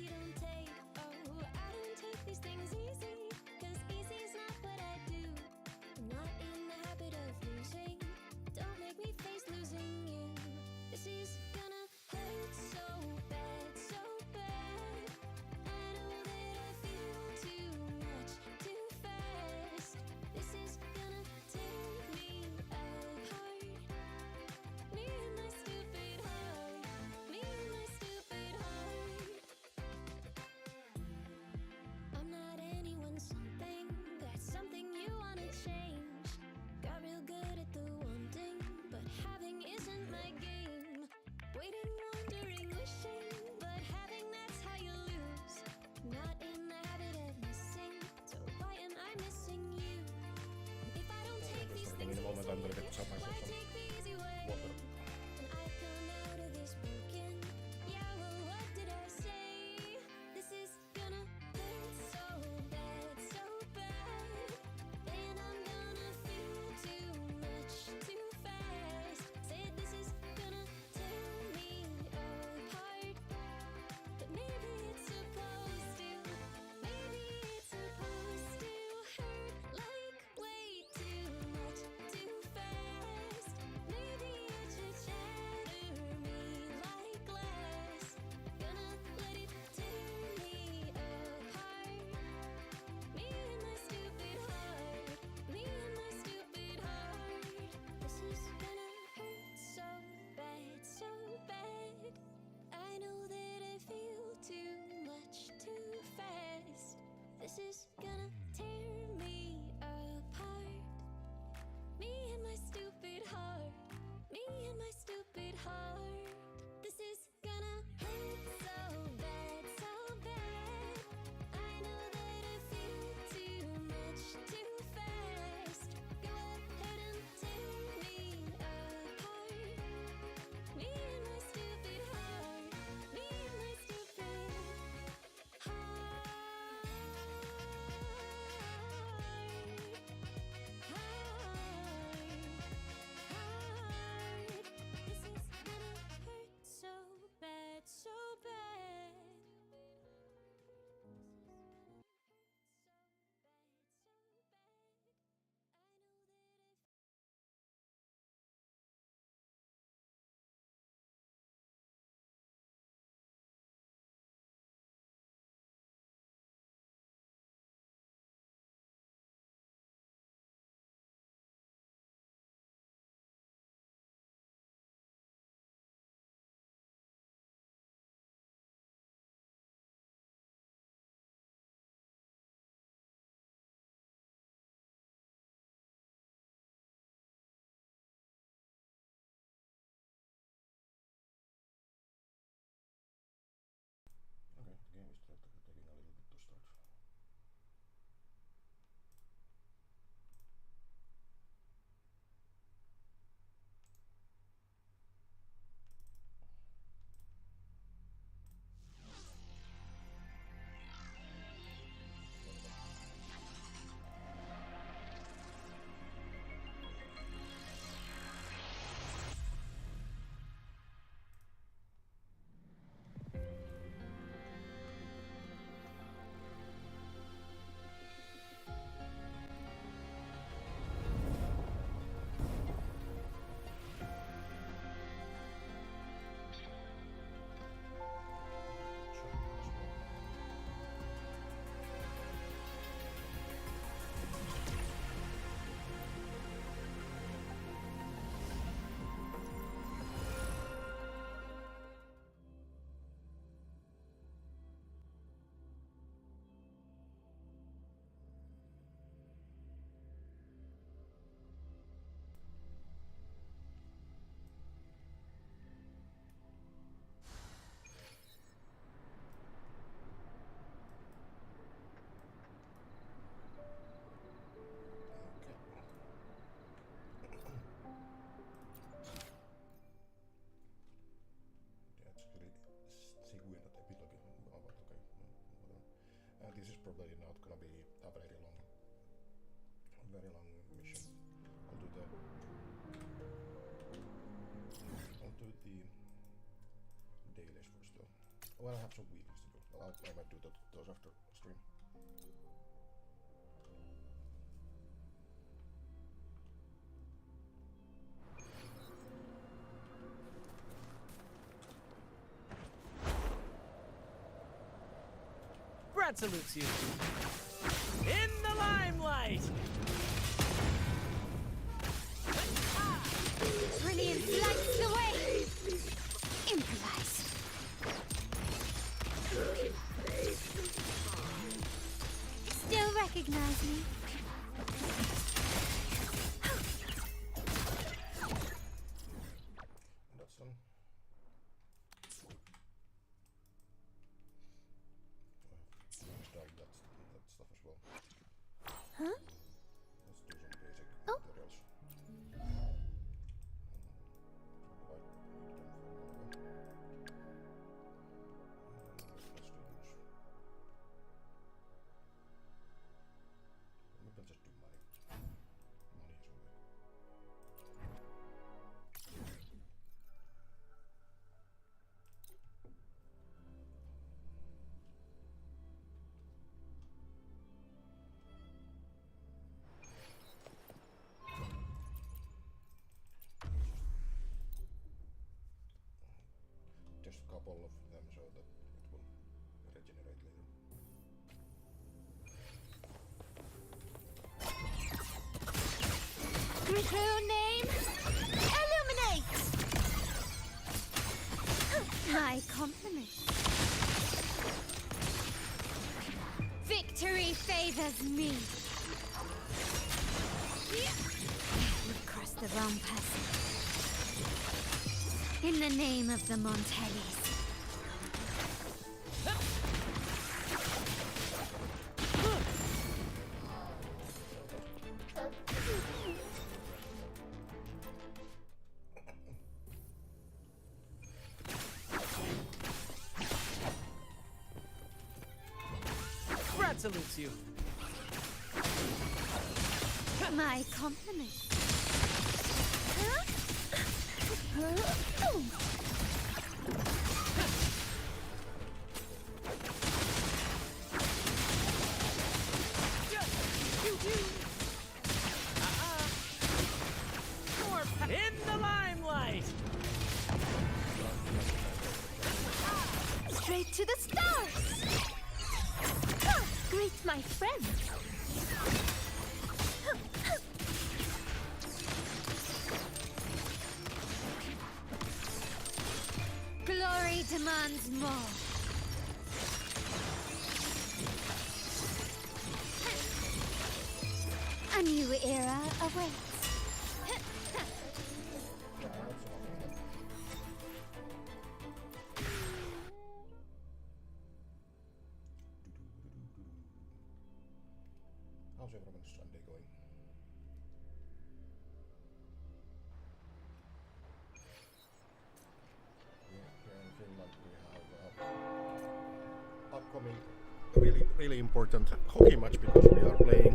you don't take. Oh, I don't take these things easy, 'cause easy's not what I do. I'm not in the habit of losing. Don't make me face losing you. This is gonna hurt so bad, so bad. I know that I feel too much, too fast. This is gonna tear me apart. Me and my stupid heart. Me and my stupid heart. I'm not anyone something. That's something you wanna change. Got real good at the wanting, but having isn't my game. Waiting, wondering, wishing, but having, that's how you lose. Not in the habit of missing, so why am I missing you? If I don't take these things easy, why take the easy way? And I come out of this broken. Yeah, well, what did I say? This is gonna hurt so bad, so bad. And I'm gonna feel too much, too fast. Said this is gonna tear me apart. But maybe it's supposed to. Maybe it's supposed to hurt like way too much, too fast. Maybe it should shatter me like glass. Gonna let it tear me apart. Me and my stupid heart. Me and my stupid heart. This is gonna hurt so bad, so bad. I know that I feel too much, too fast. This is gonna tear me apart. Me and my stupid heart. Me and my stupid heart. This is gonna hurt so bad, so bad. I know that I feel too much, too fast. Go ahead and tear me apart. Me and my stupid heart. Me and my stupid heart. This is gonna hurt so bad, so bad. This is gonna hurt so bad, so bad. I know that I Okay, the game is taking a little bit to start. This is probably not gonna be a very long mission. I'll do the dailies first though. Well, I have some weeklies to do. Well, I might do those after stream. Brad salutes you. In the limelight! Brilliant lights the way! Improvise. Still recognize me? And that's done. Finish dying that stuff as well. Huh? Let's do some basic Oh. materials. Let's do those. Maybe I'll just do money. Money as well. Just a couple of them so that it will regenerate later. True name? Illuminate! My compliment. Victory favors me. We've crossed the wrong person. In the name of the Montellis. Brad salutes you. My compliment. In the limelight! Straight to the stars! Greet my friend! Glory demands more. A new era awaits. How's everyone's Sunday going? Here in Finland we have upcoming really important hockey match because we are playing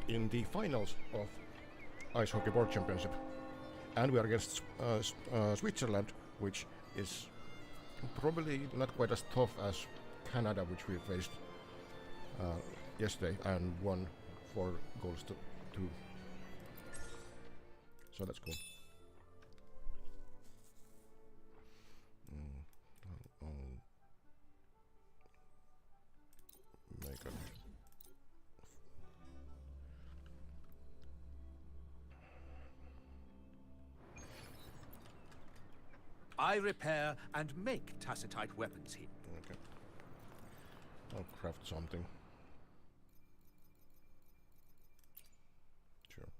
in the finals of Ice Hockey World Championship, and we are against Switzerland, which is probably not quite as tough as Canada, which we faced yesterday and won 4 goals to 2. So that's cool. I'll make a I repair and make tacitite weapons here. okay. I'll craft something. Sure.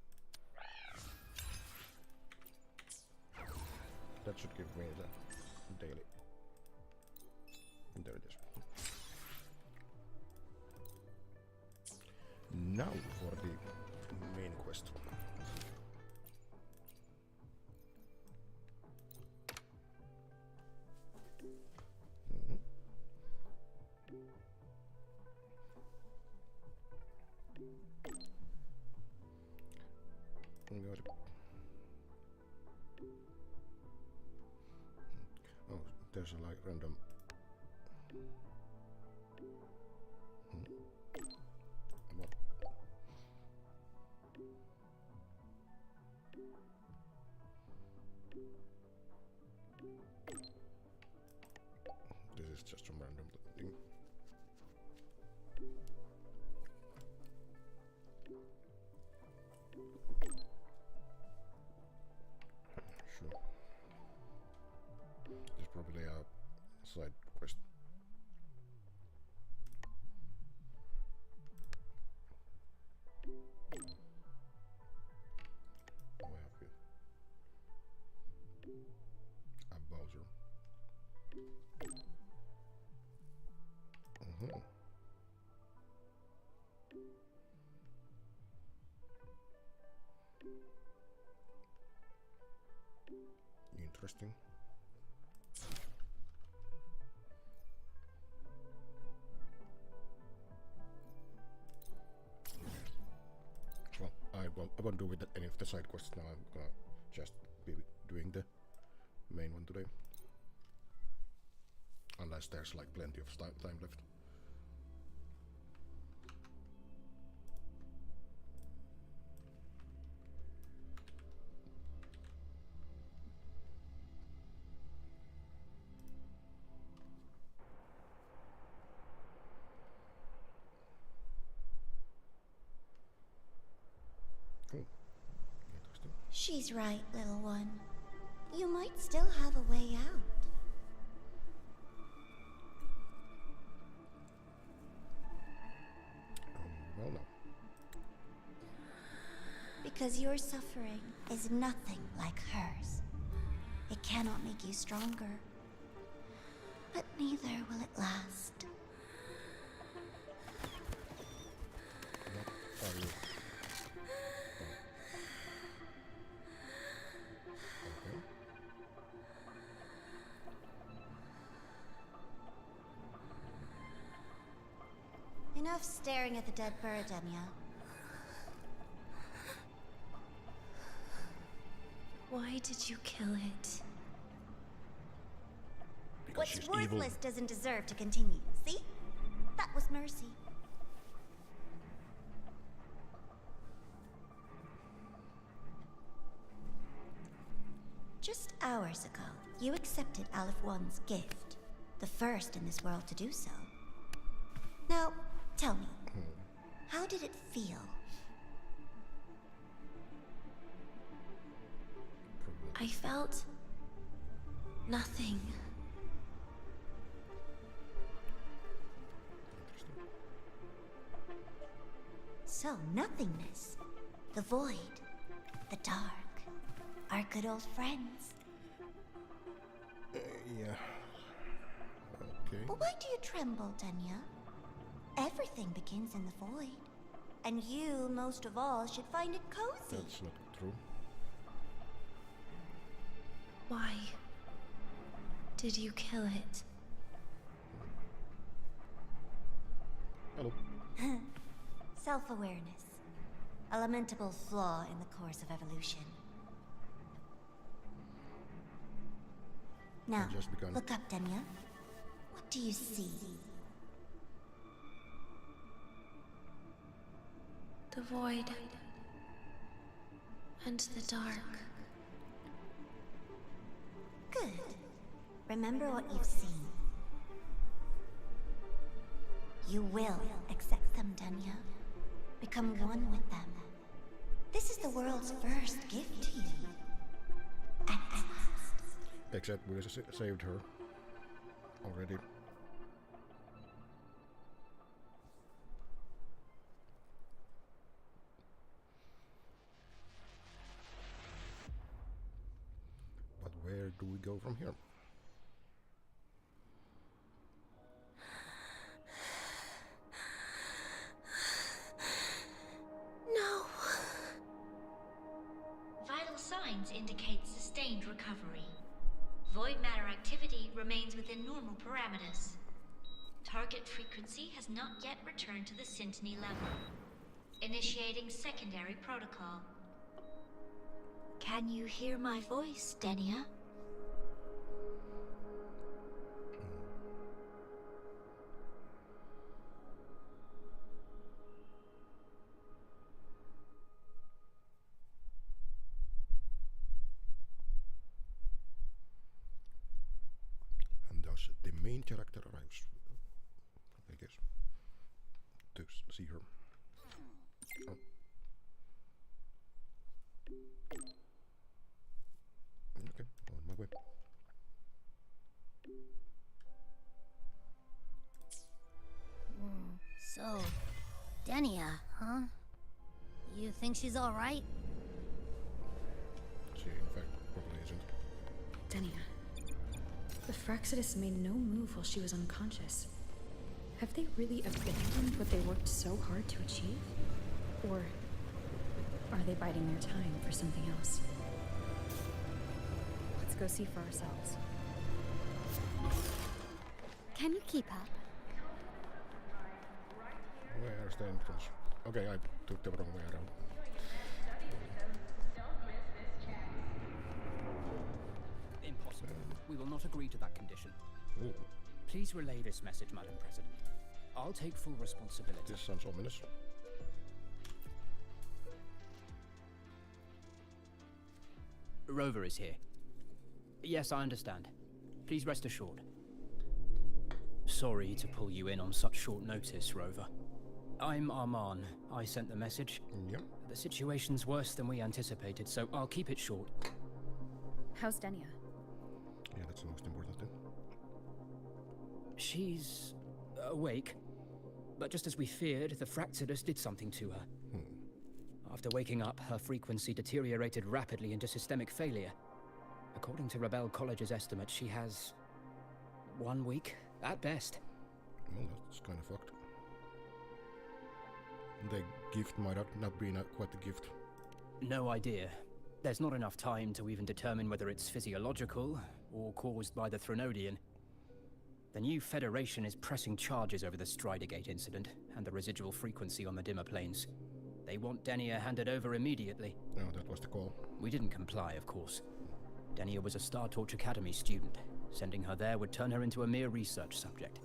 That should give me the daily. There it is. Now for the main quest. Good. Oh, there's a like random just some random thing. Sure. There's probably a side quest. What have you? A Bowser. Interesting. Well, I won't do with any of the side quests now. I'm gonna just be doing the main one today. Unless there's like plenty of time left. Oh, interesting. She's right, little one. You might still have a way out. Well, no. Because your suffering is nothing like hers. It cannot make you stronger. But neither will it last. What are you? Okay. Enough staring at the dead bird, Enya. Why did you kill it? Because What's she's worthless evil. doesn't deserve to continue. See? That was mercy. Just hours ago, you accepted Aleph One's gift, the first in this world to do so. Now, tell me, how did it feel? I felt nothing. So, nothingness, the void, the dark, our good old friends. Yeah. Okay. But why do you tremble, Denya? Everything begins in the void. And you, most of all, should find it cozy. That's not true. Why did you kill it? Hello. Self-awareness. A lamentable flaw in the course of evolution. Now, I just begun. look up, Denya. What do you see? The void and the dark. Good. Remember what you've seen. You will accept them, Denya. Become one with them. This is the world's first gift to you. At last. Except we saved her already. But where do we go from here? No. Vital signs indicate sustained recovery. Void matter activity remains within normal parameters. Target frequency has not yet returned to the Syntony level. Initiating secondary protocol. Can you hear my voice, Denya? And thus the main main character arrives, I guess, to see her. Oh. Okay, on my way. So, Denia, huh? You think she's alright? She, in fact, probably isn't. Denia. The Fraxidus made no move while she was unconscious. Have they really abandoned what they worked so hard to achieve? Or are they biding their time for something else? Let's go see for ourselves. Can you keep up? Where's the entrance? Okay, I took the wrong way around. Impossible. We will not agree to that condition. Ooh, Please relay this message, Madam President. I'll take full responsibility. this sounds ominous. Rover is here. Yes, I understand. Please rest assured. Sorry to pull you in on such short notice, Rover. I'm Arman. I sent the message. Yep. The situation's worse than we anticipated, so I'll keep it short. How's Denia? Yeah, that's the most important thing. She's awake. But just as we feared, the Fraxidus did something to her. After waking up, her frequency deteriorated rapidly into systemic failure. According to Rebel College's estimate, she has 1 week, at best. Well, that's kind of fucked. The gift might not be quite a gift. No idea. There's not enough time to even determine whether it's physiological or caused by the Threnodian. The new Federation is pressing charges over the Stridergate incident and the residual frequency on the dimmer planes. They want Denia handed over immediately. No, that was the call. We didn't comply, of course. Denia was a Star Torch Academy student. Sending her there would turn her into a mere research subject,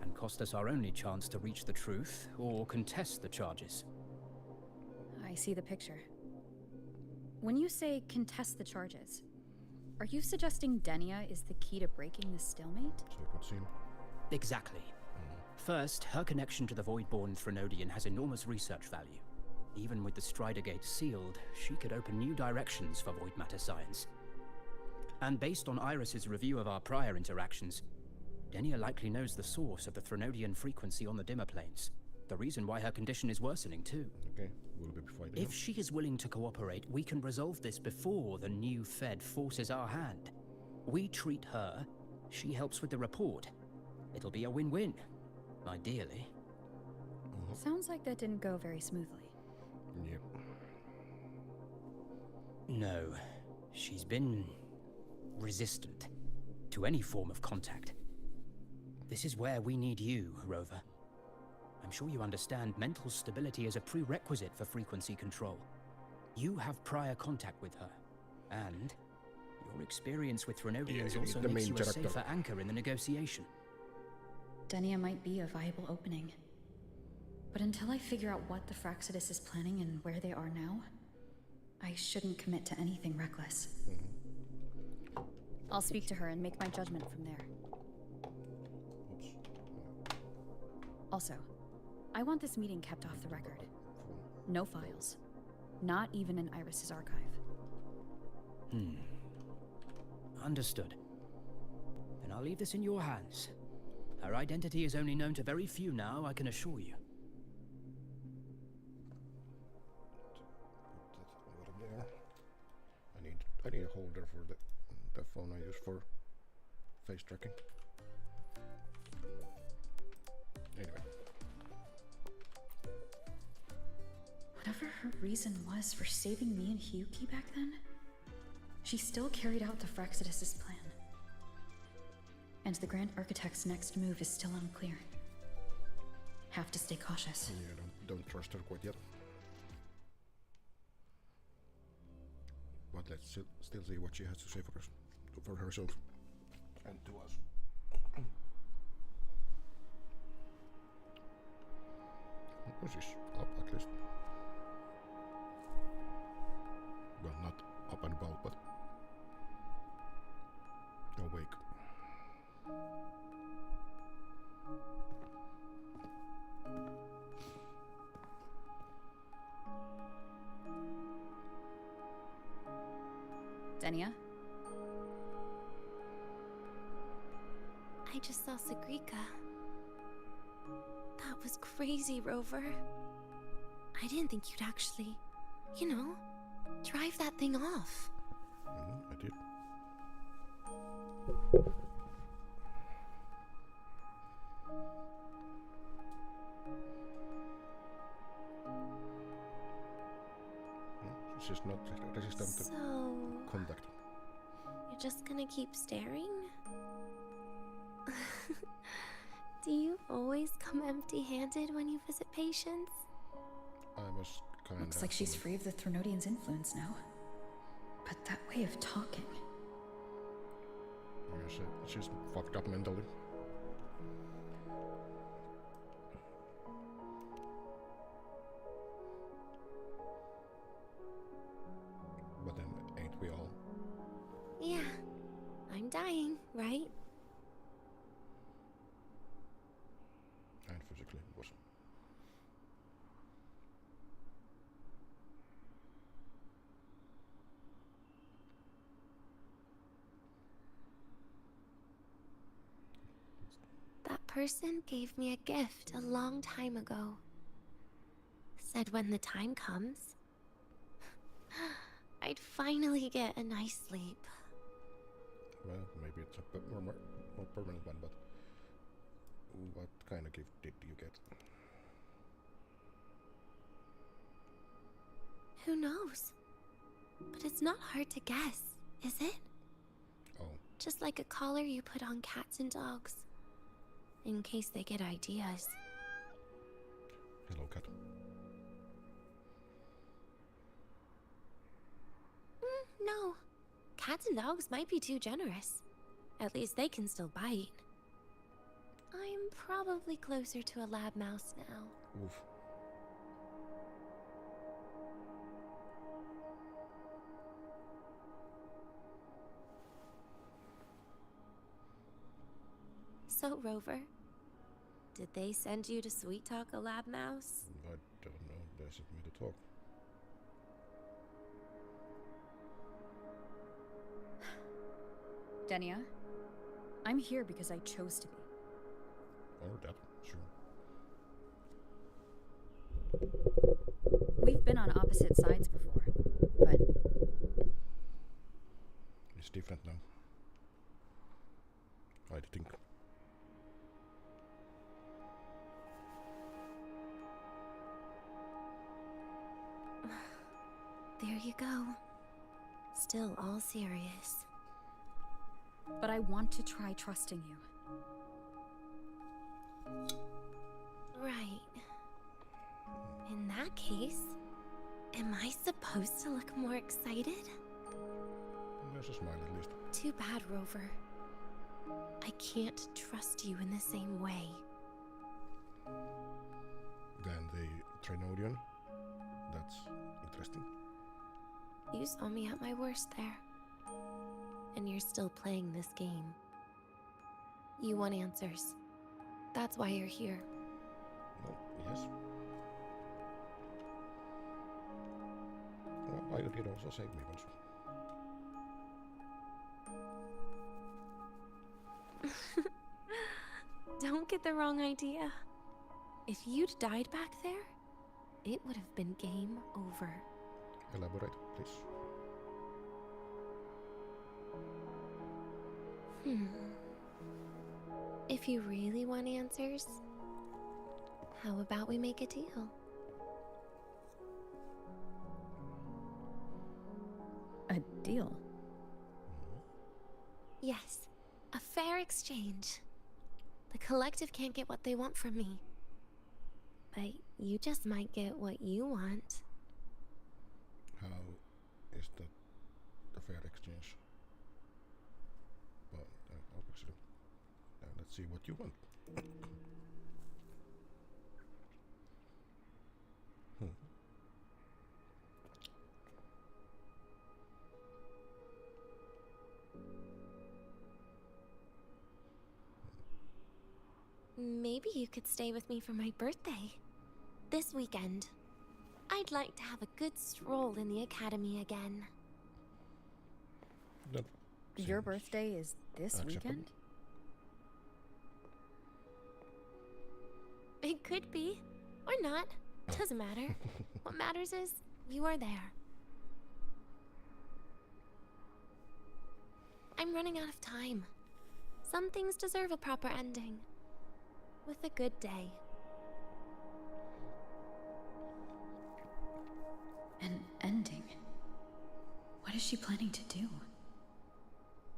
and cost us our only chance to reach the truth or contest the charges. I see the picture. When you say contest the charges, are you suggesting Denia is the key to breaking the stalemate? So it would seem. Exactly. First, her connection to the Voidborn Threnodian has enormous research value. Even with the Stridergate sealed, she could open new directions for void matter science. And based on Iris's review of our prior interactions, Denia likely knows the source of the Threnodian frequency on the dimmer planes. The reason why her condition is worsening, too. Okay, we'll be fighting. If she is willing to cooperate, we can resolve this before the new Fed forces our hand. We treat her, she helps with the report. It'll be a win-win, ideally. Sounds like that didn't go very smoothly. Yep. No, she's been resistant to any form of contact. This is where we need you, Rover. I'm sure you understand mental stability is a prerequisite for frequency control. You have prior contact with her, and your experience with Threnodians also the makes main you a character. safer anchor in the negotiation. Denia might be a viable opening. But until I figure out what the Fraxidus is planning and where they are now, I shouldn't commit to anything reckless. I'll speak to her and make my judgment from there. Oops. Also, I want this meeting kept off the record. No files. Not even in Iris's archive. Understood. Then I'll leave this in your hands. Her identity is only known to very few now, I can assure you. Put that over there. I need a holder for the phone I use for face tracking. Anyway. Whatever her reason was for saving me and Hyuki back then, she still carried out the Fraxidus' plan. And the Grand Architect's next move is still unclear. Have to stay cautious. Yeah, don't trust her quite yet. But let's still see what she has to say for herself and to us. Oh, she's up at least. Well, not up and about, but awake. Denia? I just saw Sagrika. That was crazy, Rover. I didn't think you'd actually, drive that thing off. I did. She's not resistant to So, contact. you're just gonna keep staring? Do you always come empty-handed when you visit patients? I was kind of. Looks like she's free of the Threnodian's influence now. But that way of talking. Yes, she's fucked up mentally. But then, ain't we all? Yeah, I'm dying, right? And physically was. That person gave me a gift a long time ago. Said when the time comes, I'd finally get a nice sleep. Well, maybe it's a bit more permanent one, but what kind of gift did you get? Who knows? But it's not hard to guess, is it? Oh, Just like a collar you put on cats and dogs. In case they get ideas. hello, cat. No. Cats and dogs might be too generous. At least they can still bite. I'm probably closer to a lab mouse now. Oof. So, Rover, did they send you to sweet talk a lab mouse? I don't know. They sent me to talk. Denia, I'm here because I chose to be. Or that, sure. We've been on opposite sides before, but It's different now. I think. There you go. Still all serious. I want to try trusting you. Right. In that case, am I supposed to look more excited? There's a smile at least. Too bad, Rover. I can't trust you in the same way. Then the Trinodian. That's interesting. You saw me at my worst there. And you're still playing this game. You want answers. That's why you're here. No, yes. Well, you did also save me once. Don't get the wrong idea. If you'd died back there, it would have been game over. Elaborate, please. If you really want answers, how about we make a deal? A deal? Yes, a fair exchange. The collective can't get what they want from me. But you just might get what you want. How is that a fair exchange? But obviously, let's see what you want. Maybe you could stay with me for my birthday. This weekend. I'd like to have a good stroll in the academy again. That Your seems birthday is this acceptable. weekend? It could be, or not. Doesn't matter. What matters is you are there. I'm running out of time. Some things deserve a proper ending. With a good day. An ending? What is she planning to do?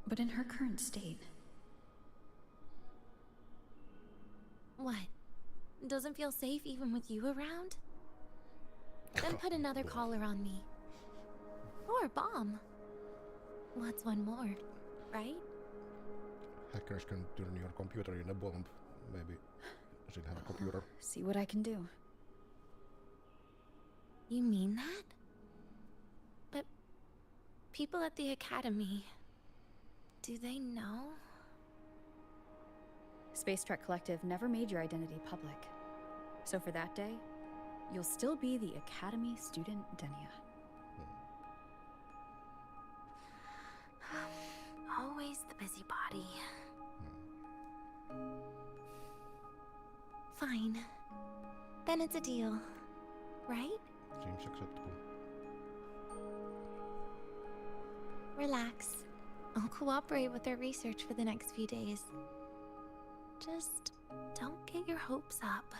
But in her current state, What? Doesn't feel safe even with you around? Then put another collar on me. Or a bomb. What's one more, right? Hackers can turn your computer in a bomb. Maybe she'll have a computer. see what I can do. You mean that? But people at the academy, do they know? Space Trek Collective never made your identity public. So for that day, you'll still be the Academy student Denia. Always the busybody. Fine. Then it's a deal, right? Seems acceptable. Relax. I'll cooperate with their research for the next few days. Just don't get your hopes up.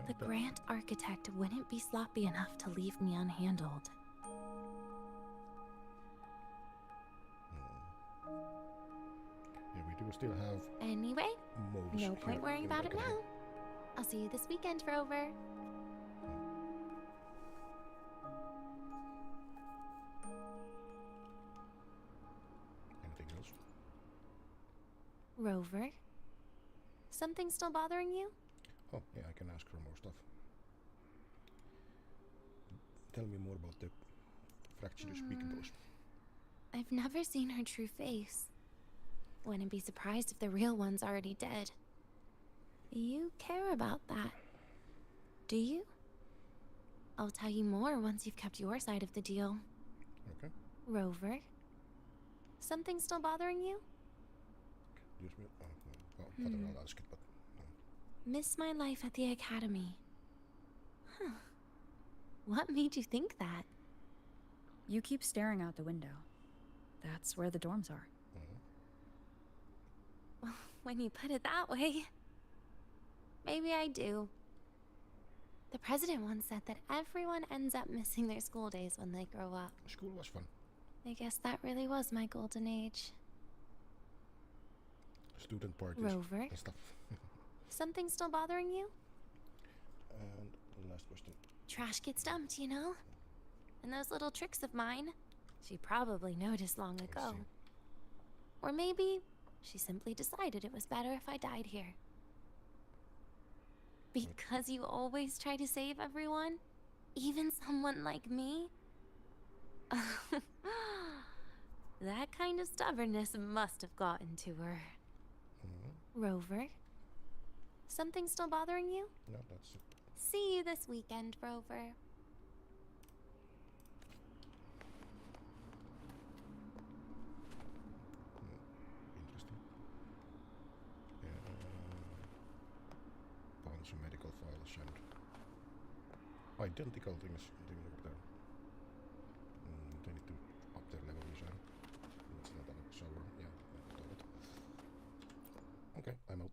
The Grant Architect wouldn't be sloppy enough to leave me unhandled. Yeah, we do still have Anyway, modes no point here worrying in the about it academy. now. I'll see you this weekend, Rover. Anything else? Rover? Something still bothering you? Oh, yeah, I can ask for more stuff. Tell me more about the fractious windows. I've never seen her true face. Wouldn't be surprised if the real one's already dead. You care about that, do you? I'll tell you more once you've kept your side of the deal. Okay. Rover? Something still bothering you? Use me. Oh, well, father, I'll ask it, but Miss my life at the academy. Huh. What made you think that? You keep staring out the window. That's where the dorms are. When you put it that way, maybe I do. The president once said that everyone ends up missing their school days when they grow up. school was fun. I guess that really was my golden age. Student parties Rover? and stuff. Something still bothering you? And the last question. Trash gets dumped, you know? And those little tricks of mine, she probably noticed long ago. see. Or maybe she simply decided it was better if I died here. Because you always try to save everyone? Even someone like me? That kind of stubbornness must have gotten to her. Rover? Something still bothering you? No, that's it. See you this weekend, Rover. Interesting. Found some medical files and identical things over there. They need to up their level design. That's not a server. Yeah, toilet. Okay, I'm out.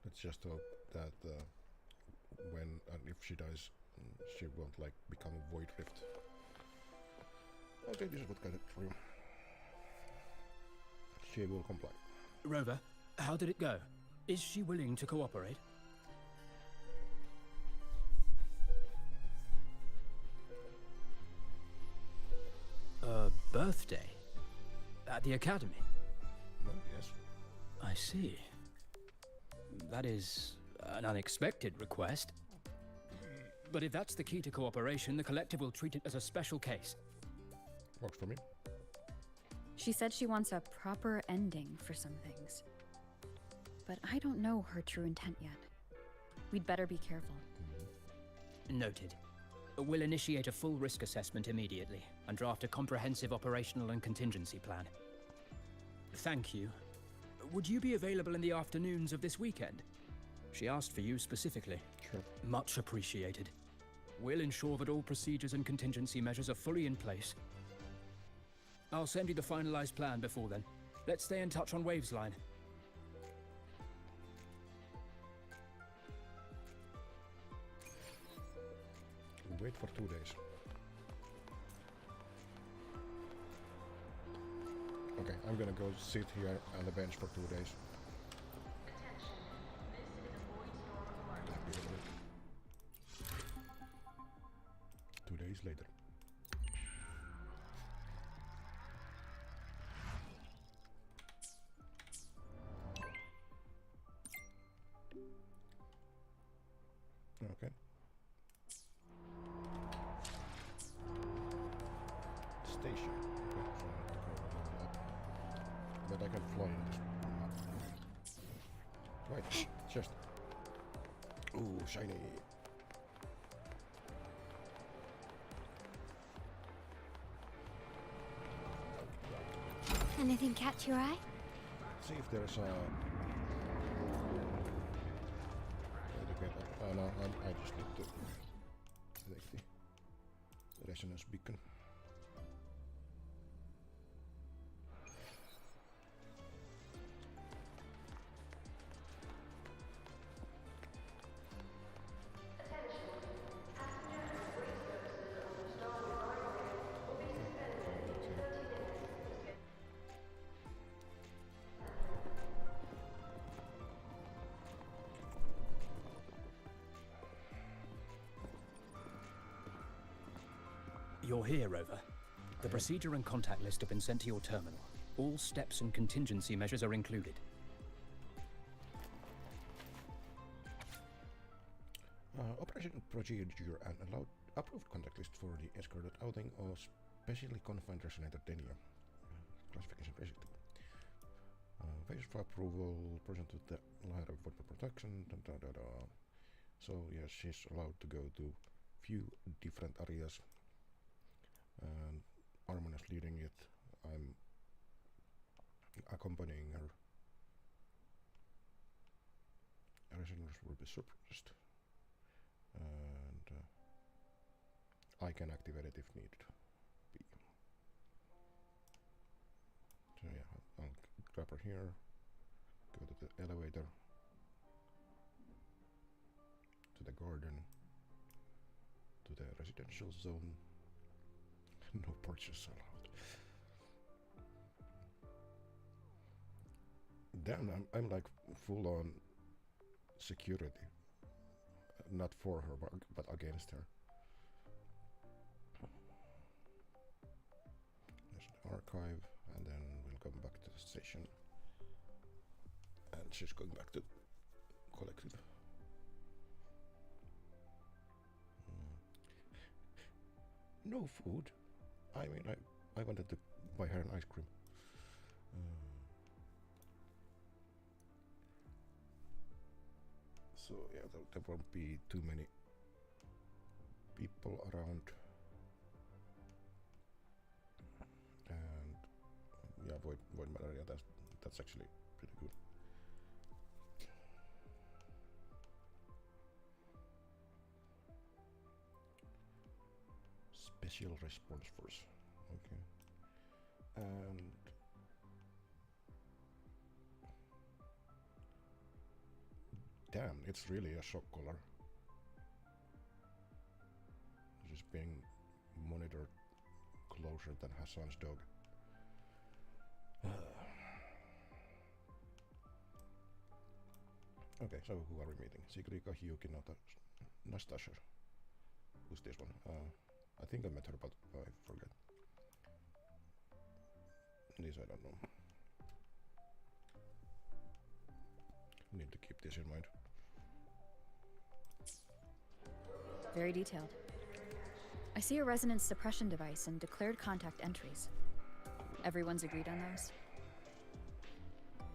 Let's just hope that when and if she dies, she won't like become a void rift. Okay, this is what got it for you. She will comply. Rover, how did it go? Is she willing to cooperate? A birthday? At the academy? Well, yes. I see. That is an unexpected request. But if that's the key to cooperation, the collective will treat it as a special case. Works for me. She said she wants a proper ending for some things. But I don't know her true intent yet. We'd better be careful. Noted. We'll initiate a full risk assessment immediately and draft a comprehensive operational and contingency plan. Thank you. Would you be available in the afternoons of this weekend? She asked for you specifically. Sure. Much appreciated. We'll ensure that all procedures and contingency measures are fully in place. I'll send you the finalized plan before then. Let's stay in touch on Waves Line. Wait for 2 days. Okay, I'm gonna go sit here on the bench for 2 days. That'd be lovely. 2 days later. Okay. Station. Okay, so I have to go level up. But I can fly in this map. Right, just. Ooh, shiny. Anything catch your eye? See if there's a. Oh no, I just need to take the resonance beacon. You're here, Rover. The procedure and contact list have been sent to your terminal. All steps and contingency measures are included. Operation procedure and allowed approved contact list for the escorted outing of specially confined resonator Denia. Classification restricted. Phase for approval, present with the line of weapon protection. So yes, she's allowed to go to few different areas. And Armin is leading it. I'm accompanying her. Resonators will be suppressed. And I can activate it if needed. So yeah, I'll grab her here, go to the elevator, to the garden, to the residential zone. No purchase allowed. Damn, I'm like full on security. Not for her, but against her. There's an archive, and then we'll come back to the station. And she's going back to collective. No food. I mean, I wanted to buy her an ice cream. So yeah, there won't be too many people around. And yeah, void malaria, that's actually pretty good. Special response force. Okay. And damn, it's really a shock collar. Just being monitored closer than Hassan's dog. Okay, so who are we meeting? Sigrika, Hyuki, Nastasha. Who's this one? I think I met her, but I forget. This I don't know. Need to keep this in mind. Very detailed. I see a resonance suppression device and declared contact entries. Everyone's agreed on those?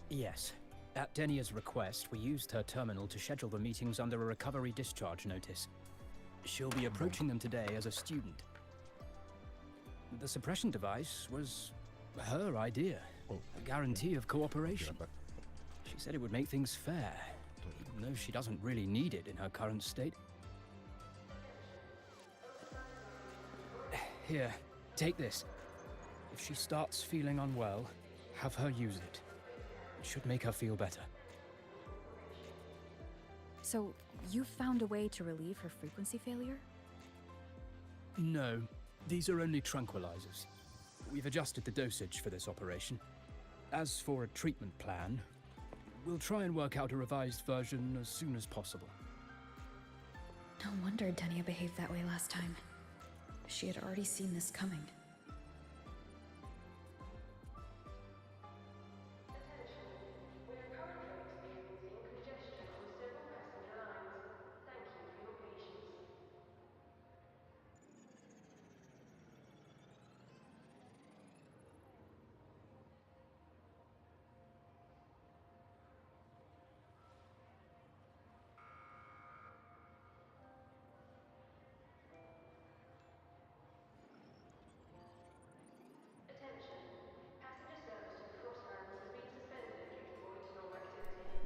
Yes. At Denia's request, we used her terminal to schedule the meetings under a recovery discharge notice. She'll be approaching them today as a student. The suppression device was her idea. A guarantee of cooperation. She said it would make things fair, even though she doesn't really need it in her current state. Here, take this. If she starts feeling unwell, have her use it. It should make her feel better. So, you found a way to relieve her frequency failure? No, these are only tranquilizers. We've adjusted the dosage for this operation. As for a treatment plan, we'll try and work out a revised version as soon as possible. No wonder Denia behaved that way last time. She had already seen this coming.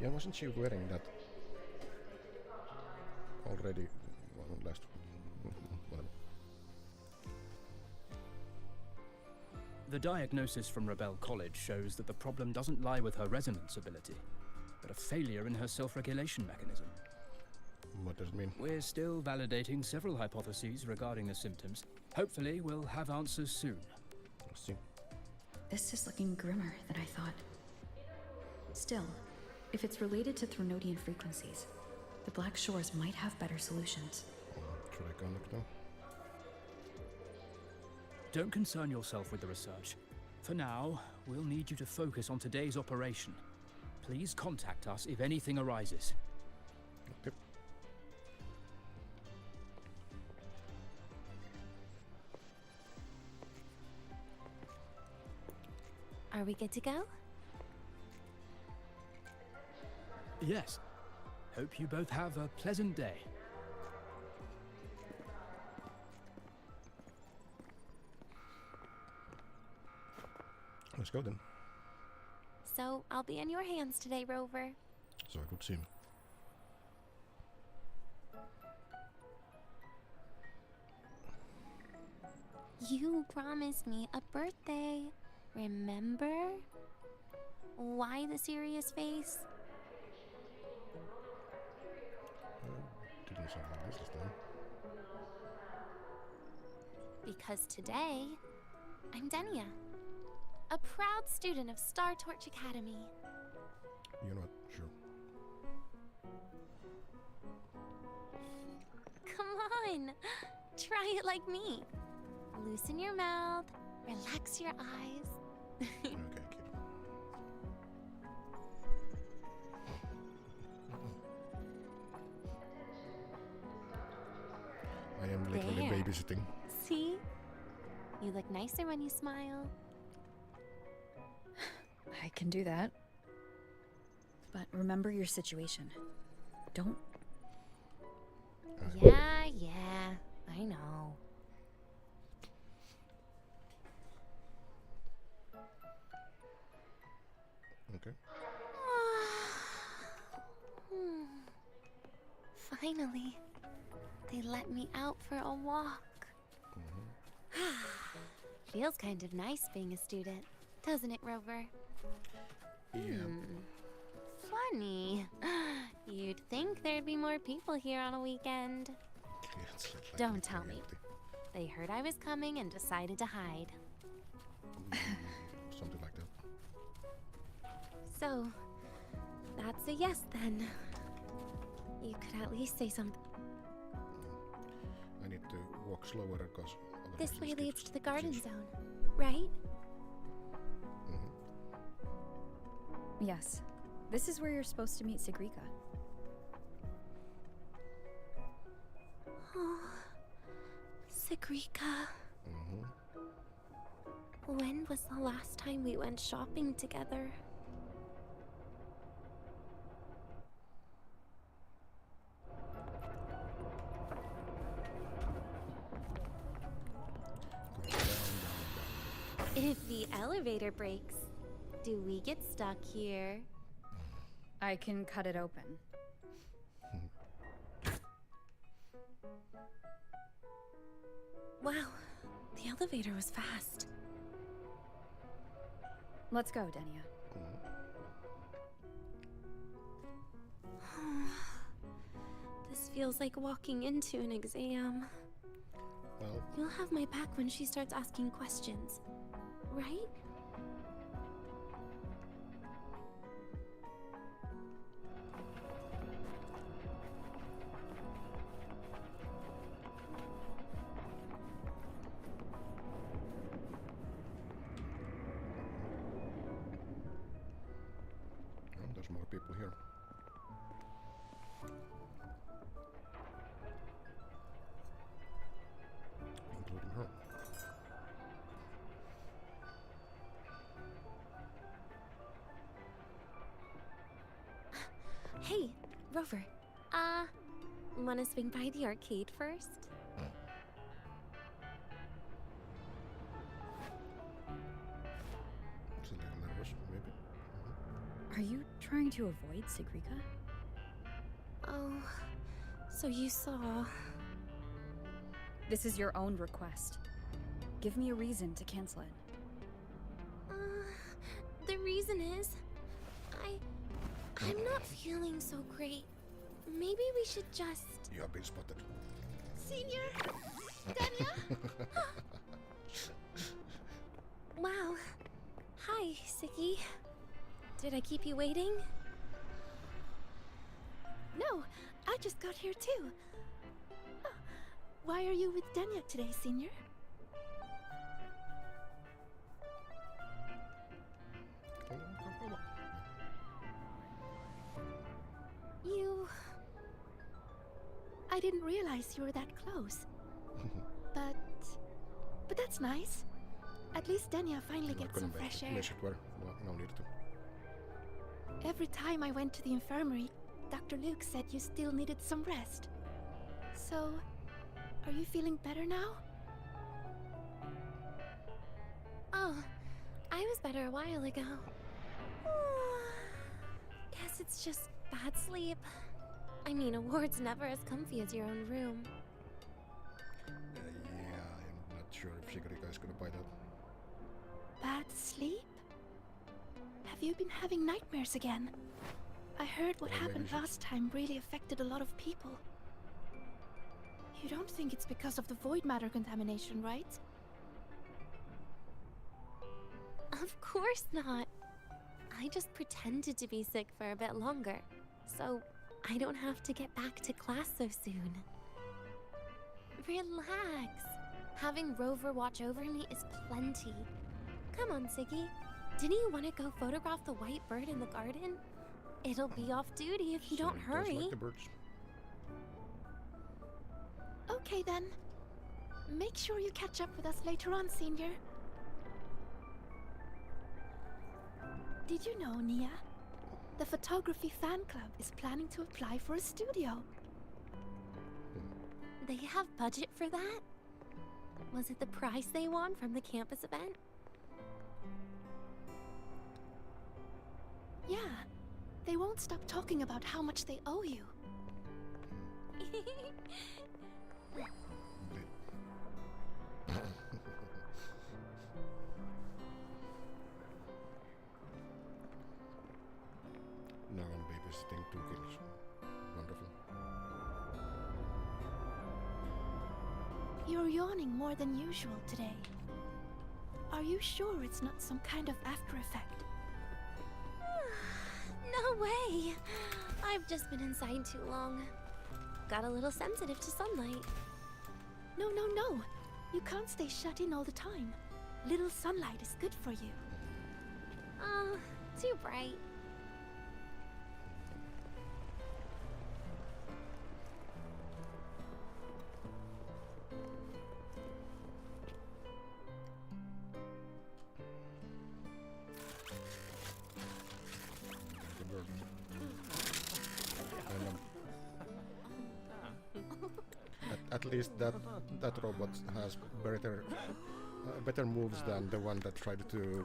Yeah, wasn't she wearing that already? Well, last. Well. The diagnosis from Rebel College shows that the problem doesn't lie with her resonance ability, but a failure in her self-regulation mechanism. What does it mean? We're still validating several hypotheses regarding the symptoms. Hopefully, we'll have answers soon. Let's see. This is looking grimmer than I thought. Still, if it's related to Threnodian frequencies, the Black Shores might have better solutions. Should I contact them? Don't concern yourself with the research. For now, we'll need you to focus on today's operation. Please contact us if anything arises. Okay. Are we good to go? Yes. Hope you both have a pleasant day. Let's go then. So, I'll be in your hands today, Rover. So I could see him. You promised me a birthday. Remember? Why the serious face? Didn't sound like this time. Because today, I'm Denia, a proud student of Star Torch Academy. You're not sure. Come on, try it like me. Loosen your mouth, relax your eyes. Okay, kid. I am literally There. babysitting. See? You look nicer when you smile. I can do that. But remember your situation. Don't... Yeah, I know. Okay. Finally, they let me out for a walk. Feels kind of nice being a student, doesn't it, Rover? Yeah. Funny. You'd think there'd be more people here on a weekend. It's like Don't tell me. reality. They heard I was coming and decided to hide. Something like that. So, that's a yes then. You could at least say something. I need to walk slower because This way leads to the garden zone, right? Yes. This is where you're supposed to meet Sigrika. Sigrika. When was the last time we went shopping together? If the elevator breaks, do we get stuck here? I can cut it open. Wow, the elevator was fast. Let's go, Denia. This feels like walking into an exam. Well, You'll have my back when she starts asking questions, right? oh, there's more people here. Including her. Hey, Rover. Wanna swing by the arcade first? She's a little nervous, maybe. Are you trying to avoid Sigrika? Oh, so you saw. This is your own request. Give me a reason to cancel it. The reason is, I'm not feeling so great. Maybe we should just. You have been spotted. Senior! Dania! Wow. Hi, Siggy. Did I keep you waiting? No, I just got here too. Oh, why are you with Dania today, Senior? You. I didn't realize you were that close. But that's nice. At least Dania finally gets some fresh air. Well, no need to. Every time I went to the infirmary, Dr. Luke said you still needed some rest. So, are you feeling better now? Oh, I was better a while ago. Guess it's just bad sleep. I mean, a ward's never as comfy as your own room. Yeah, I'm not sure if Sigrika is gonna buy that. Bad sleep? Have you been having nightmares again? I heard what Or maybe happened she- last time really affected a lot of people. You don't think it's because of the void matter contamination, right? Of course not. I just pretended to be sick for a bit longer, so I don't have to get back to class so soon. Relax. Having Rover watch over me is plenty. Come on, Siggy. Didn't you want to go photograph the white bird in the garden? It'll be off duty if you don't Sounds hurry. like the birds. Okay then. Make sure you catch up with us later on, Senior. Did you know, Nia? The photography fan club is planning to apply for a studio. They have budget for that? Was it the prize they won from the campus event? Yeah. They won't stop talking about how much they owe you. Now I'm babysitting 2 kids. Wonderful. You're yawning more than usual today. Are you sure it's not some kind of after effect? No way! I've just been inside too long. Got a little sensitive to sunlight. No, no, no. You can't stay shut in all the time. Little sunlight is good for you. Oh, too bright. least that robot has better moves than the one that tried to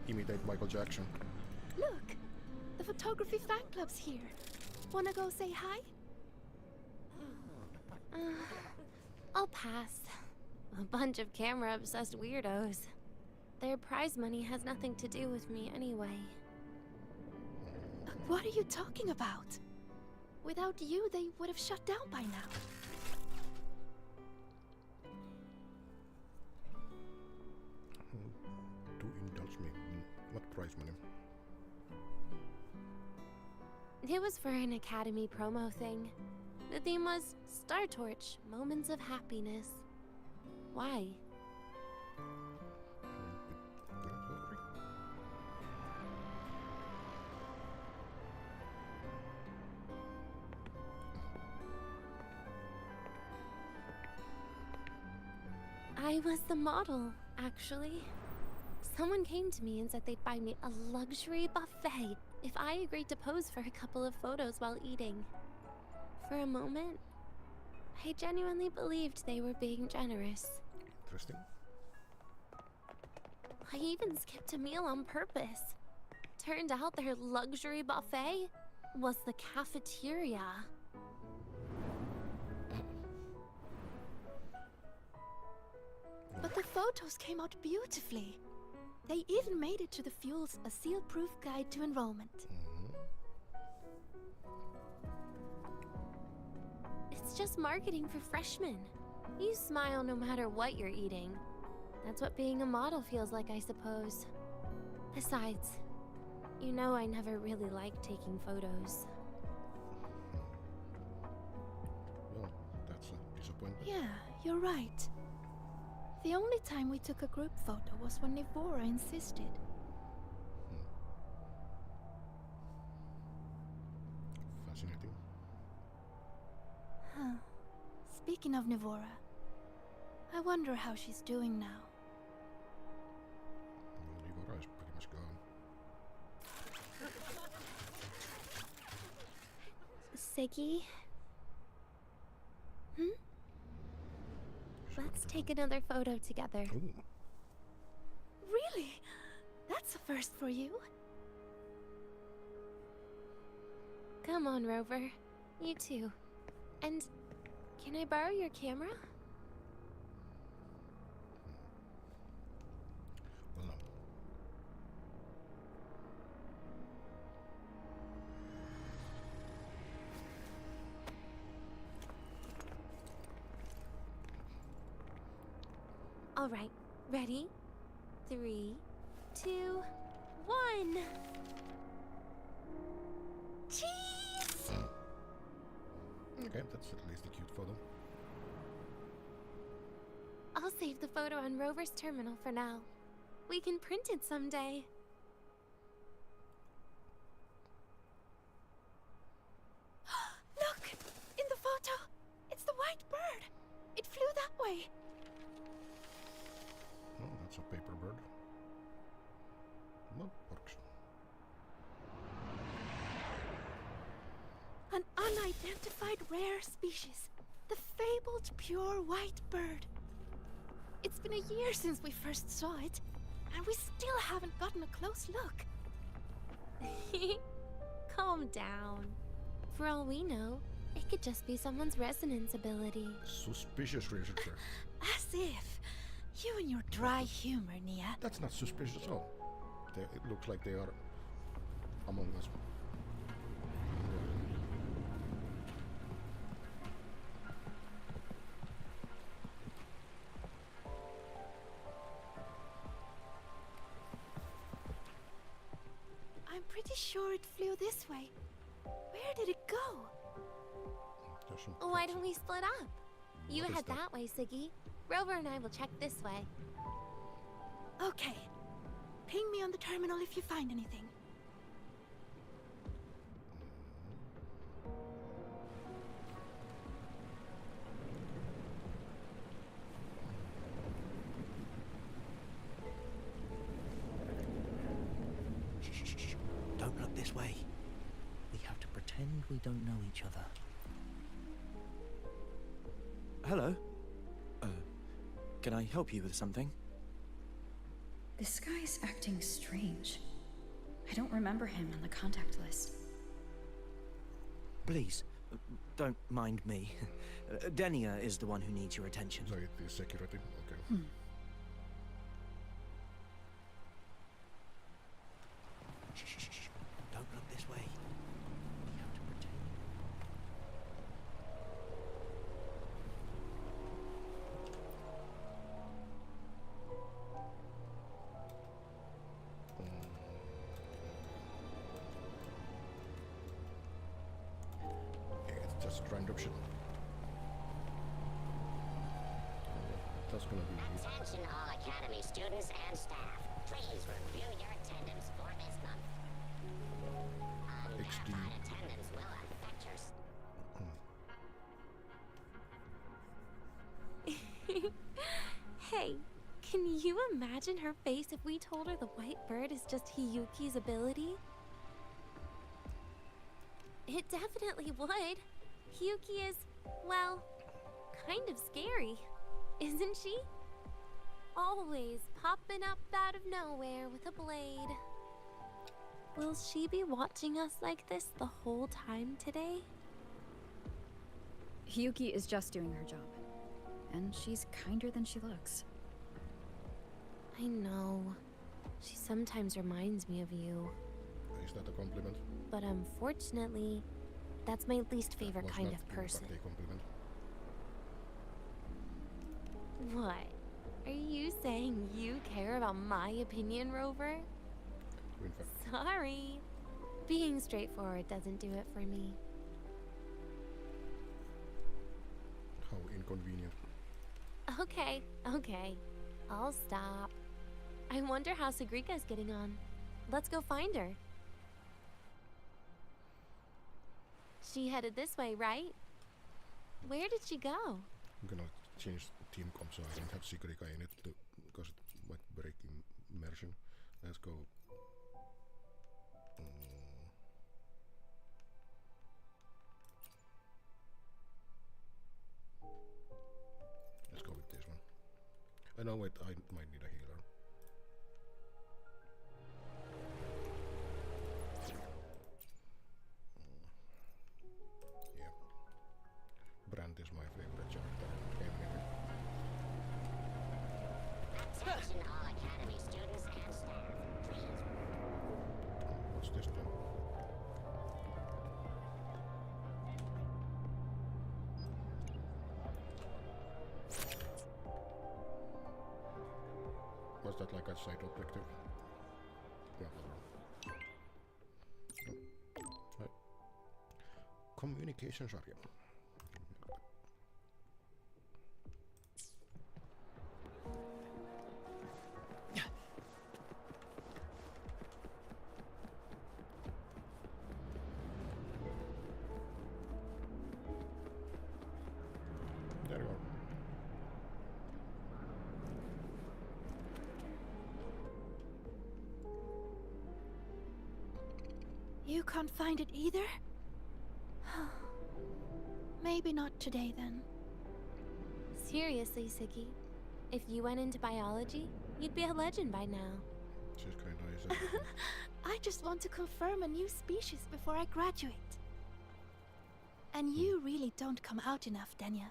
imitate Michael Jackson. Look! The photography fan club's here. Wanna go say hi? I'll pass. A bunch of camera-obsessed weirdos. Their prize money has nothing to do with me anyway. What are you talking about? Without you, they would have shut down by now. Do indulge me. What prize money? It was for an Academy promo thing. The theme was Star Torch, Moments of Happiness. Why? I was the model, actually. Someone came to me and said they'd buy me a luxury buffet if I agreed to pose for a couple of photos while eating. For a moment, I genuinely believed they were being generous. Interesting. I even skipped a meal on purpose. Turned out their luxury buffet was the cafeteria. But the photos came out beautifully. They even made it to the Fuel's A Seal-Proof Guide to Enrollment. It's just marketing for freshmen. You smile no matter what you're eating. That's what being a model feels like, I suppose. Besides, you know I never really liked taking photos. Well, that's a disappointment. Yeah, you're right. The only time we took a group photo was when Nivora insisted. Fascinating. Huh. Speaking of Nivora, I wonder how she's doing now. Well, Nivora is pretty much gone. Siggy? Let's take another photo together. Ooh. Really? That's a first for you. Come on, Rover. You too. And can I borrow your camera? Well, no. All right, ready? 3, 2, 1. Cheese! Okay, that's at least a cute photo. I'll save the photo on Rover's terminal for now. We can print it someday. Look! In the photo! It's the white bird! It flew that way! Oh, that's a paper bird. Well, works. An unidentified rare species. The fabled pure white bird. It's been a year since we first saw it, and we still haven't gotten a close look. Calm down. For all we know, it could just be someone's resonance ability. Suspicious researcher. As if. You and your dry humor, Nia. That's not suspicious at all. It looks like they are among us. I'm pretty sure it flew this way. Where did it go? Why don't we split up? You What is head that? that way, Siggy. Rover and I will check this way. Okay. Ping me on the terminal if you find anything. Shh. Don't look this way. We have to pretend we don't know each other. hello. Can I help you with something? This guy's acting strange. I don't remember him on the contact list. Please, don't mind me. Denia is the one who needs your attention. So it is security, okay. Shh. Don't look this way. You have to pretend. It's just random shit. That's gonna be Attention all Academy students and staff. Please review your attendance for this month. XD. Unverified attendance will affect your Hey, can you imagine her face if we told her the white bird is just Hiyuki's ability? It definitely would. Hiyuki is, well, kind of scary, isn't she? Always popping up out of nowhere with a blade. Will she be watching us like this the whole time today? Hiyuki is just doing her job. And she's kinder than she looks. I know. She sometimes reminds me of you. Is that a compliment? But unfortunately, that's my least favorite Was kind not of person. a compliment. What? Are you saying you care about my opinion, Rover? In fact, Sorry. Being straightforward doesn't do it for me. how inconvenient. Okay. I'll stop. I wonder how Sagrika's getting on. Let's go find her. She headed this way, right? Where did she go? I'm gonna change team comp so I don't have Sigrika in it because it might break immersion. Let's go. Let's go with this one. No, wait, I might need a healer. Yeah. Brand is my favorite character. Anyway. attention all Academy students and staff. Please. What's this one? Was that like a side objective? Yeah. Right. Communication-sarja. There you are. You can't find it either? Maybe not today then. Seriously, Siggy. If you went into biology, you'd be a legend by now. She's kinda easy. I just want to confirm a new species before I graduate. And you really don't come out enough, Denya.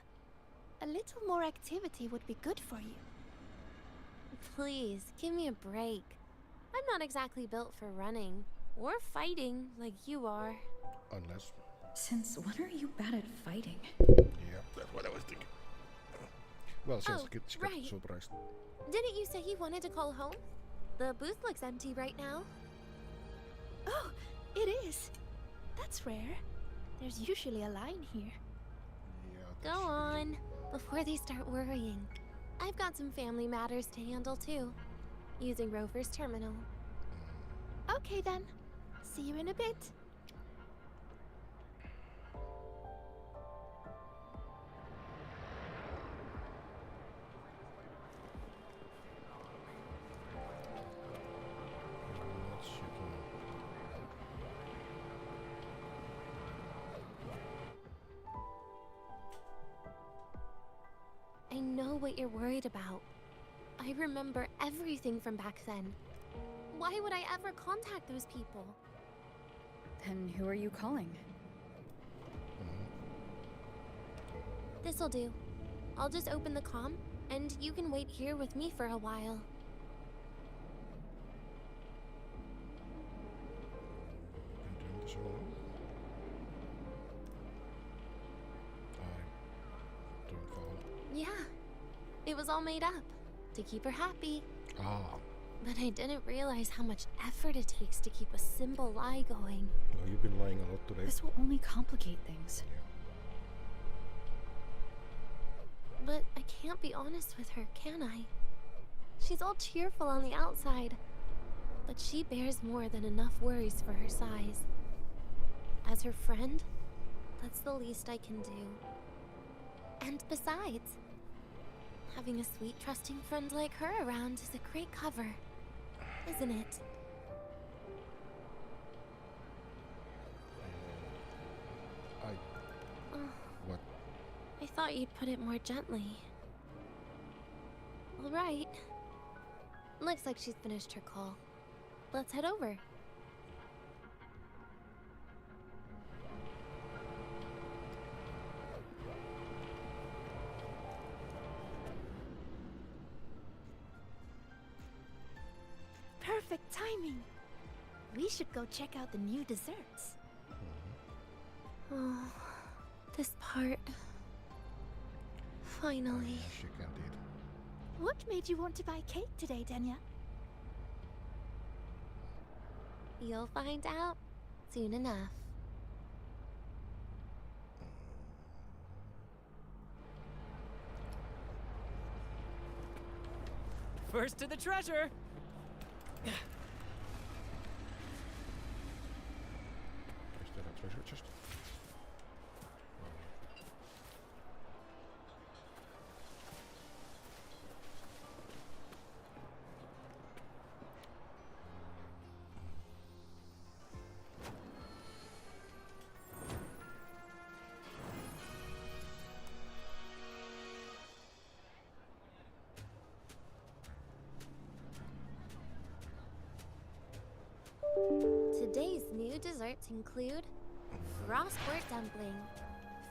A little more activity would be good for you. Please, give me a break. I'm not exactly built for running or fighting like you are. Unless. Since when are you bad at fighting? Yeah, that's what I was thinking. Well, since Oh, she got right. surprised. Didn't you say you wanted to call home? The booth looks empty right now. Oh, it is. That's rare. There's usually a line here. Yeah, Go on, before they start worrying. I've got some family matters to handle too, using Rover's terminal. Okay then. See you in a bit. What's she doing? what you're worried about. I remember everything from back then. Why would I ever contact those people? Then who are you calling? This'll do. I'll just open the comm, and you can wait here with me for a while. Doing this alone? I don't follow. Yeah. It was all made up. To keep her happy. Ah. But I didn't realize how much effort it takes to keep a simple lie going. No, you've been lying a lot today. This will only complicate things. But I can't be honest with her, can I? She's all cheerful on the outside. But she bears more than enough worries for her size. As her friend, that's the least I can do. And besides, having a sweet, trusting friend like her around is a great cover, isn't it? What? I thought you'd put it more gently. All right. Looks like she's finished her call. Let's head over. Perfect timing. We should go check out the new desserts. Oh, this part. Finally. She can't eat. What made you want to buy cake today, Denya? You'll find out soon enough. First to the treasure! Is that a treasure chest? Today's new desserts include frostwort dumpling,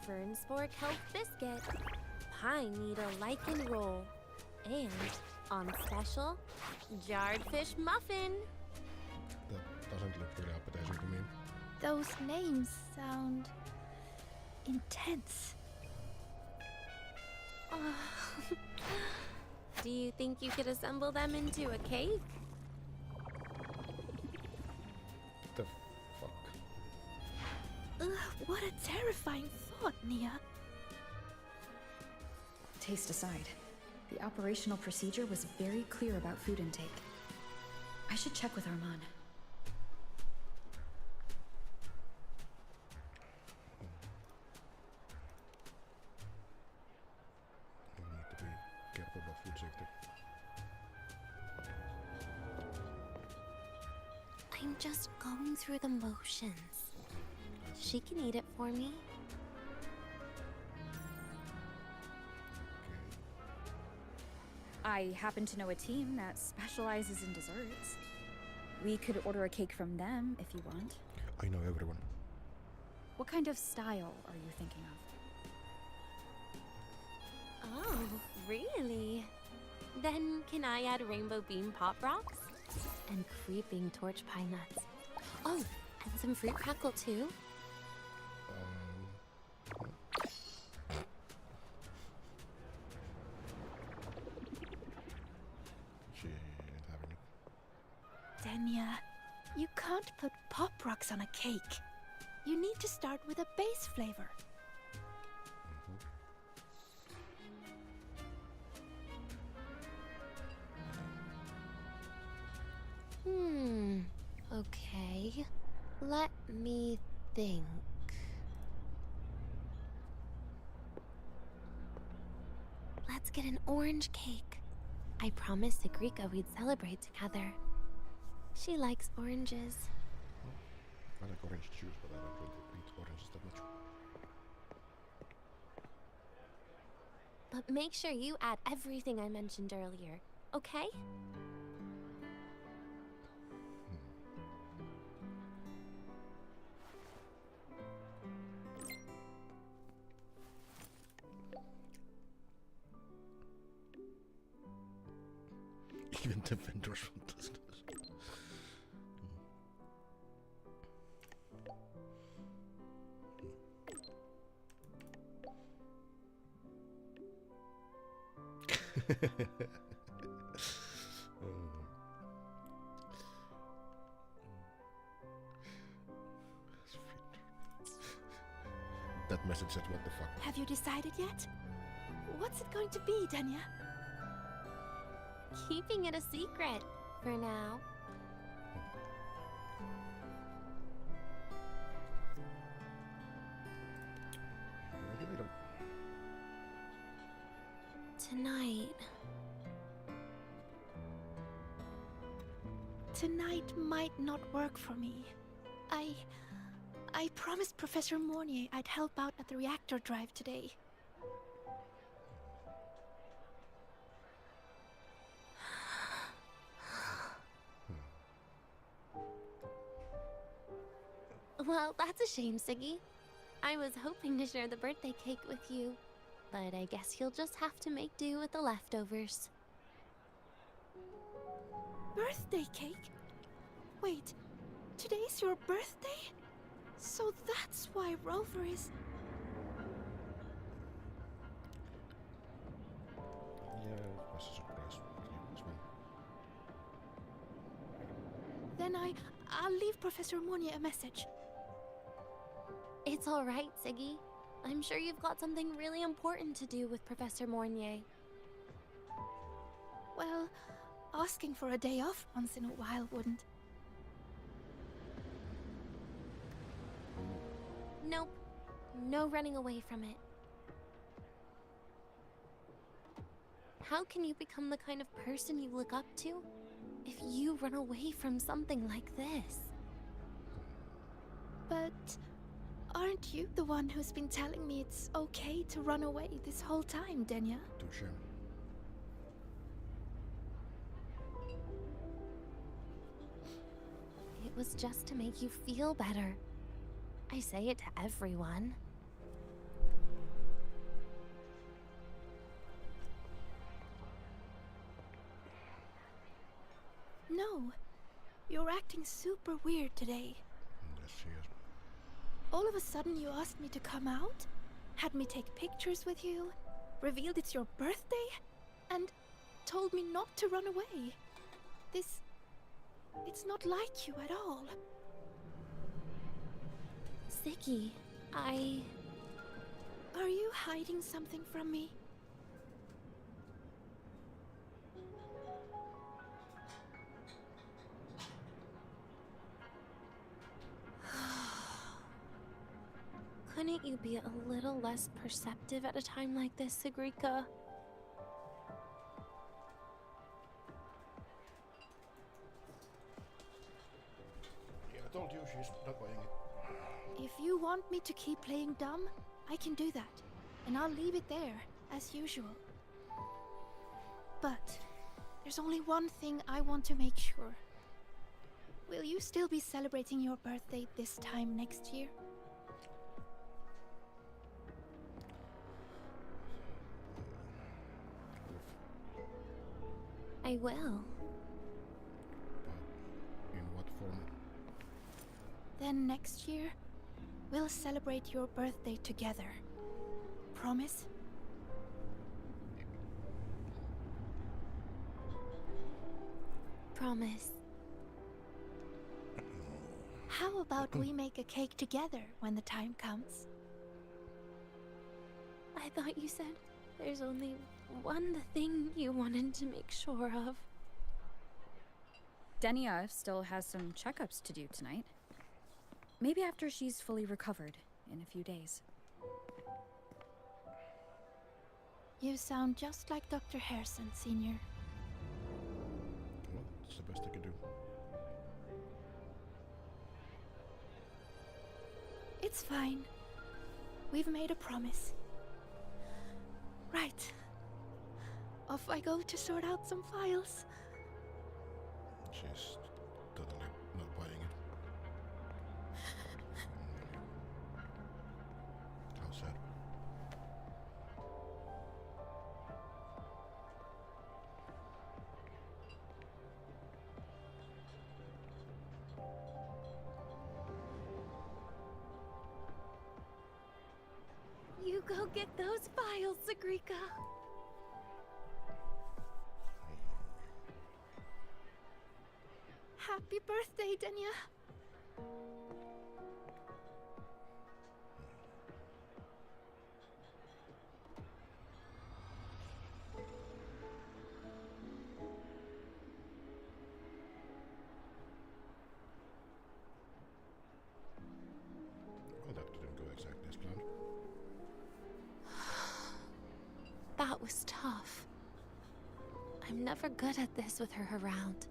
fern spore kelp biscuit, pine needle lichen roll, and, on special, jarred fish muffin. That doesn't look really appetizing to me. Those names sound intense. Do you think you could assemble them into a cake? The fuck? Ugh, what a terrifying thought, Nia. Taste aside, the operational procedure was very clear about food intake. I should check with Arman. You need to be careful about food safety. I'm just going through the motions. She can eat it for me. I happen to know a team that specializes in desserts. We could order a cake from them if you want. I know everyone. What kind of style are you thinking of? Oh, really? Then can I add rainbow bean pop rocks? And creeping torch pine nuts. Oh, and some fruit crackle too? She ain't having it. Denya, you can't put pop rocks on a cake. You need to start with a base flavor. Okay. Let me think. Let's get an orange cake. I promised Agrika we'd celebrate together. She likes oranges. I like orange juice, but I don't really eat oranges that much. But make sure you add everything I mentioned earlier, okay? Even the vendors want this. That message said, what the fuck? Have you decided yet? What's it going to be, Danya? Keeping it a secret for now. Really don't. Tonight. Tonight might not work for me. I promised Professor Mornier I'd help out at the reactor drive today. Well, that's a shame, Siggy. I was hoping to share the birthday cake with you, but I guess you'll just have to make do with the leftovers. Birthday cake? Wait, today's your birthday? So that's why Rover is... Yeah, it was a surprise. This one. Then I'll leave Professor Mornier a message. It's all right, Siggy. I'm sure you've got something really important to do with Professor Mornier. Well, asking for a day off once in a while wouldn't. Nope. No running away from it. How can you become the kind of person you look up to if you run away from something like this? But aren't you the one who's been telling me it's okay to run away this whole time, Denya? Touche. It was just to make you feel better. I say it to everyone. No, you're acting super weird today. Yes, she is. All of a sudden you asked me to come out, had me take pictures with you, revealed it's your birthday, and told me not to run away. It's not like you at all. Siggy, Are you hiding something from me? Couldn't you be a little less perceptive at a time like this, Sigrika? Yeah, I told you she's not buying it. If you want me to keep playing dumb, I can do that. And I'll leave it there, as usual. But there's only one thing I want to make sure. Will you still be celebrating your birthday this time next year? I will. But in what form? Then next year, we'll celebrate your birthday together. Promise? Promise. How about we make a cake together when the time comes? I thought you said there's only one thing you wanted to make sure of. Denia still has some checkups to do tonight. Maybe after she's fully recovered in a few days. You sound just like Dr. Harrison, Senior. Well, it's the best I could do. It's fine. We've made a promise. Right. Off I go to sort out some files. She's totally not buying it. How sad. You go get those files, Sagrika. Happy birthday, Denya. Well, that didn't go exactly as planned. That was tough. I'm never good at this with her around.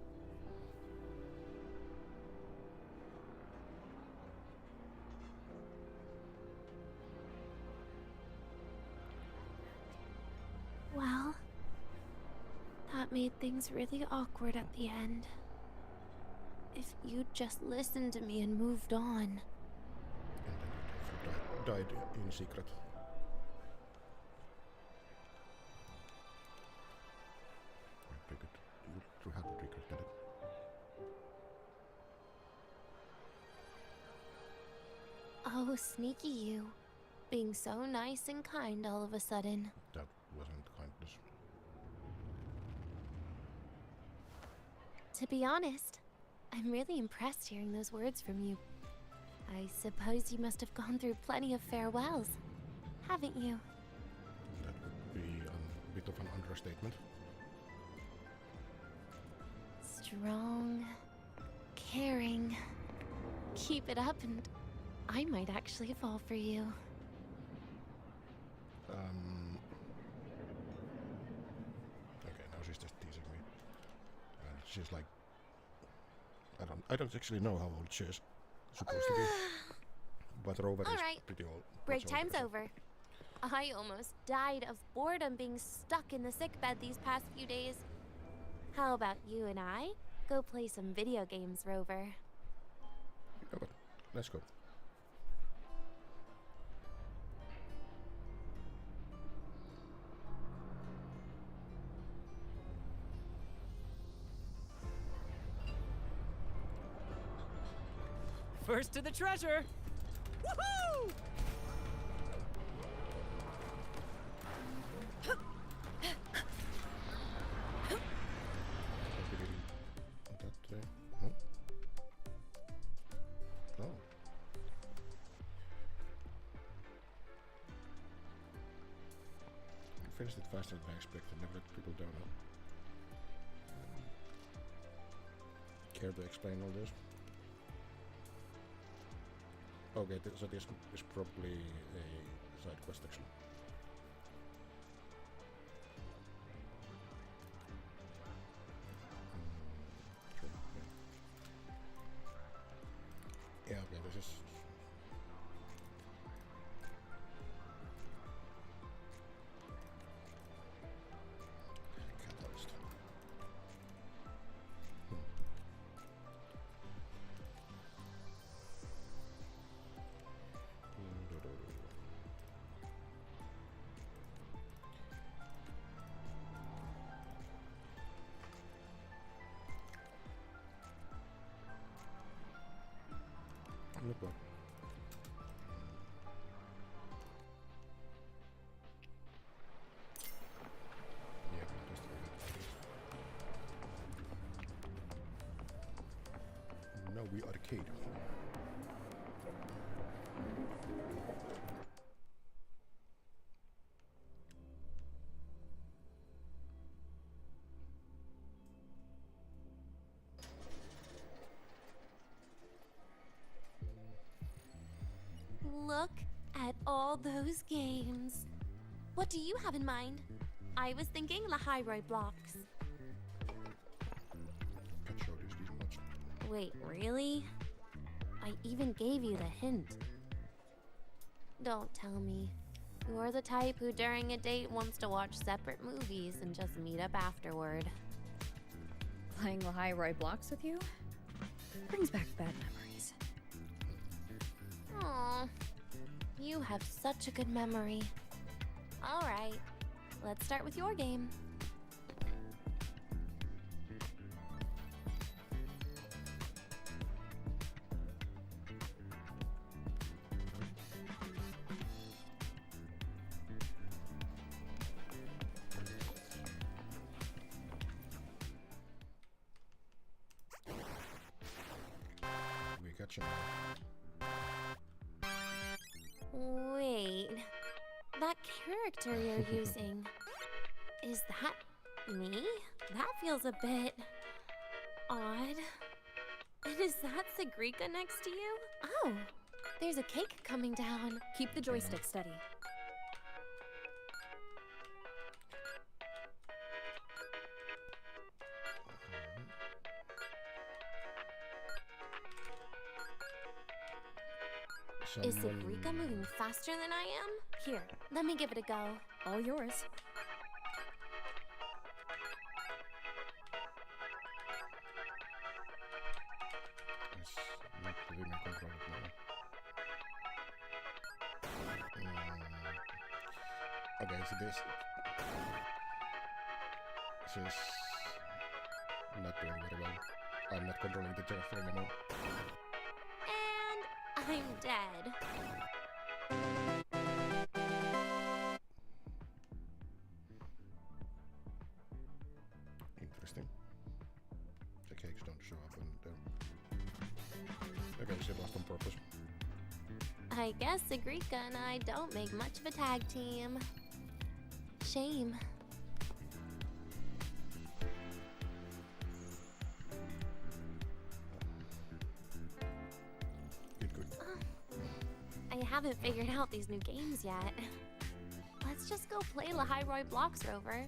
Well, that made things really awkward at the end. If you'd just listened to me and moved on. And then you died in secret. You have to regret it. Oh, sneaky you. Being so nice and kind all of a sudden. That wasn't kindness. To be honest, I'm really impressed hearing those words from you. I suppose you must have gone through plenty of farewells, haven't you? That would be a bit of an understatement. Strong, caring. Keep it up and I might actually fall for you. Okay, now she's just teasing me. And she's like, I don't actually know how old she is supposed to be. But Rover is Alright, pretty old. break much older, time's so- over. I almost died of boredom being stuck in the sickbed these past few days. How about you and I go play some video games, Rover? Yeah, but let's go. First to the treasure! Woohoo! Huh? No. You finished it faster than I expected. Never let people down. Huh? Care to explain all this? Okay, so this is probably a side quest actually. Sure, yeah, okay, this is... Catalyst. Look what. Yeah, just now we arcade. Look at all those games. What do you have in mind? I was thinking Lahiroi blocks. Can't show this much. Wait, really? I even gave you the hint. Don't tell me. You're the type who during a date wants to watch separate movies and just meet up afterward. Playing Lahai Roy blocks with you brings back bad memories. Aw, you have such a good memory. Alright, let's start with your game. We got you. Wait, that character you're using, is that me? That feels a bit odd. And is that Sigrika next to you? Oh, there's a cake coming down. Keep the joystick steady. Is Sigrika moving faster than I am? Here, let me give it a go. All yours. It's not within my control now. Okay, so this is not doing very well. I'm not controlling the character anymore. And I'm dead. Interesting. The cakes don't show up when they're... Okay, she lost on purpose. I guess Sigrika and I don't make much of a tag team. Shame. Good. I haven't figured out these new games yet. Let's just go play Lahai Roy Blocks Rover.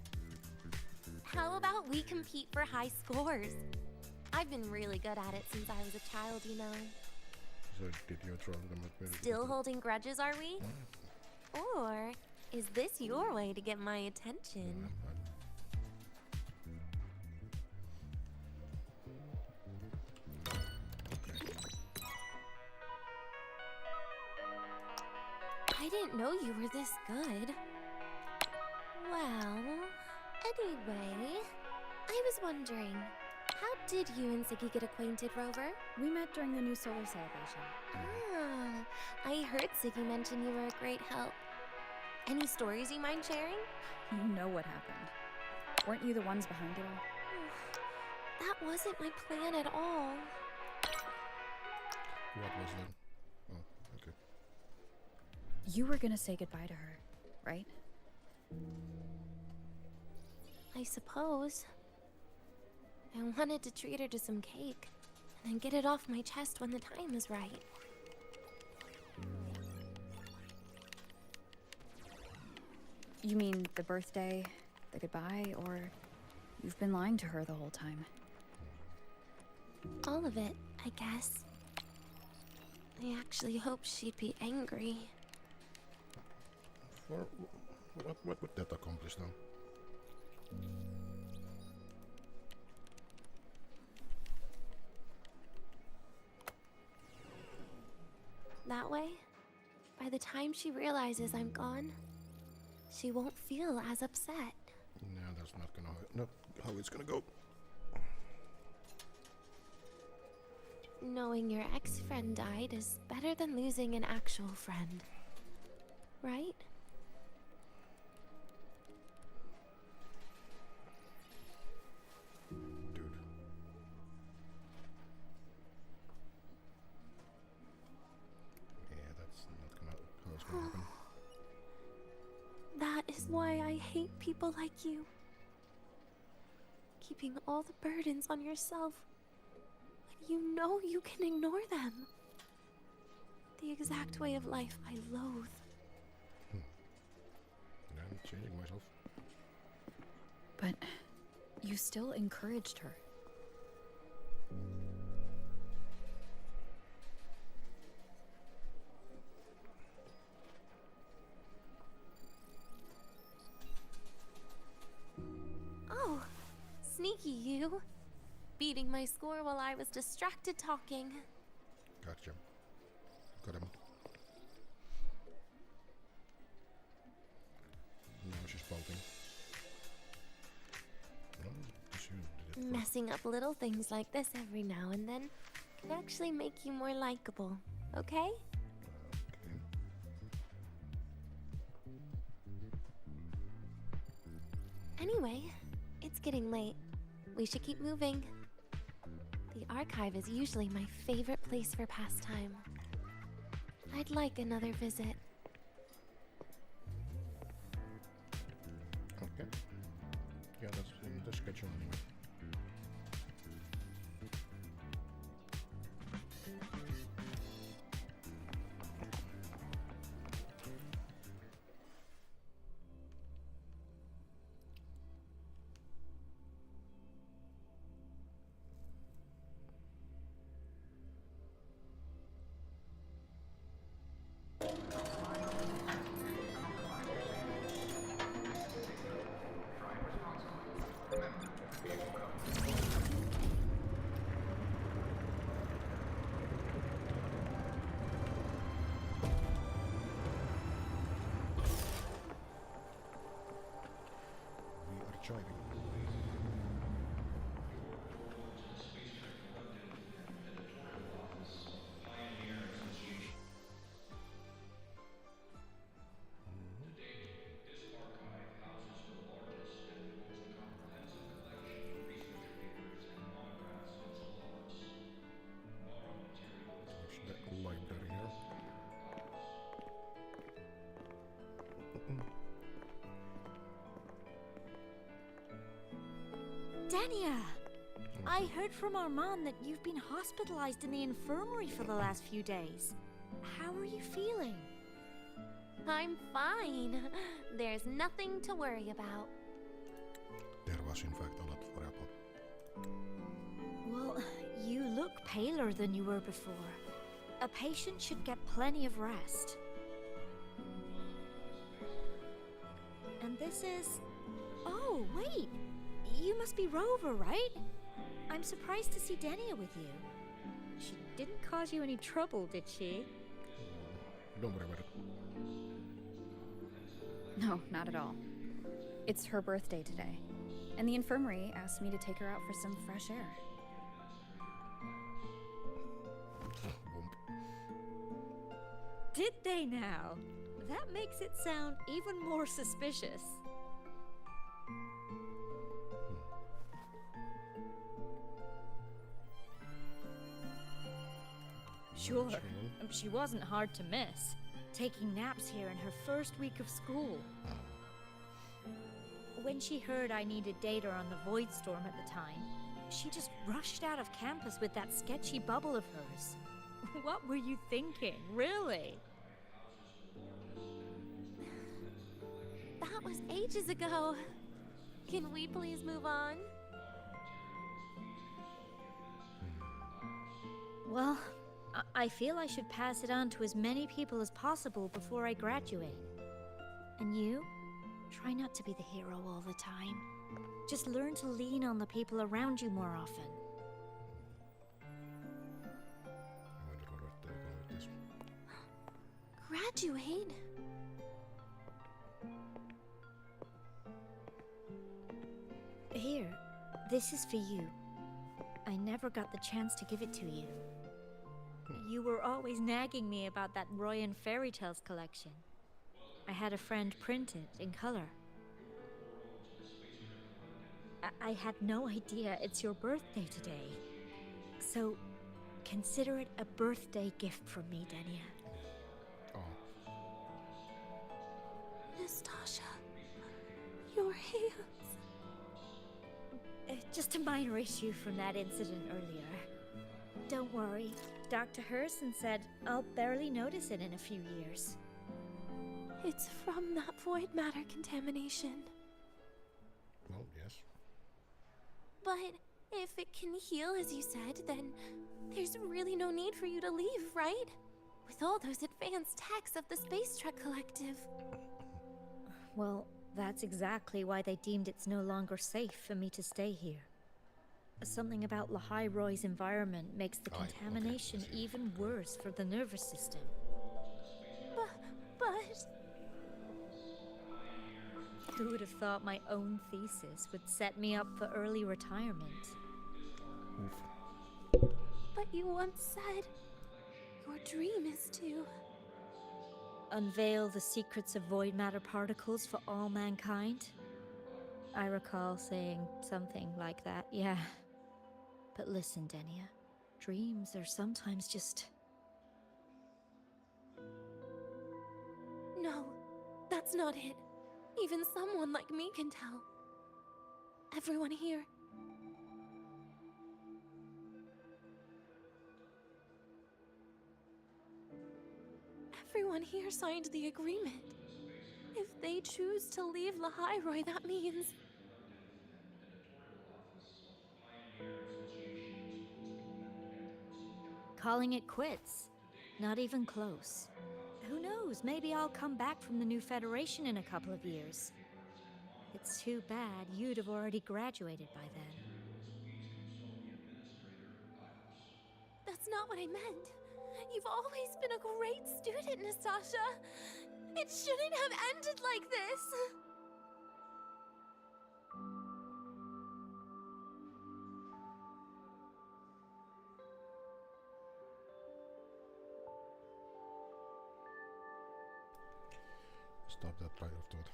How about we compete for high scores? I've been really good at it since I was a child, you know. So did you throw them at me? Still holding grudges, are we? Or is this your way to get my attention? I didn't know you were this good. Well, anyway, I was wondering, how did you and Siggy get acquainted, Rover? We met during the new solar celebration. Ah, I heard Siggy mention you were a great help. Any stories you mind sharing? You know what happened. Weren't you the ones behind it all? That wasn't my plan at all. What was that? Oh, okay. You were gonna say goodbye to her, right? I suppose. I wanted to treat her to some cake, and then get it off my chest when the time was right. You mean the birthday, the goodbye, or you've been lying to her the whole time? All of it, I guess. I actually hoped she'd be angry. What would that accomplish now? That way, by the time she realizes I'm gone, she won't feel as upset. No, that's not how it's gonna go. Knowing your ex-friend died is better than losing an actual friend. Right? Dude. Yeah, that's not gonna how it's gonna happen. That is why I hate people like you. Keeping all the burdens on yourself when you know you can ignore them. The exact way of life I loathe. I'm changing myself. But you still encouraged her. beating my score while I was distracted talking. Gotcha. Got him. No, she's bolting. No, she did it Messing up little things like this every now and then could actually make you more likable, okay? Anyway, it's getting late. We should keep moving. The archive is usually my favorite place for pastime. I'd like another visit. Okay. Yeah, that's in the schedule anyway. We are driving. There's the library here. Dania! I heard from Armand that you've been hospitalized in the infirmary for the last few days. How are you feeling? I'm fine. There's nothing to worry about. There was in fact a lot for Apple. Well, you look paler than you were before. A patient should get plenty of rest. And this is... Oh, wait! You must be Rover, right? I'm surprised to see Dania with you. She didn't cause you any trouble, did she? Don't worry about it. No, not at all. It's her birthday today, and the infirmary asked me to take her out for some fresh air. Did they now? That makes it sound even more suspicious. Sure, she wasn't hard to miss. Taking naps here in her first week of school. When she heard I needed data on the Void Storm at the time, she just rushed out of campus with that sketchy bubble of hers. What were you thinking, really? That was ages ago. Can we please move on? Well, I feel I should pass it on to as many people as possible before I graduate. And you? Try not to be the hero all the time. Just learn to lean on the people around you more often. I wonder what they're going with this. Graduate? Here, this is for you. I never got the chance to give it to you. You were always nagging me about that Royan Fairy Tales collection. I had a friend print it in color. I had no idea it's your birthday today. So, consider it a birthday gift from me, Dania. Oh. Nastasha, your hands. Just a minor issue from that incident earlier. Don't worry. Dr. Herson said I'll barely notice it in a few years. It's from that void matter contamination. Well, yes. But if it can heal, as you said, then there's really no need for you to leave, right? With all those advanced techs of the Space Trek Collective. Well, that's exactly why they deemed it's no longer safe for me to stay here. Something about Lahai-Roy's environment makes the Okay, contamination I see. even worse for the nervous system. But Who would have thought my own thesis would set me up for early retirement? you once said your dream is to... Unveil the secrets of void matter particles for all mankind? I recall saying something like that, yeah. But listen, Denia, dreams are sometimes just... No, that's not it. Even someone like me can tell. Everyone here. Everyone here signed the agreement. If they choose to leave Lahai-Roy, that means... calling it quits. Not even close. Who knows, maybe I'll come back from the new Federation in a couple of years. It's too bad you'd have already graduated by then. That's not what I meant. You've always been a great student, Nastasha. It shouldn't have ended like this. Stop that train of thought.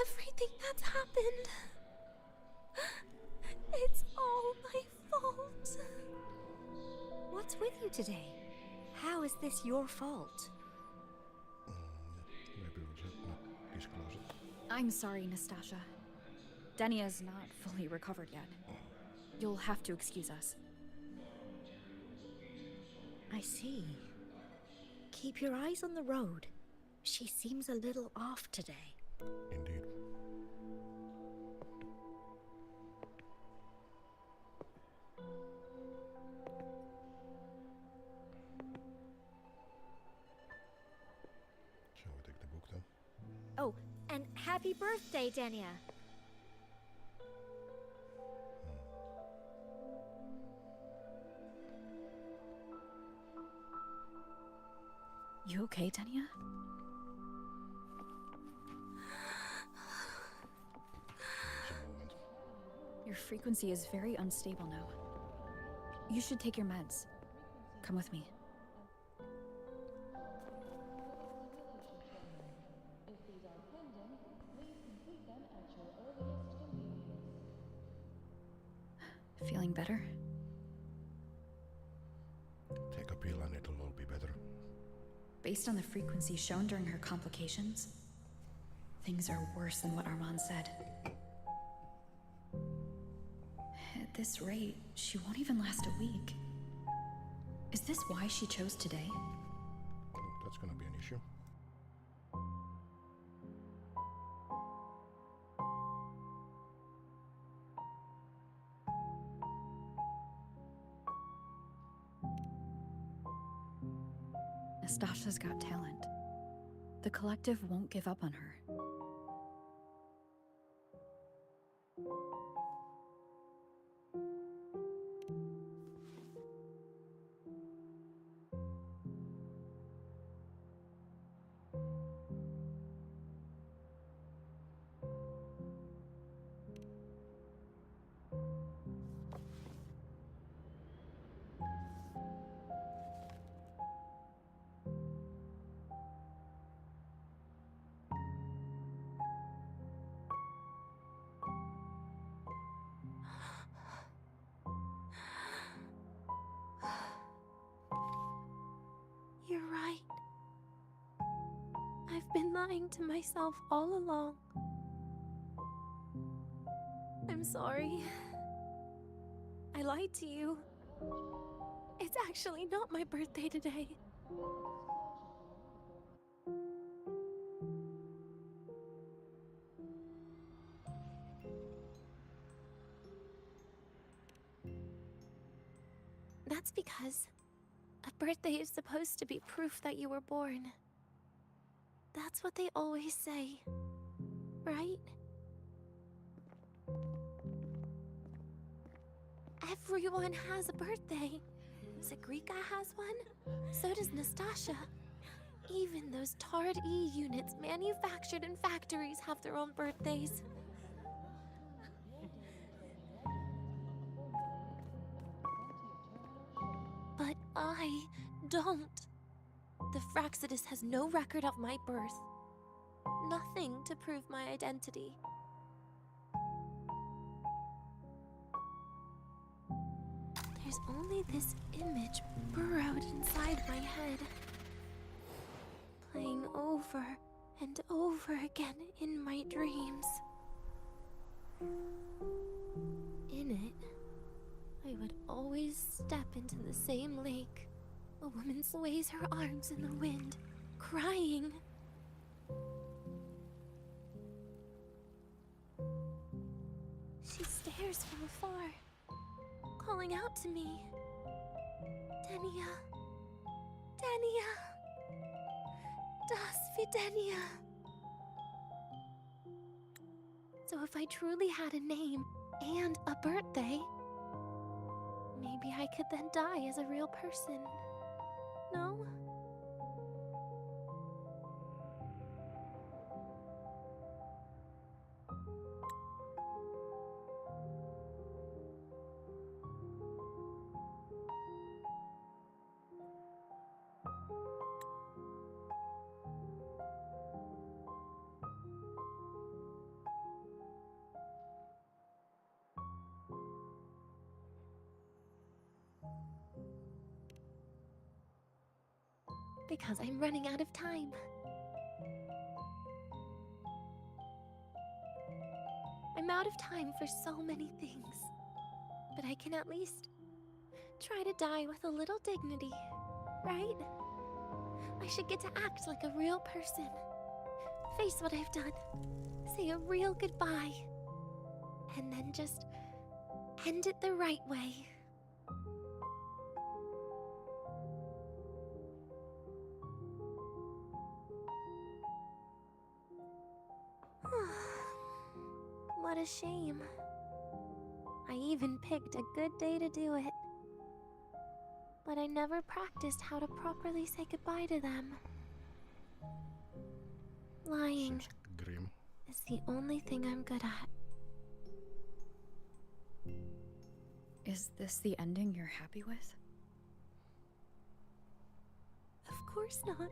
Everything that's happened. It's all my fault. What's with you today? How is this your fault? Maybe we should not disclose it. I'm sorry, Nastasha. Denia's not fully recovered yet. You'll have to excuse us. I see. Keep your eyes on the road. She seems a little off today. Indeed. Shall we take the book then? Oh, and happy birthday, Denia. You okay, Denia? Your frequency is very unstable now. You should take your meds. Come with me. Feeling better? Take a pill and it'll all be better. Based on the frequency shown during her complications, things are worse than what Armand said. At this rate, she won't even last a week. Is this why she chose today? That's gonna be an issue. Nastasha's got talent. The collective won't give up on her. You're right. I've been lying to myself all along. I'm sorry. I lied to you. It's actually not my birthday today. That's because a birthday is supposed to be proof that you were born. That's what they always say. right? Everyone has a birthday. Zagrika has one. So does Nastasha. Even those tarred E units manufactured in factories have their own birthdays. But I don't. The Fraxidus has no record of my birth. Nothing to prove my identity. There's only this image burrowed inside my head, playing over and over again in my dreams. In it, I would always step into the same lake. A woman sways her arms in the wind, crying. She stares from afar, calling out to me. Denia. Denia. Das Videnia. So if I truly had a name and a birthday, maybe I could then die as a real person. No? Because I'm running out of time. I'm out of time for so many things. But I can at least try to die with a little dignity, right? I should get to act like a real person. Face what I've done. Say a real goodbye. And then just end it the right way. What a shame. I even picked a good day to do it. But I never practiced how to properly say goodbye to them. Lying Grim. is the only thing I'm good at. Is this the ending you're happy with? Of course not.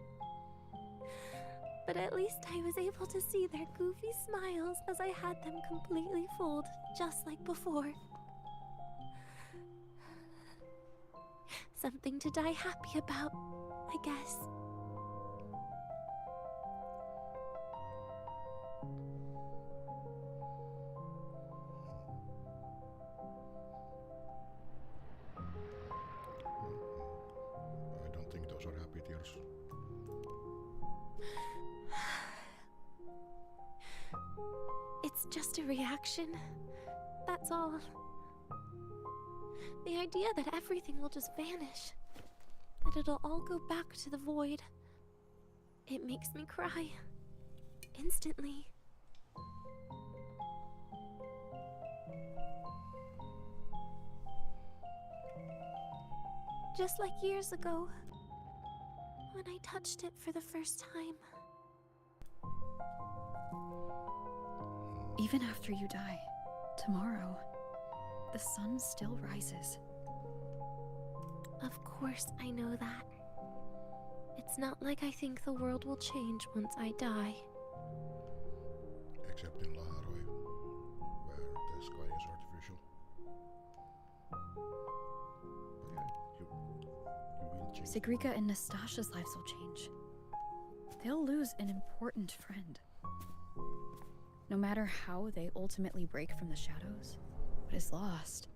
But at least I was able to see their goofy smiles as I had them completely fooled, just like before. Something to die happy about, I guess. I don't think those are happy tears. It's just a reaction. That's all. The idea that everything will just vanish. That it'll all go back to the void. It makes me cry. Instantly. Just like years ago, when I touched it for the first time. Even after you die, tomorrow, the sun still rises. Of course I know that. It's not like I think the world will change once I die. Except in Laharoi, where the sky is artificial. But yeah, you will change. Sigrika and Nastasha's lives will change. They'll lose an important friend. No matter how they ultimately break from the shadows, what is lost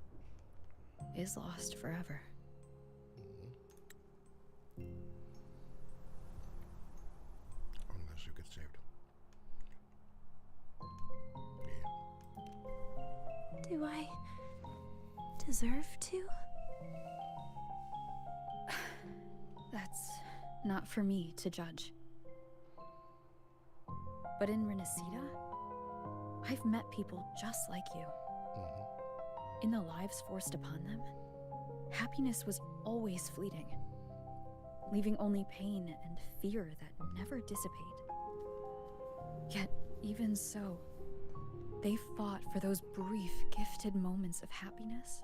forever. Unless you get saved. Yeah. Do I deserve to? That's not for me to judge. But in Renacida, I've met people just like you. In the lives forced upon them, happiness was always fleeting, leaving only pain and fear that never dissipate. Yet, even so, they fought for those brief, gifted moments of happiness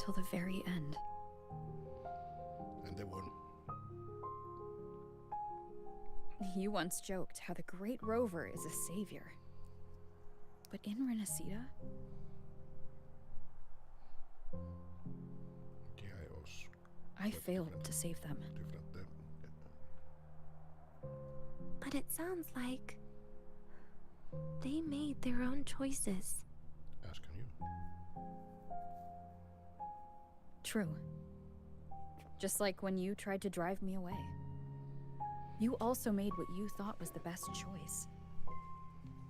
till the very end. And they won. You once joked how the great rover is a savior. But in Renacida, I failed to save them. But it sounds like they made their own choices. As can you. True. Just like when you tried to drive me away. You also made what you thought was the best choice.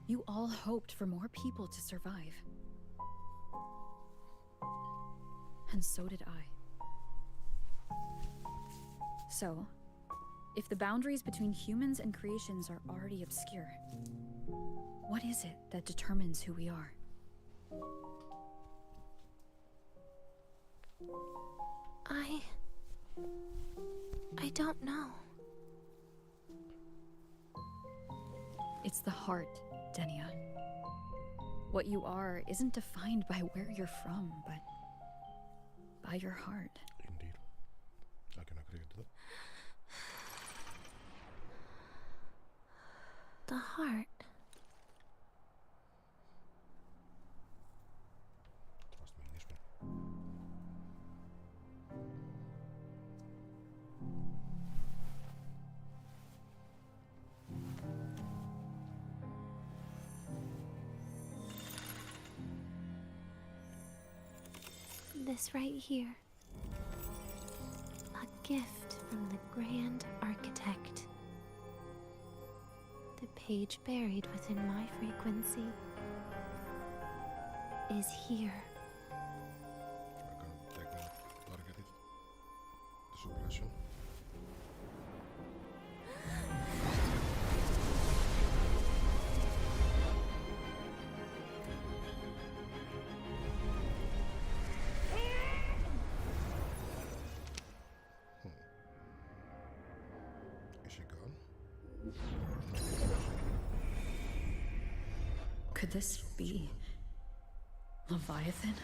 You all hoped for more people to survive. And so did I. So, if the boundaries between humans and creations are already obscure, what is it that determines who we are? I don't know. It's the heart, Denia. What you are isn't defined by where you're from, but by your heart. Indeed. I can agree to that. The heart. Trust me, this one. This right here. A gift from the Grand Architect. The page buried within my frequency is here. I can take one, target it. The suppression. Is she gone? Could this be Leviathan?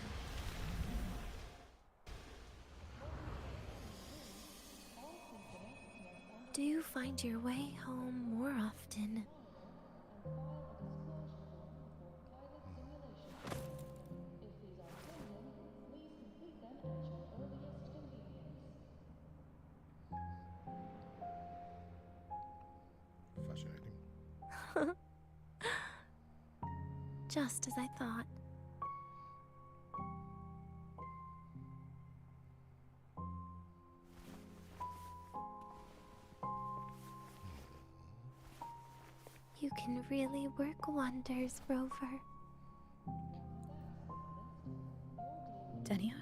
Do you find your way home more often? Fascinating. Just as I thought. You can really work wonders, Rover. Denia?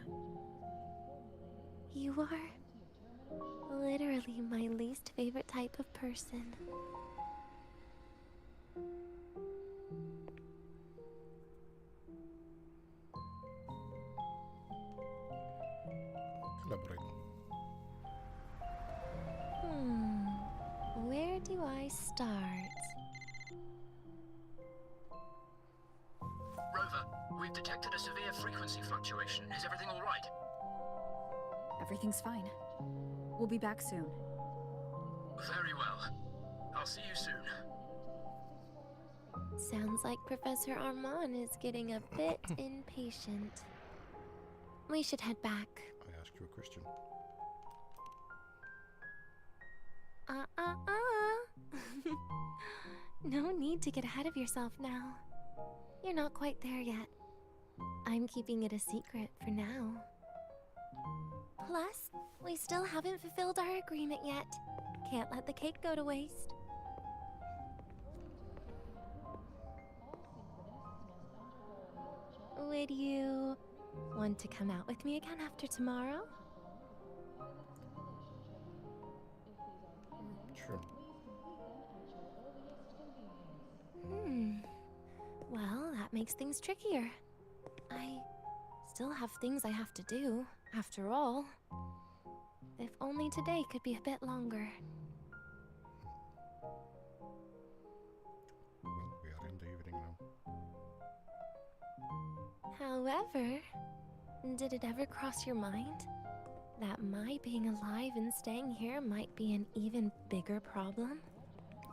You are literally my least favorite type of person. Elaborate. Where do I start? Rover, we've detected a severe frequency fluctuation. Is everything all right? Everything's fine. We'll be back soon. Very well. I'll see you soon. Sounds like Professor Armand is getting a bit impatient. We should head back. I ask you a question. No need to get ahead of yourself now. You're not quite there yet. I'm keeping it a secret for now. Plus, we still haven't fulfilled our agreement yet. Can't let the cake go to waste. Would you want to come out with me again after tomorrow? Sure. Well, that makes things trickier. I still have things I have to do, after all. If only today could be a bit longer. Well, we are in the evening now. However, did it ever cross your mind that my being alive and staying here might be an even bigger problem?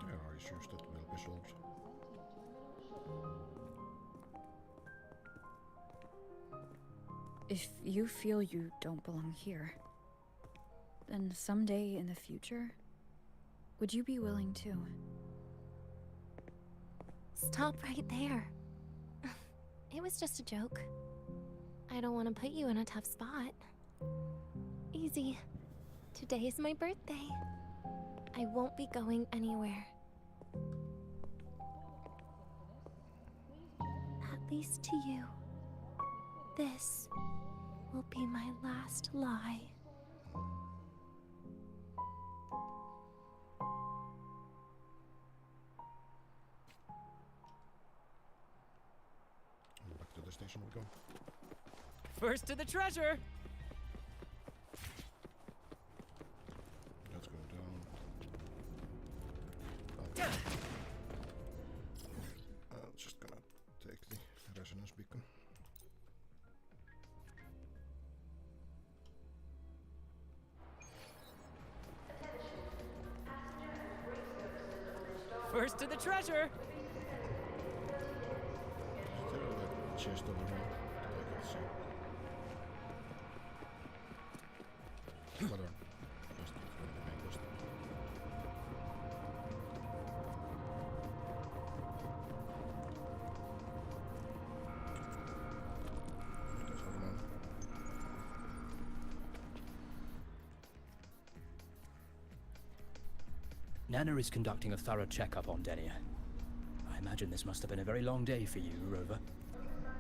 There are issues that will be solved. If you feel you don't belong here, then someday in the future, would you be willing to? Stop right there. It was just a joke. I don't want to put you in a tough spot. Easy. Today is my birthday. I won't be going anywhere. At least to you. This will be my last lie. Back to the station we go. First to the treasure! Let's go down. I'm just gonna take the resonance beacon. First to the treasure! Still like chest over here that I can see. Whatever. Just from the main quest. That's all, man. Nana is conducting a thorough checkup on Denia. I imagine this must have been a very long day for you, Rover.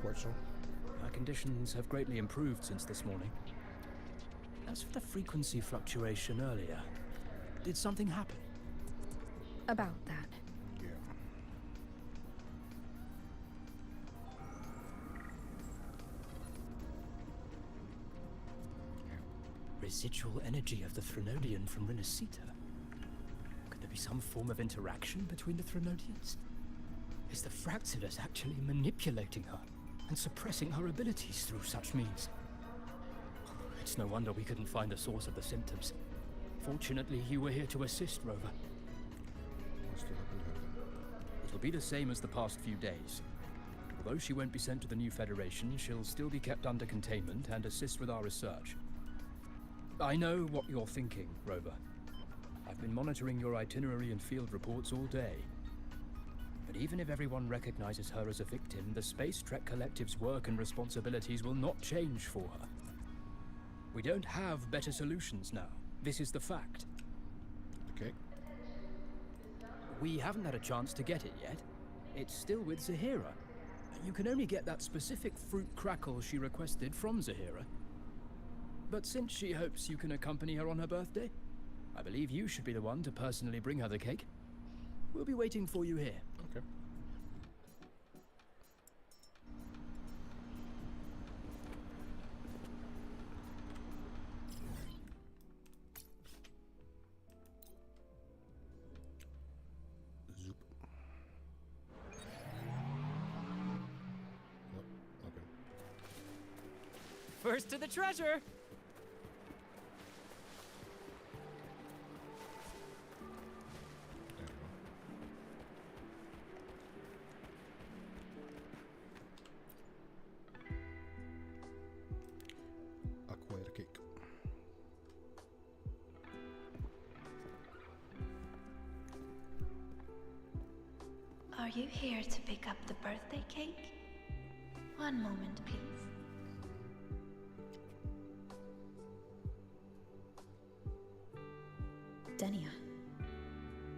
Quite so. Her conditions have greatly improved since this morning. As for the frequency fluctuation earlier, did something happen? About that. Yeah. Residual energy of the Threnodian from Renacita. Could there be some form of interaction between the Threnodians? Is the Fraxidus actually manipulating her and suppressing her abilities through such means? It's no wonder we couldn't find the source of the symptoms. Fortunately, you were here to assist, Rover. What's to happen here then? It'll be the same as the past few days. Although she won't be sent to the new Federation, she'll still be kept under containment and assist with our research. I know what you're thinking, Rover. I've been monitoring your itinerary and field reports all day. But even if everyone recognizes her as a victim, the Space Trek Collective's work and responsibilities will not change for her. We don't have better solutions now. This is the fact. Okay. We haven't had a chance to get it yet. It's still with Zahira. You can only get that specific fruit crackle she requested from Zahira. But since she hopes you can accompany her on her birthday, I believe you should be the one to personally bring her the cake. We'll be waiting for you here. Okay. Zoop. Oh, okay. First to the treasure! There we go. Acquire cake. Are you here to pick up the birthday cake? One moment, please. Denia.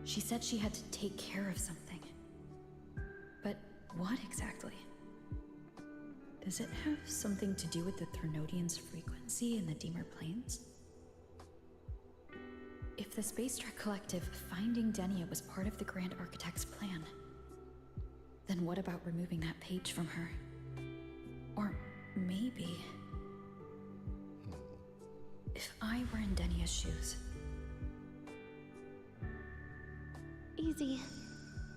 She said she had to take care of something. But what exactly? Does it have something to do with the Threnodian's frequency in the Deemer Plains? If the Space Trek Collective finding Denia was part of the Grand Architect's plan, Then what about removing that page from her? Or maybe... if I were in Denia's shoes... Easy.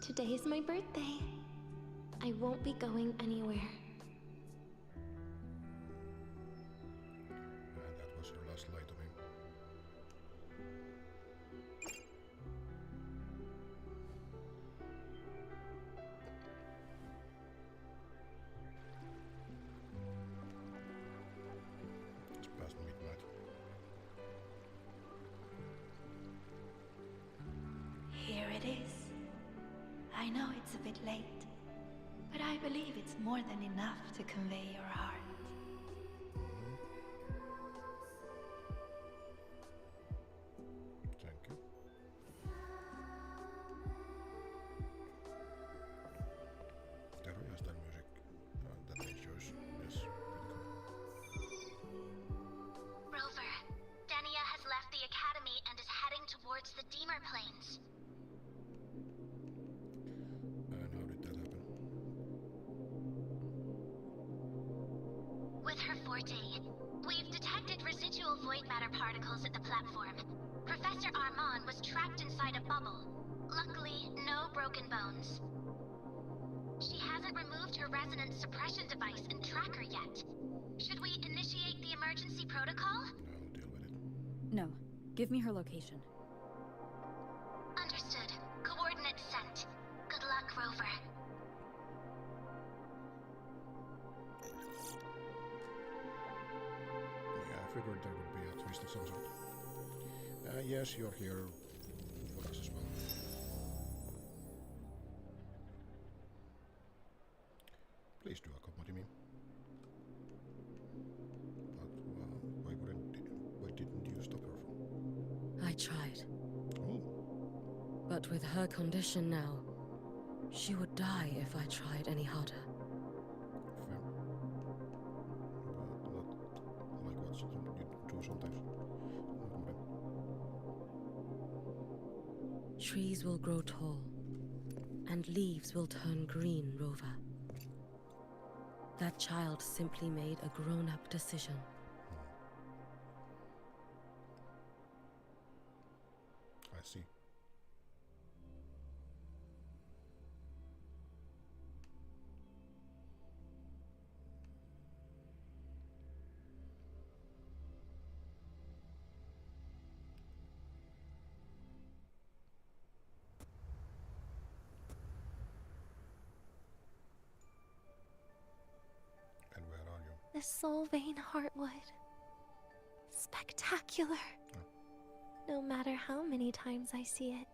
Today is my birthday. I won't be going anywhere. And that was her last lie to me. It's past midnight. Here it is. I know it's a bit late, but I believe it's more than enough to convey your heart. Thank you. Terry has that music that makes yours. Yes, pretty cool. Rover, Denia has left the academy and is heading towards the Deemer Plains. And how did that happen? With her forte, we've detected residual void matter particles at the platform. Professor Armand was trapped inside a bubble. Luckily, no broken bones. She hasn't removed her resonance suppression device and tracker yet. Should we initiate the emergency protocol? I'll deal with it. No. Give me her location. Understood. Coordinates sent. Good luck, Rover. Yeah, I figured there would be a twist of some sort. Yes, you're here for us as well. Please do accompany me. But why didn't you stop her from? I tried. Oh, But with her condition now, she would die if I tried any harder. fair. But not like what you do sometimes. Not more than. Trees will grow tall, and leaves will turn green, Rover. That child simply made a grown-up decision. I see. And where are you? The Soul Vein Heartwood. Spectacular. No matter how many times I see it.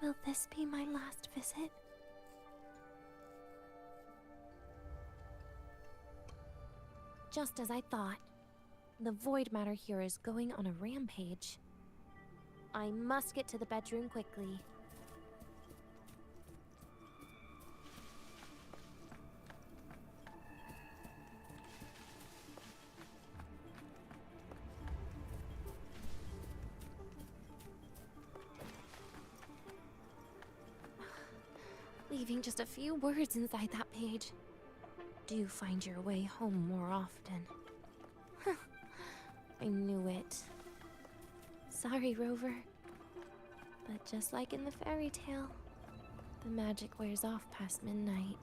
Will this be my last visit? Just as I thought. The void matter here is going on a rampage. I must get to the bedroom quickly. Leaving just a few words inside that page. Do find your way home more often. I knew it. Sorry, Rover. But just like in the fairy tale, the magic wears off past midnight.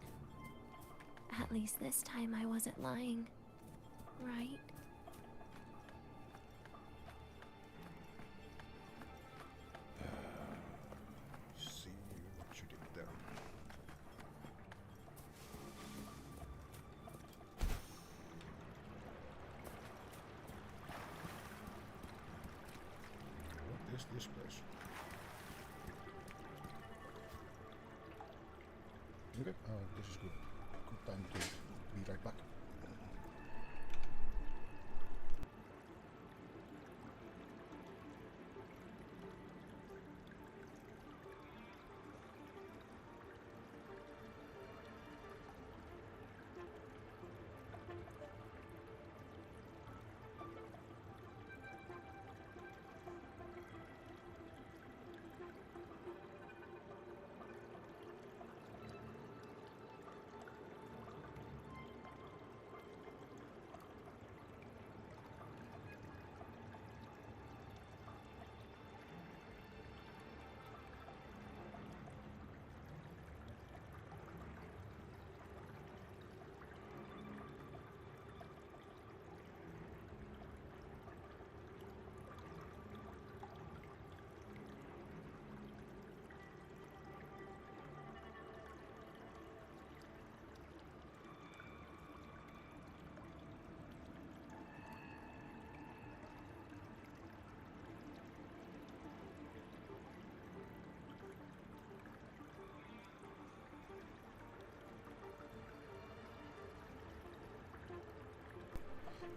At least this time I wasn't lying, right? See what you did there. What is this place? Okay, this is good. Good time to be right back.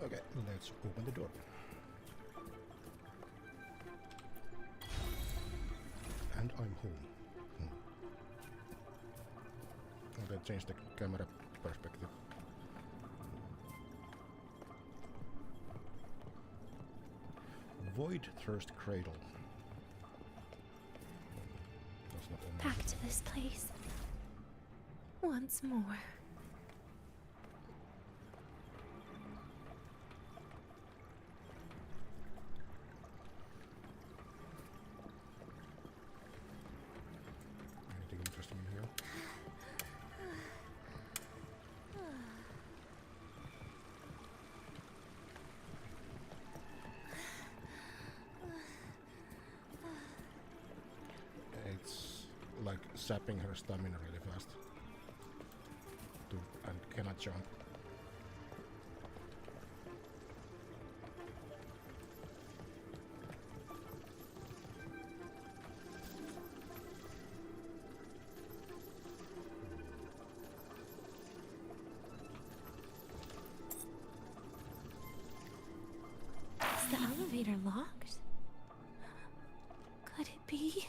Okay, let's open the door. And I'm home. Okay, change the camera perspective. Void Thirst Cradle. That's not on Back to this place. Once more. Anything interesting in here? It's like sapping her stamina really fast. And cannot jump. Is the elevator locked? Could it be?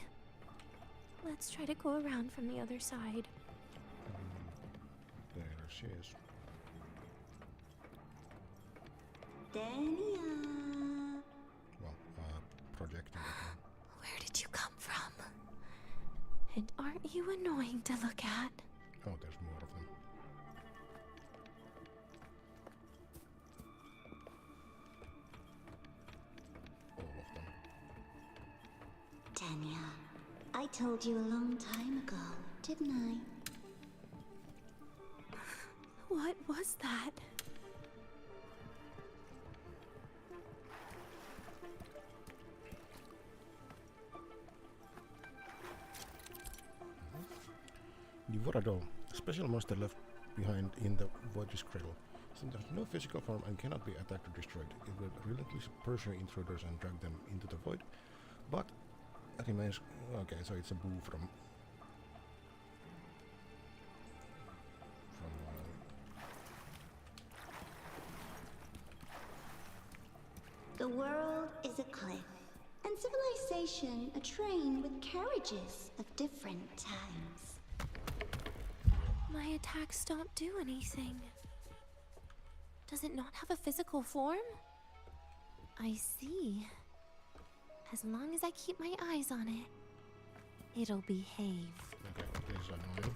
Let's try to go around from the other side. There she is. Dania. Well, projecting. Where did you come from? And aren't you annoying to look at? Oh, there's more of them. All of them. Dania, I told you a long time ago, didn't I? What was that? The Vorado, a special monster left behind in the Void's cradle. Since there's no physical form and cannot be attacked or destroyed, it will relentlessly pursue intruders and drag them into the void. But it remains okay, so it's a boo from The world is a cliff, and civilization a train with carriages of different times. My attacks don't do anything. Does it not have a physical form? I see. As long as I keep my eyes on it, it'll behave. Okay, this is annoying.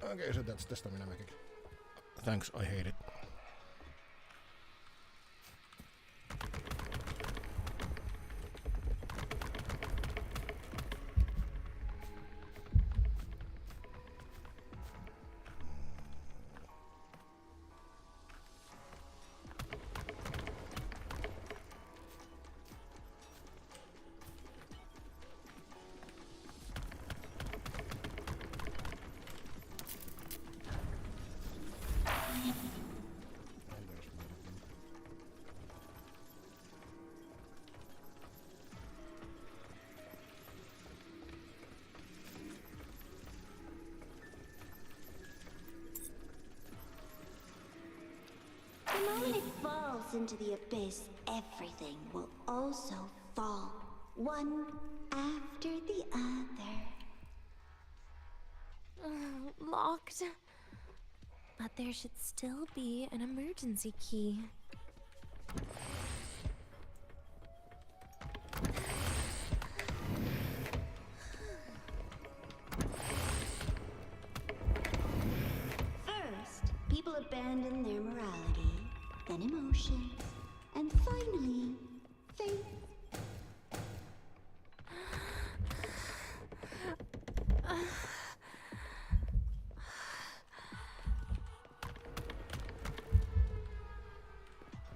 Okay, so that's the stamina mechanic. Thanks, I hate it. The moment it falls into the abyss, everything will also fall, one after the other. Locked. But there should still be an emergency key. First, people abandon their morality, then emotions, and finally, faith.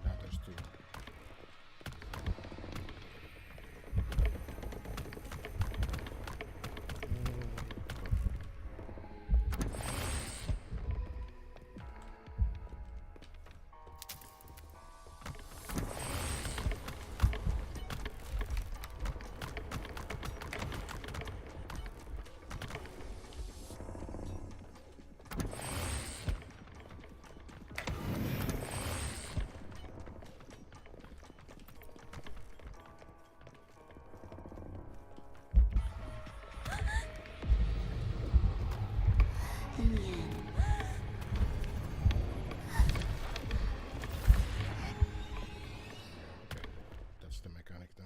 Now there's two.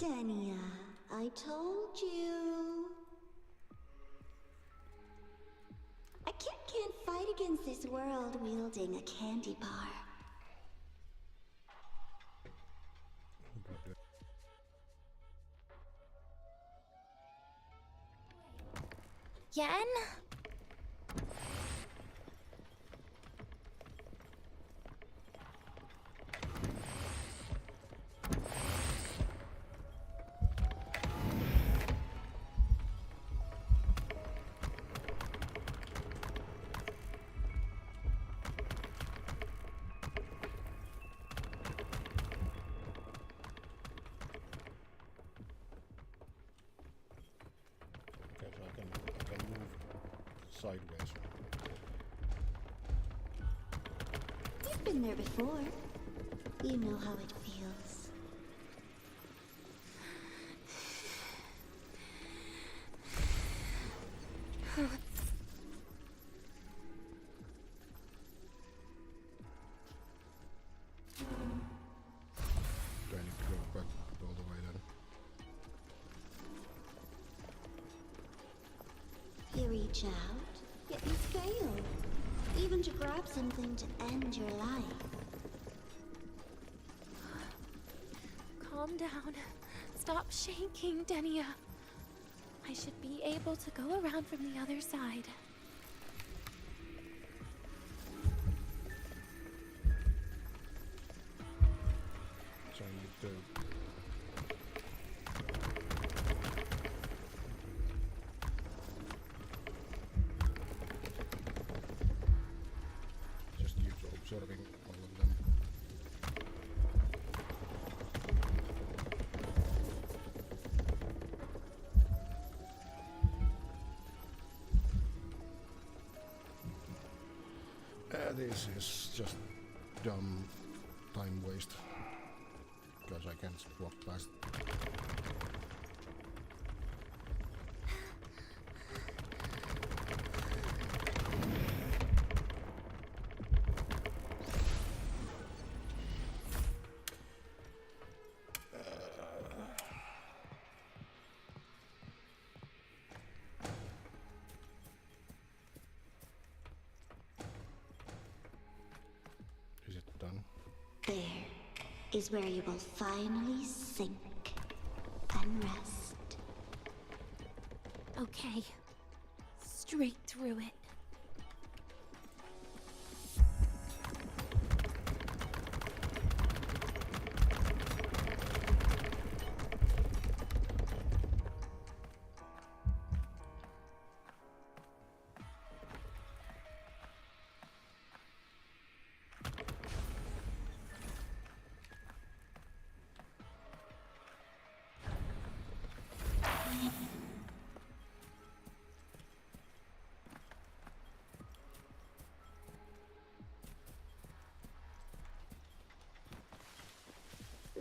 Dania, I told you. A kid can't fight against this world wielding a candy bar. Yen? Okay, so I can move sideways. You've been there before. You know how it feels. Do I need to go back all the way then? You reach out, yet you fail. Even to grab something to end your life. Calm down. Stop shaking, Denia. I should be able to go around from the other side. So I need to... just use observing all of them. This is just dumb time waste because I can't walk past. Is it done? There is where you will finally sink and rest. Okay. Straight through it.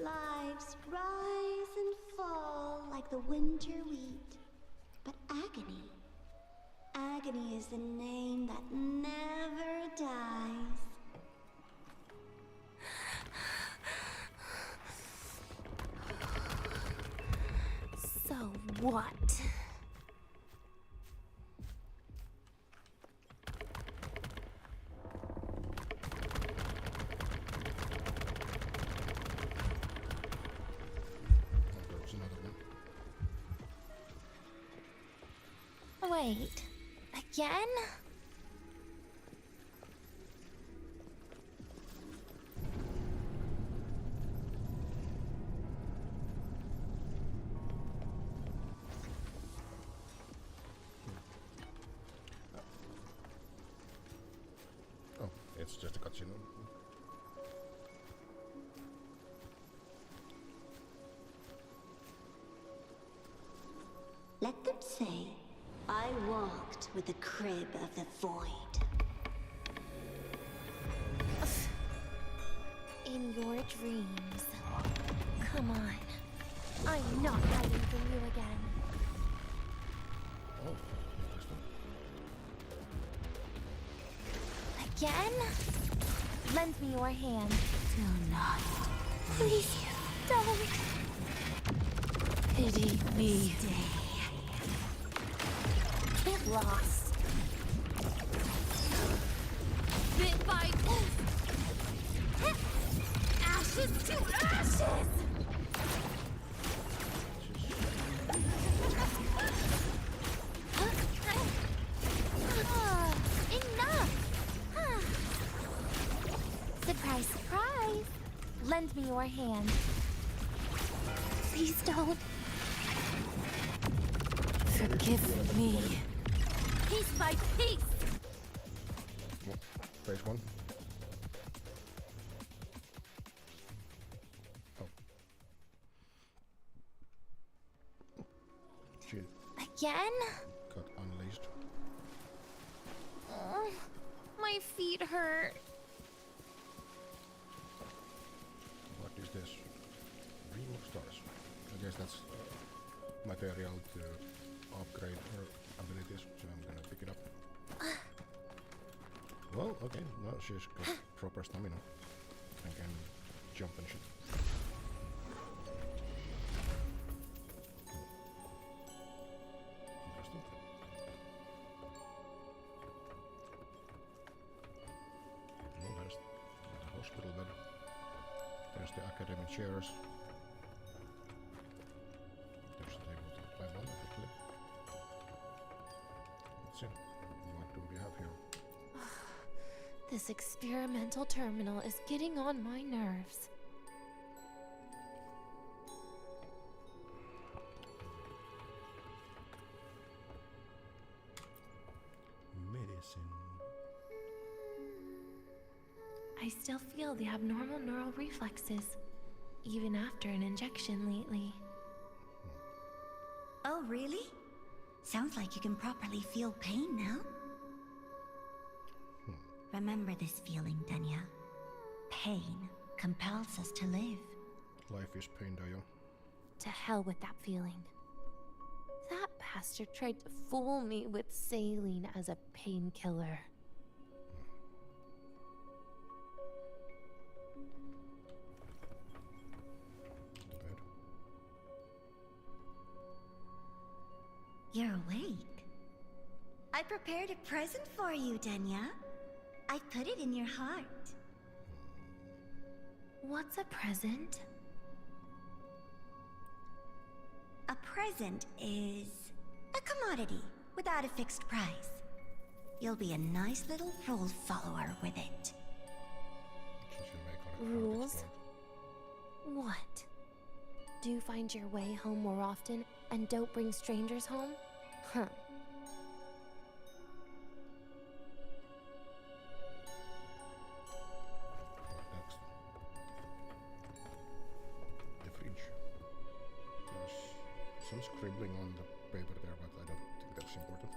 Lives rise and fall like the winter wheat. But agony, agony is the name that never dies. So what? There's another one. Wait. Again? Oh, it's just a cutscene. Let them say, I walked with the crib of the void. In your dreams. Come on. I'm not hiding from you again. Oh, this one. Again? Lend me your hand. Do not. Please, don't. Pity me. Get lost. Bit by ashes to ashes! Enough! Surprise, surprise! Lend me your hand. Please don't. Forgive me. Piece by piece! Phase 1. Oh. She Again? got unleashed. Oh, my feet hurt. What is this? Ring of stars. I guess that's material to upgrade her abilities, so I'm gonna pick it up. Well, okay, now she's got proper stamina and can jump and shit. Interesting. Well, there's the hospital bed. There's the academy chairs. There's a table to climb on, actually. Let's see. What do we have here? This experimental terminal is getting on my nerves. Medicine. I still feel the abnormal neural reflexes, even after an injection lately. Oh, really? Sounds like you can properly feel pain now. Remember this feeling, Danya. Pain compels us to live. Life is pain, Dayo. To hell with that feeling. That bastard tried to fool me with saline as a painkiller. You're awake. I prepared a present for you, Danya. I put it in your heart. What's a present? A present is a commodity without a fixed price. You'll be a nice little rule follower with it. Rules? What? Do you find your way home more often and don't bring strangers home? Huh. Next. The fridge. There's some scribbling on the paper there, but I don't think that's important.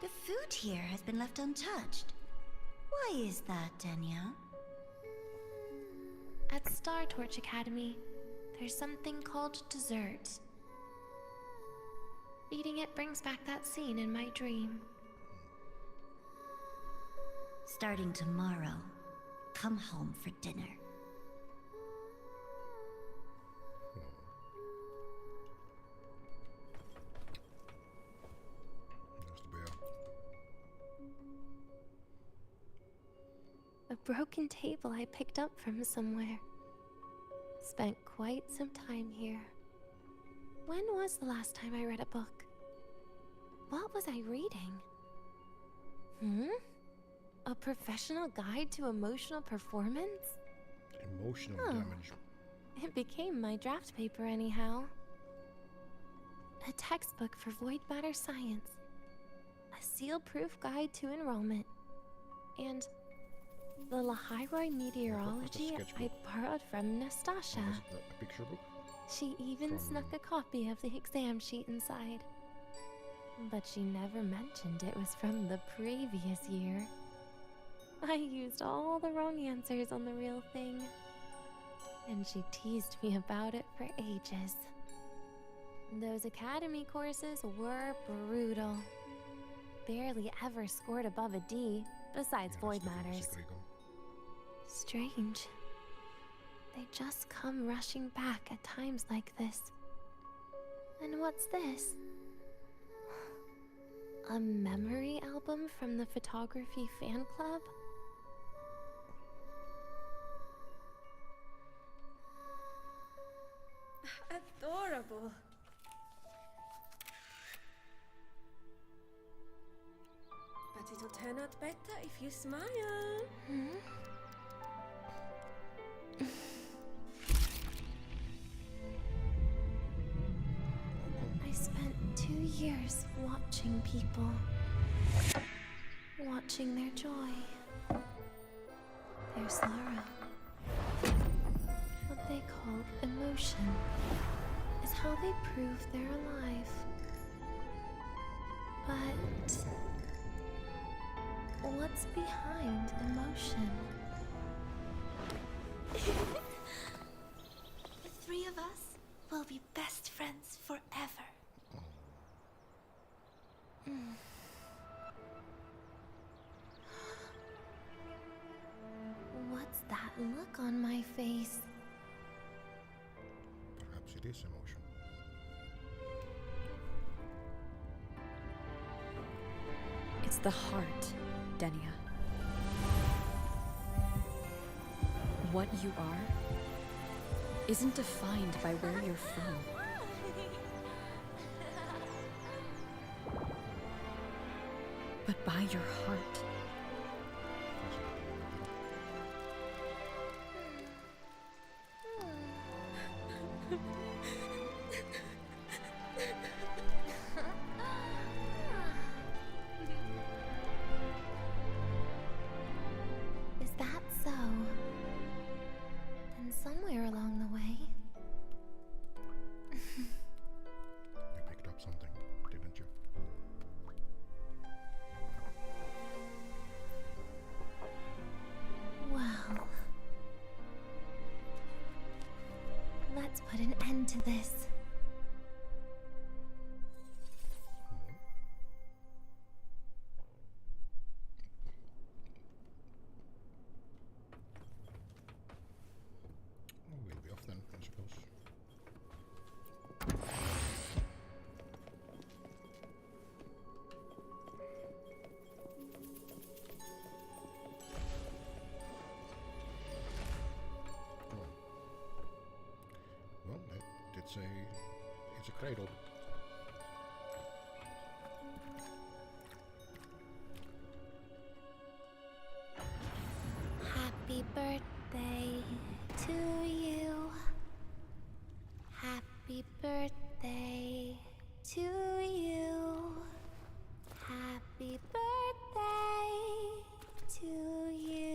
The food here has been left untouched. Why is that, Danya? At Star Torch Academy, there's something called dessert. Eating it brings back that scene in my dream. Starting tomorrow, come home for dinner. There's the bear. A broken table I picked up from somewhere. Spent quite some time here. When was the last time I read a book? What was I reading? A professional guide to emotional performance? Emotional Oh. damage. It became my draft paper anyhow. A textbook for void matter science. A seal-proof guide to enrollment. And the Lahiroi meteorology I borrowed from Nastasha. Was it a picture book? She even From- snuck a copy of the exam sheet inside. But she never mentioned it was from the previous year. I used all the wrong answers on the real thing. And she teased me about it for ages. Those academy courses were brutal. Barely ever scored above a D, besides void matters. Strange. They just come rushing back at times like this. And what's this? A memory album from the photography fan club? Adorable. But it'll turn out better if you smile. I spent 2 years watching people. Watching their joy. Their sorrow. What they call emotion is how they prove they're alive. But what's behind emotion? The three of us will be best friends forever. What's that look on my face? Perhaps it is emotion. It's the heart, Denia. What you are isn't defined by where you're from. But by your heart. Is that so? Then somewhere along the way... You picked up something, didn't you? Well... Let's put an end to this. We'll be off then, I suppose. Well, that did say it's a cradle. Happy birthday to you. Happy birthday to you. Happy birthday to you.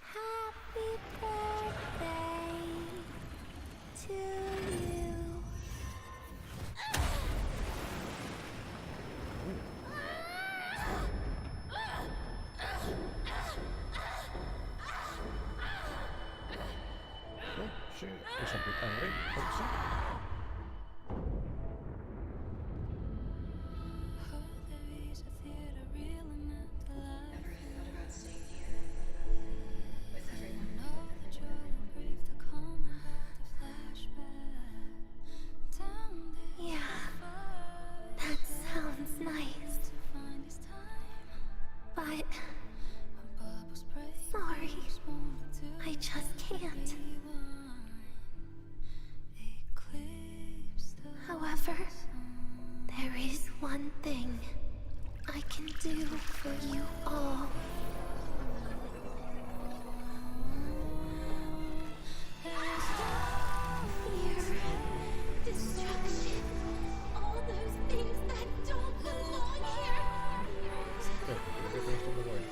Happy birthday to you. Well, she is a bit angry, but so. Yeah, that sounds nice. But sorry, I just can't. However, there is one thing I can do for you all. Fear, destruction, all those things that don't belong here. Yeah, we'll get the rest of the way.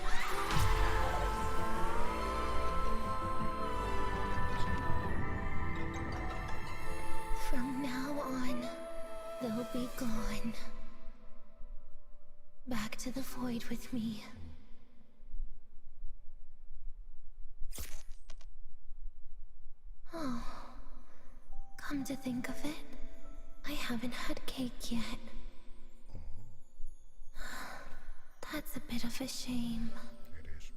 From now on, they'll be gone. Back to the void with me. Oh, come to think of it, I haven't had cake yet. That's a bit of a shame. It is.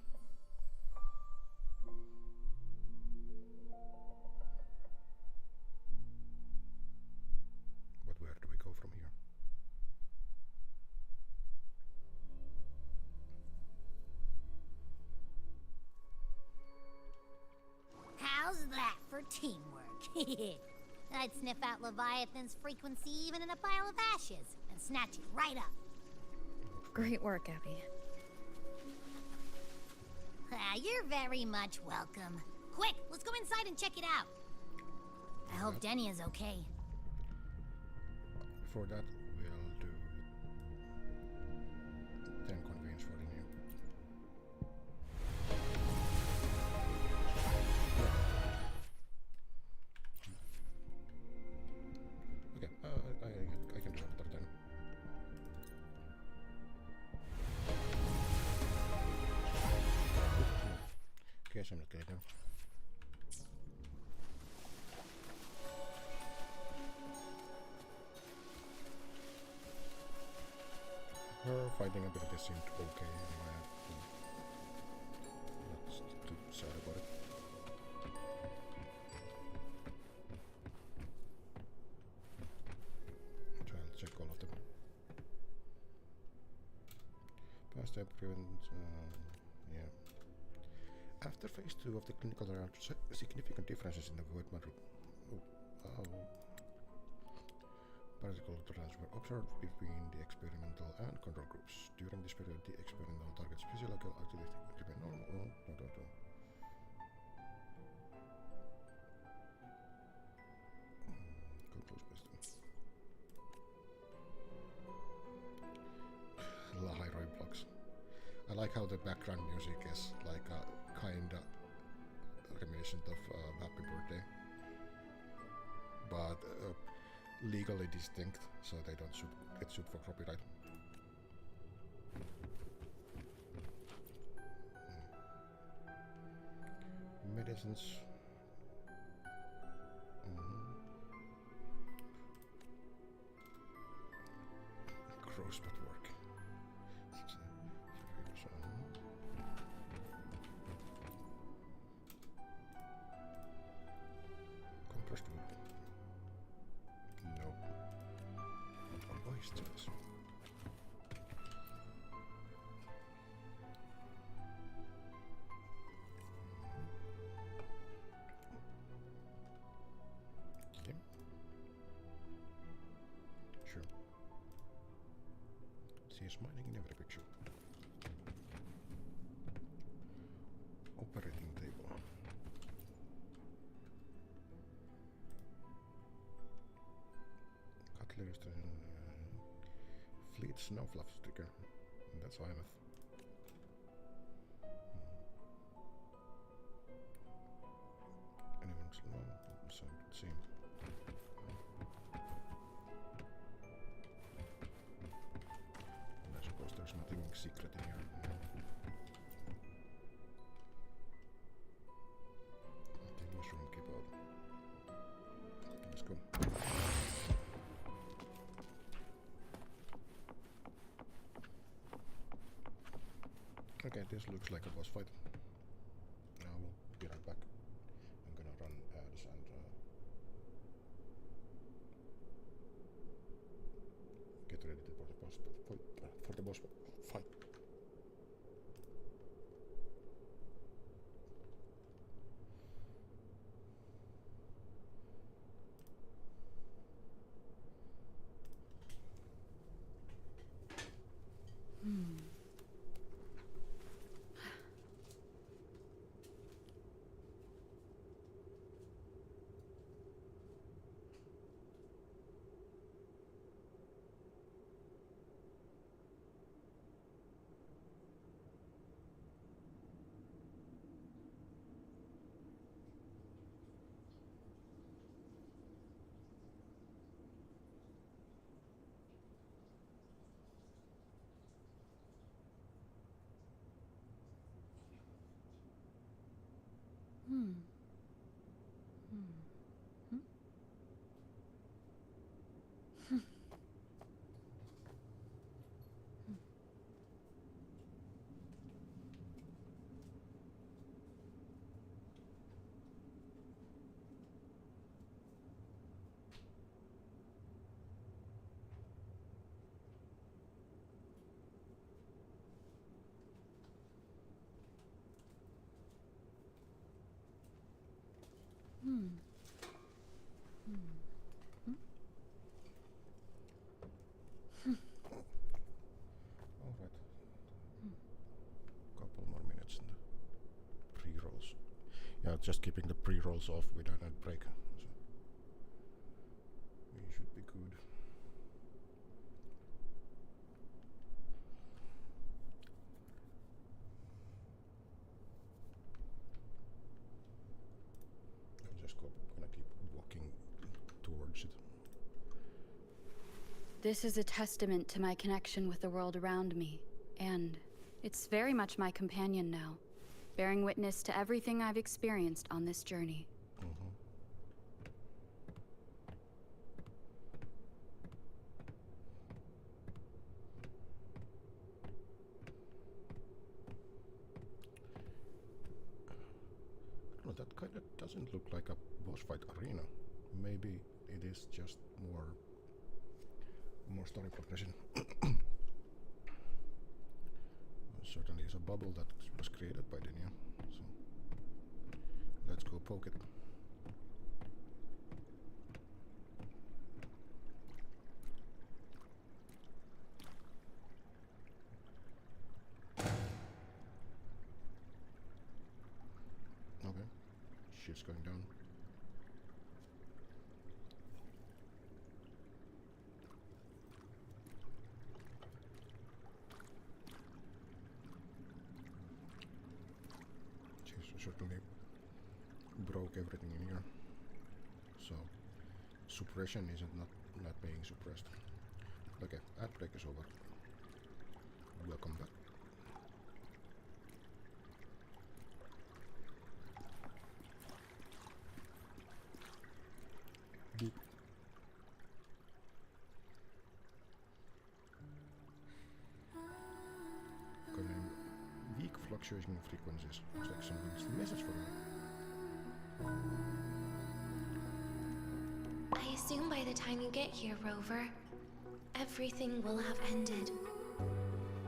Teamwork. I'd sniff out Leviathan's frequency even in a pile of ashes and snatch it right up. Great work, Abby. You're very much welcome. Quick, let's go inside and check it out. I hope Denia's okay. Before that, we'll do 10 convenes for the new. Okay, I can do another 10. Okay, so I'm not getting them. Her fighting ability seemed okay anyway. Not too sad about it. I'll check all of them. Past step prevents, yeah. After phase 2 of the clinical trial, significant differences in the void matter. Particle transfer observed between the experimental and control groups. During this period, the experimental target's physiological activity remained normal. High blocks. I like how the background music is like a kinda reminiscent of Happy Birthday, but legally distinct, so they don't get sued for copyright. Medicines. Gross but work. Compressed wood. No. Oysters. Okay. Sure. See smiling in every picture. Operating table. Cutlery station. Fleet snowflap sticker. That's Weymouth. Anyone's low? So it would seem. I suppose there's nothing secret in here. The mushroom keep out. Let's go. Okay, this looks like a boss fight. I will be right back. I'm gonna run ads and get ready for the boss fight. Yeah, just keeping the pre-rolls off without an ad break. So we should be good. I'm just gonna keep walking towards it. This is a testament to my connection with the world around me, and it's very much my companion now, bearing witness to everything I've experienced on this journey. Well, that kind of doesn't look like a boss fight arena. Maybe it is just more story progression. Certainly is a bubble that was created by Denia. So let's go poke it. Okay, shit's going down. Certainly broke everything in here. So suppression isn't not being suppressed. Okay, ad break is over. Welcome back. Beep. Weak fluctuation in frequencies. Looks like someone's message for you. I assume by the time you get here, Rover, everything will have ended.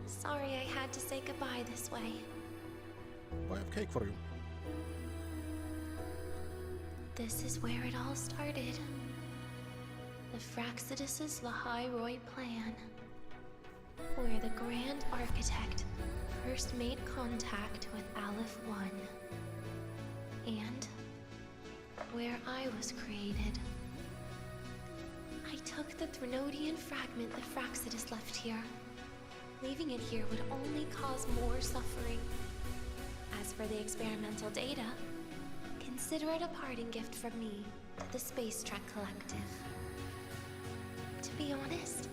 Sorry I had to say goodbye this way. I have cake for you. This is where it all started. The Fraxidus' Lahai-Roy plan. Where the Grand Architect first made contact with Aleph 1. And where I was created. I took the Threnodian fragment that Fraxidus left here. Leaving it here would only cause more suffering. As for the experimental data, consider it a parting gift from me, the Space Trek Collective. To be honest,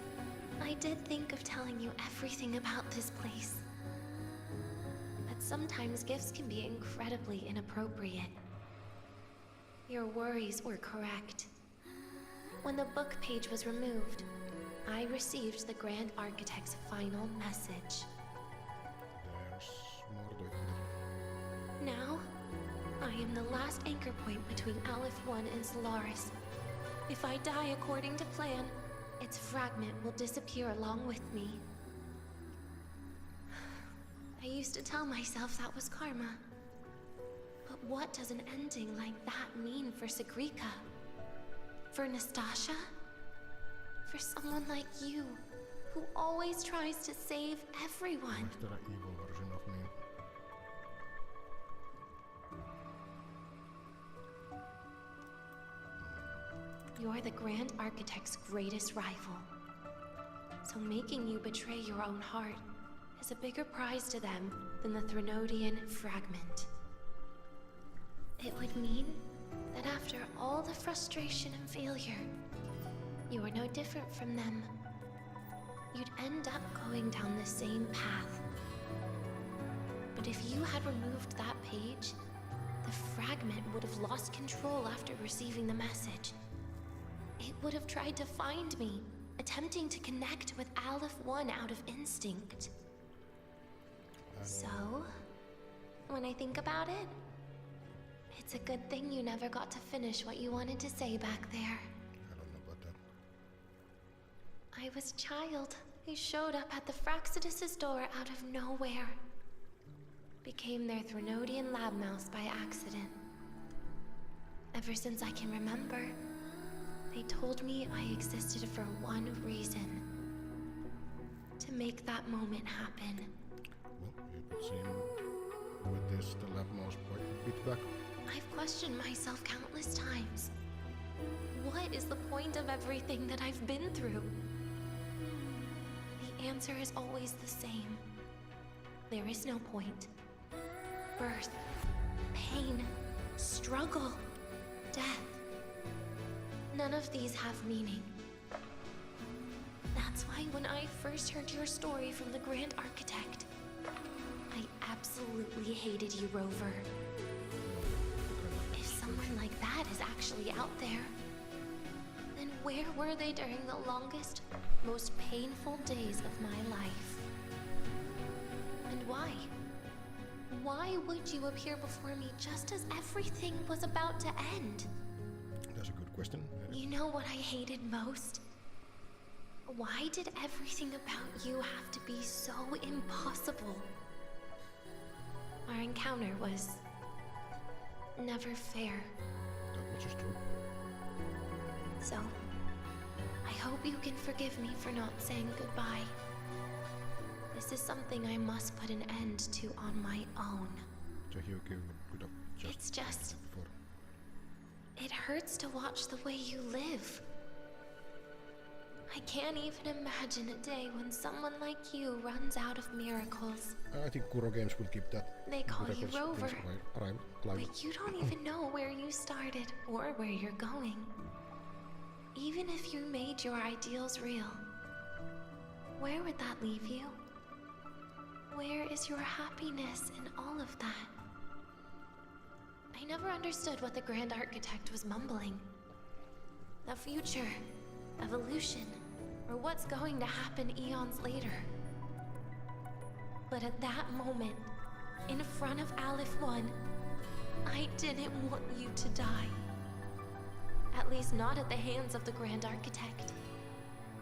I did think of telling you everything about this place. But sometimes gifts can be incredibly inappropriate. Your worries were correct. When the book page was removed, I received the Grand Architect's final message. There's more to it. Now, I am the last anchor point between Aleph 1 and Solaris. If I die according to plan, its fragment will disappear along with me. I used to tell myself that was karma. But what does an ending like that mean for Sigrika? For Nastasha? For someone like you, who always tries to save everyone? Is there an evil version of me? You're the Grand Architect's greatest rival. So making you betray your own heart is a bigger prize to them than the Threnodian fragment. It would mean that after all the frustration and failure, you are no different from them. You'd end up going down the same path. But if you had removed that page, the fragment would have lost control after receiving the message. It would have tried to find me, attempting to connect with Aleph 1 out of instinct. So, when I think about it, it's a good thing you never got to finish what you wanted to say back there. I don't know about that. I was a child who showed up at the Fraxidus' door out of nowhere. Became their Threnodian lab mouse by accident. Ever since I can remember, they told me I existed for one reason. To make that moment happen. Well, it would seem with this the lab mouse quite a bit back. I've questioned myself countless times. What is the point of everything that I've been through? The answer is always the same. There is no point. Birth, pain, struggle, death. None of these have meaning. That's why when I first heard your story from the Grand Architect, I absolutely hated you, Rover. If someone like that is actually out there, then where were they during the longest, most painful days of my life? And why? Why would you appear before me just as everything was about to end? That's a good question. You know what I hated most? Why did everything about you have to be so impossible? Our encounter was never fair. That much is true. So, I hope you can forgive me for not saying goodbye. This is something I must put an end to on my own. So you could have just... It's just... before. It hurts to watch the way you live. I can't even imagine a day when someone like you runs out of miracles. I think Kuro Games will keep that. They call you records Rover, alive. but you don't even know where you started or where you're going. Even if you made your ideals real, where would that leave you? Where is your happiness in all of that? I never understood what the Grand Architect was mumbling. The future, evolution, or what's going to happen eons later. But at that moment, in front of Aleph 1, I didn't want you to die. At least not at the hands of the Grand Architect,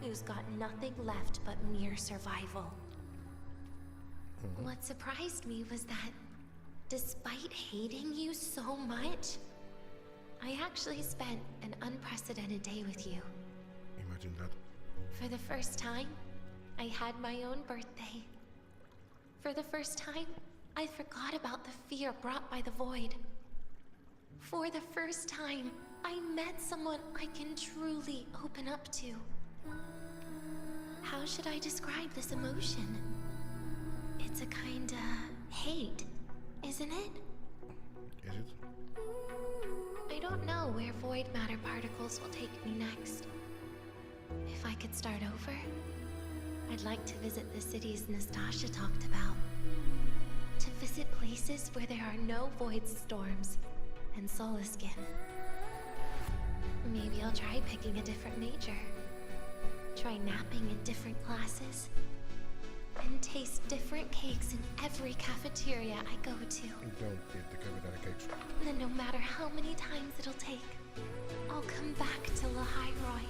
who's got nothing left but mere survival. What surprised me was that, despite hating you so much, I actually spent an unprecedented day with you. Imagine that. For the first time, I had my own birthday. For the first time, I forgot about the fear brought by the void. For the first time, I met someone I can truly open up to. How should I describe this emotion? It's a kinda hate, isn't it? Is it? I don't know where void matter particles will take me next. If I could start over, I'd like to visit the cities Nastasha talked about. To visit places where there are no void storms and Solaskin. Maybe I'll try picking a different major. Try napping in different classes. And taste different cakes in every cafeteria I go to. Don't eat the cafeteria cakes. Then no matter how many times it'll take, I'll come back to Lahairoi.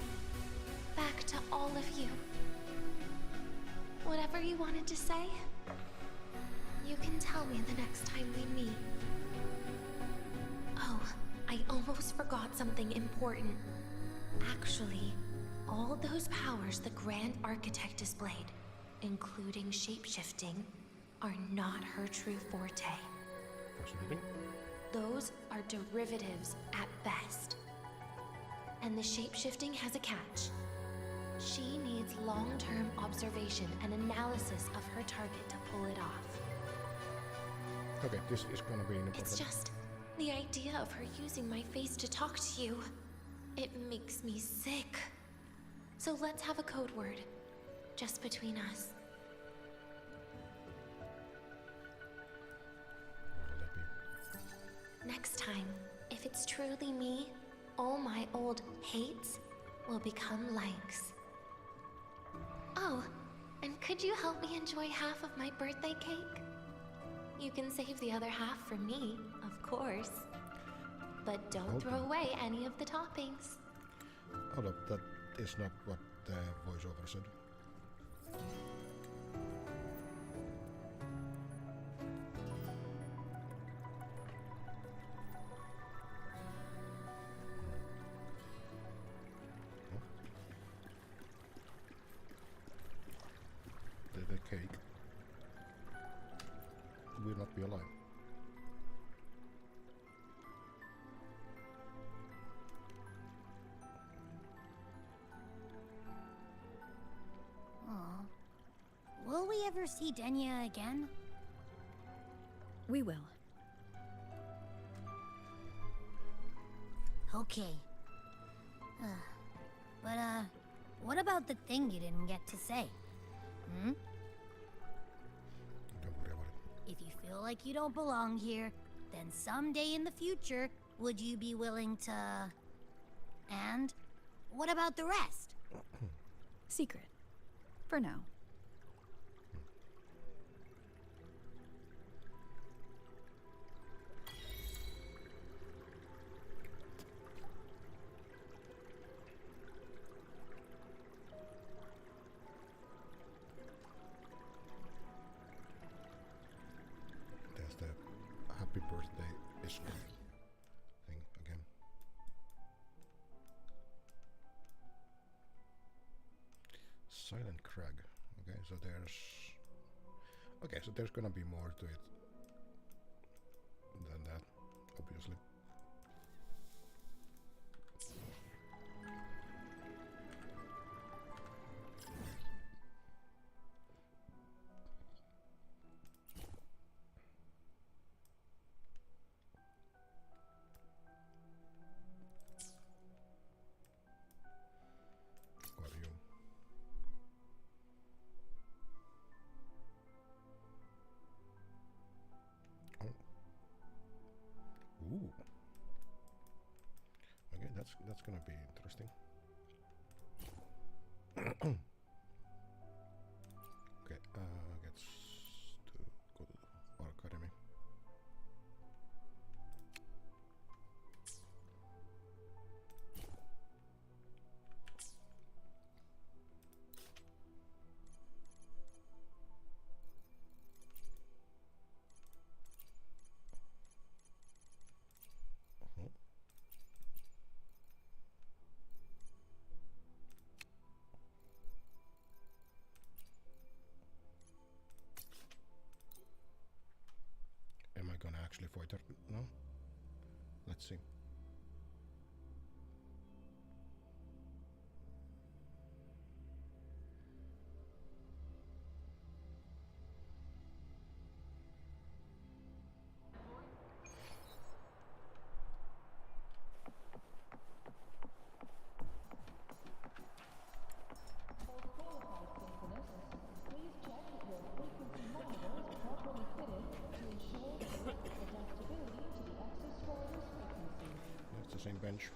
Back to all of you. Whatever you wanted to say, you can tell me the next time we meet. Oh, I almost forgot something important. Actually, all those powers the Grand Architect displayed, including shapeshifting, are not her true forte. Fascinating. Those are derivatives at best. And the shapeshifting has a catch. She needs long-term observation and analysis of her target to pull it off. Okay, this is gonna be important. It's just the idea of her using my face to talk to you. It makes me sick. So let's have a code word, just between us. Next time, if it's truly me, all my old hates will become likes. Oh, and could you help me enjoy half of my birthday cake? You can save the other half for me, of course. But don't throw away any of the toppings. Hold up, that is not what the voiceover said. The cake will not be alive. ever see Denya again? We will. Okay. But, what about the thing you didn't get to say? Hmm? Don't worry about it. If you feel like you don't belong here, then someday in the future, would you be willing to... And what about the rest? Secret. For now. There's the happy birthday is thing again. Silent Crag. Okay, so there's gonna be more to it than that, obviously. Aquarium. Oh. Ooh. Okay, that's gonna be interesting. Okay, gets to go to our academy. Am I gonna actually fight her? No? Let's see. It's the same bench.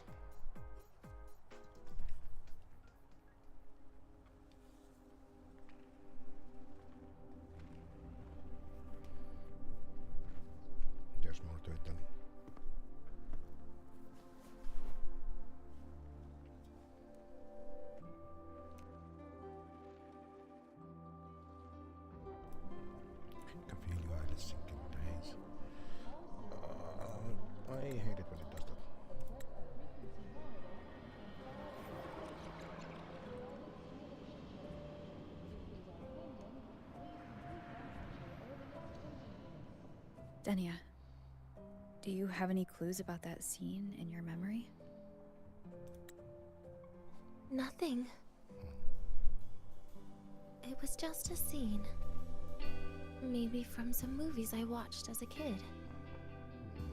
There's more to it then. I can feel your eyelids sinking days. I hate it when it does that. Denya, do you have any clues about that scene in your memory? Nothing. It was just a scene. Maybe from some movies I watched as a kid. Yeah,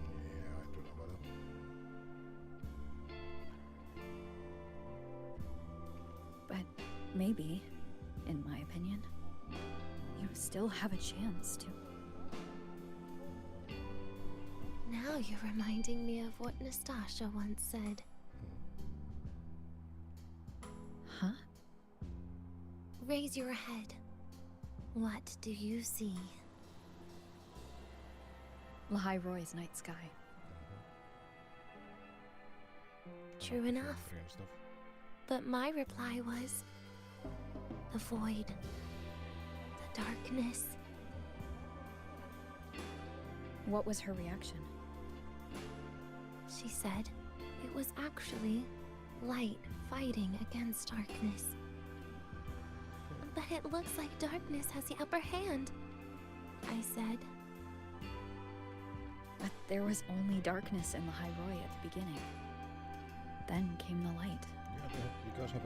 I don't know about that. But maybe, in my opinion, you still have a chance to. Now you're reminding me of what Nastasha once said. Huh? Raise your head. What do you see? Lahai Roy's night sky. True enough. Free and stuff. But my reply was... the void. The darkness. What was her reaction? She said it was actually light fighting against darkness. But it looks like darkness has the upper hand, I said. But there was only darkness in Lahai Roy at the beginning. Then came the light. Yeah, because of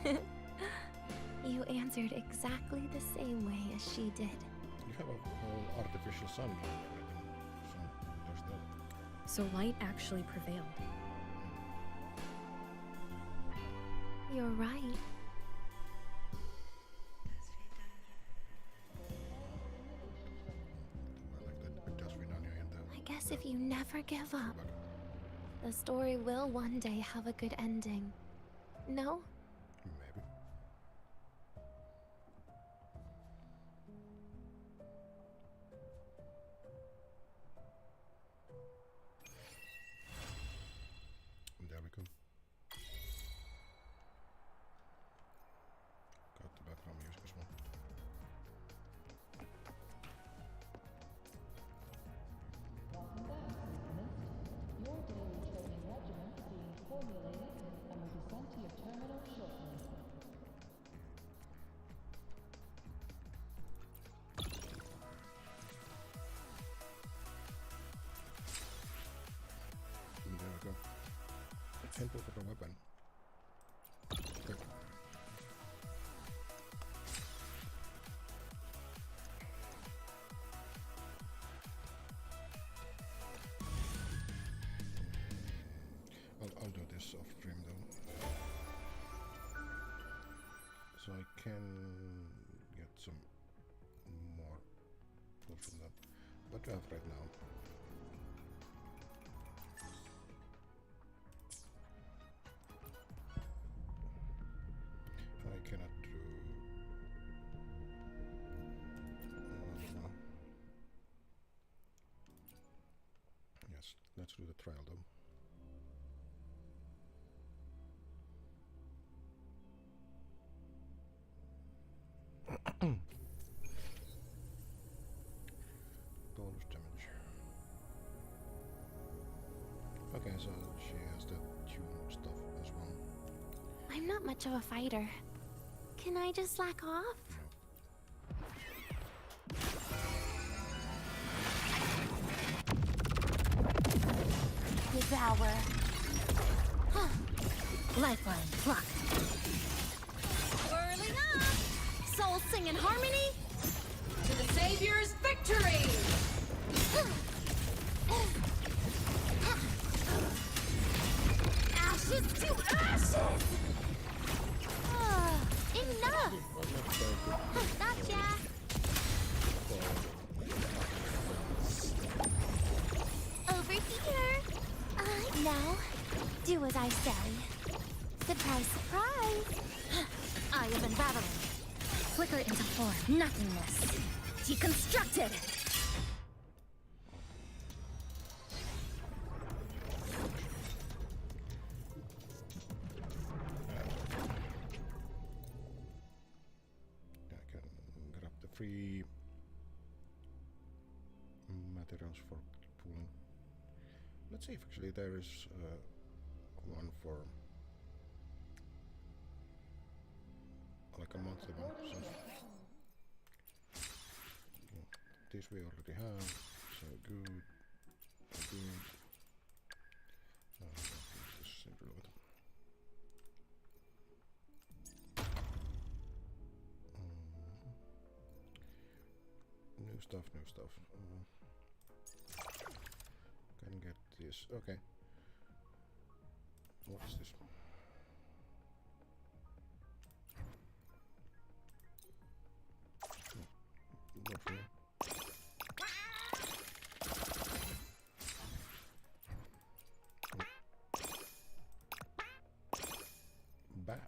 a... You answered exactly the same way as she did. You have a whole artificial sun here already, so there's that. So light actually prevailed. You're right. I guess if you never give up, the story will one day have a good ending. No? Maybe. There we go. Got the background music as well. Your daily training regimen being formulated and will be sent to your terminal shortly. And there we go. Simple for a weapon. Good. I'll do this off stream though. So I can get some more tools from that. What do I have right now? I cannot do another one. Yes, let's do the trial though. Bonus damage. Okay, so she has the tune stuff as well. I'm not much of a fighter. Can I just slack off? Devour. Lifeline, pluck. Whirling up! Soul sing in harmony? To the Savior's victory! Ashes to ashes! Enough! Gotcha! Over here! Now, do as I say. Surprise, surprise! Eye of unraveling. Flicker into form. Nothingness. Deconstructed! I can grab the free materials for pooling. Let's see if actually there is one for like a monthly one. So this we already have, so good. Good. This is irrelevant. New stuff, new stuff. Can get this. Okay. What's this? Not for me. Back.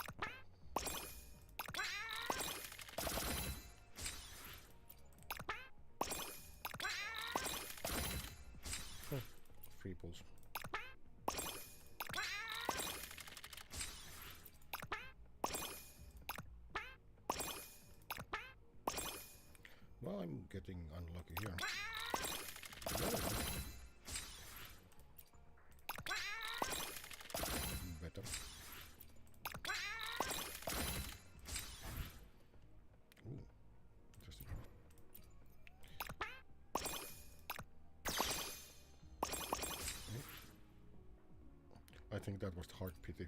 Oh, free pulls. Well, I'm getting unlucky here. Better. Ooh, interesting. I think that was heart pity.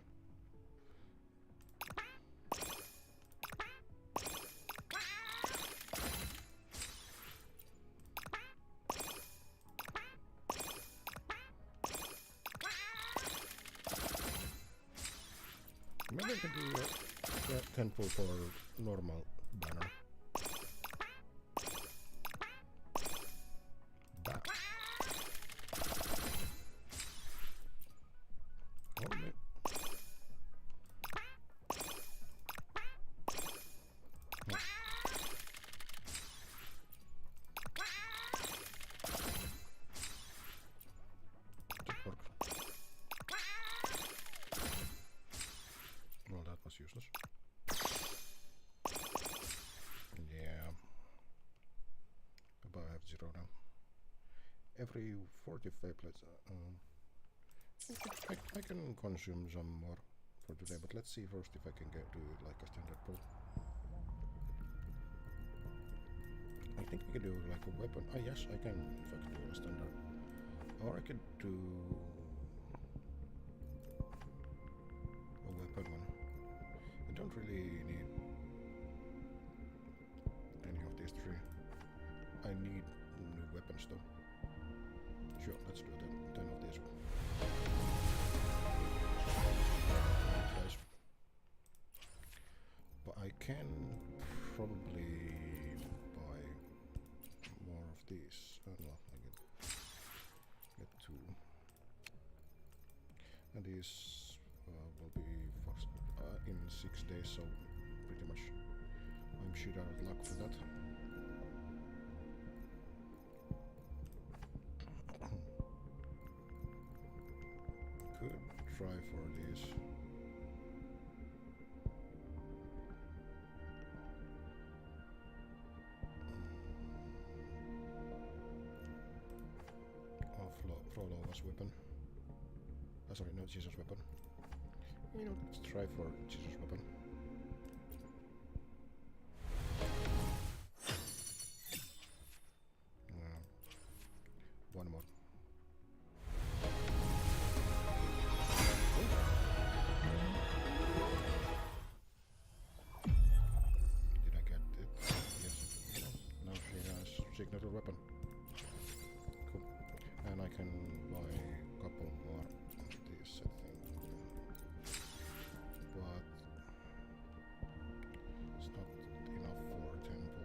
can do a 10 pull for normal banner. Back. Hold me. Well, that was useless. Yeah. But I have 0 now. Every 45 plates. I can consume some more for today, but let's see first if I can do like a standard pull. I think I can do like a weapon. Ah, yes, I can. If I can do a standard, or I could do a weapon one. I don't really need any of these 3. I need new weapons though. Sure, let's do 10 of these. Nice. But I can probably buy more of these. No, I get 2. And these will be first, in 6 days, so pretty much I'm shit out of luck for that. Could try for these. Frollova's weapon. Sorry, no, Jesus' weapon. You know, let's try for Jesus' weapon. One more. Did I get it? Yes. Now she has signature weapon. Cool. And I can buy a couple more of these, I think. But it's not enough for a temple,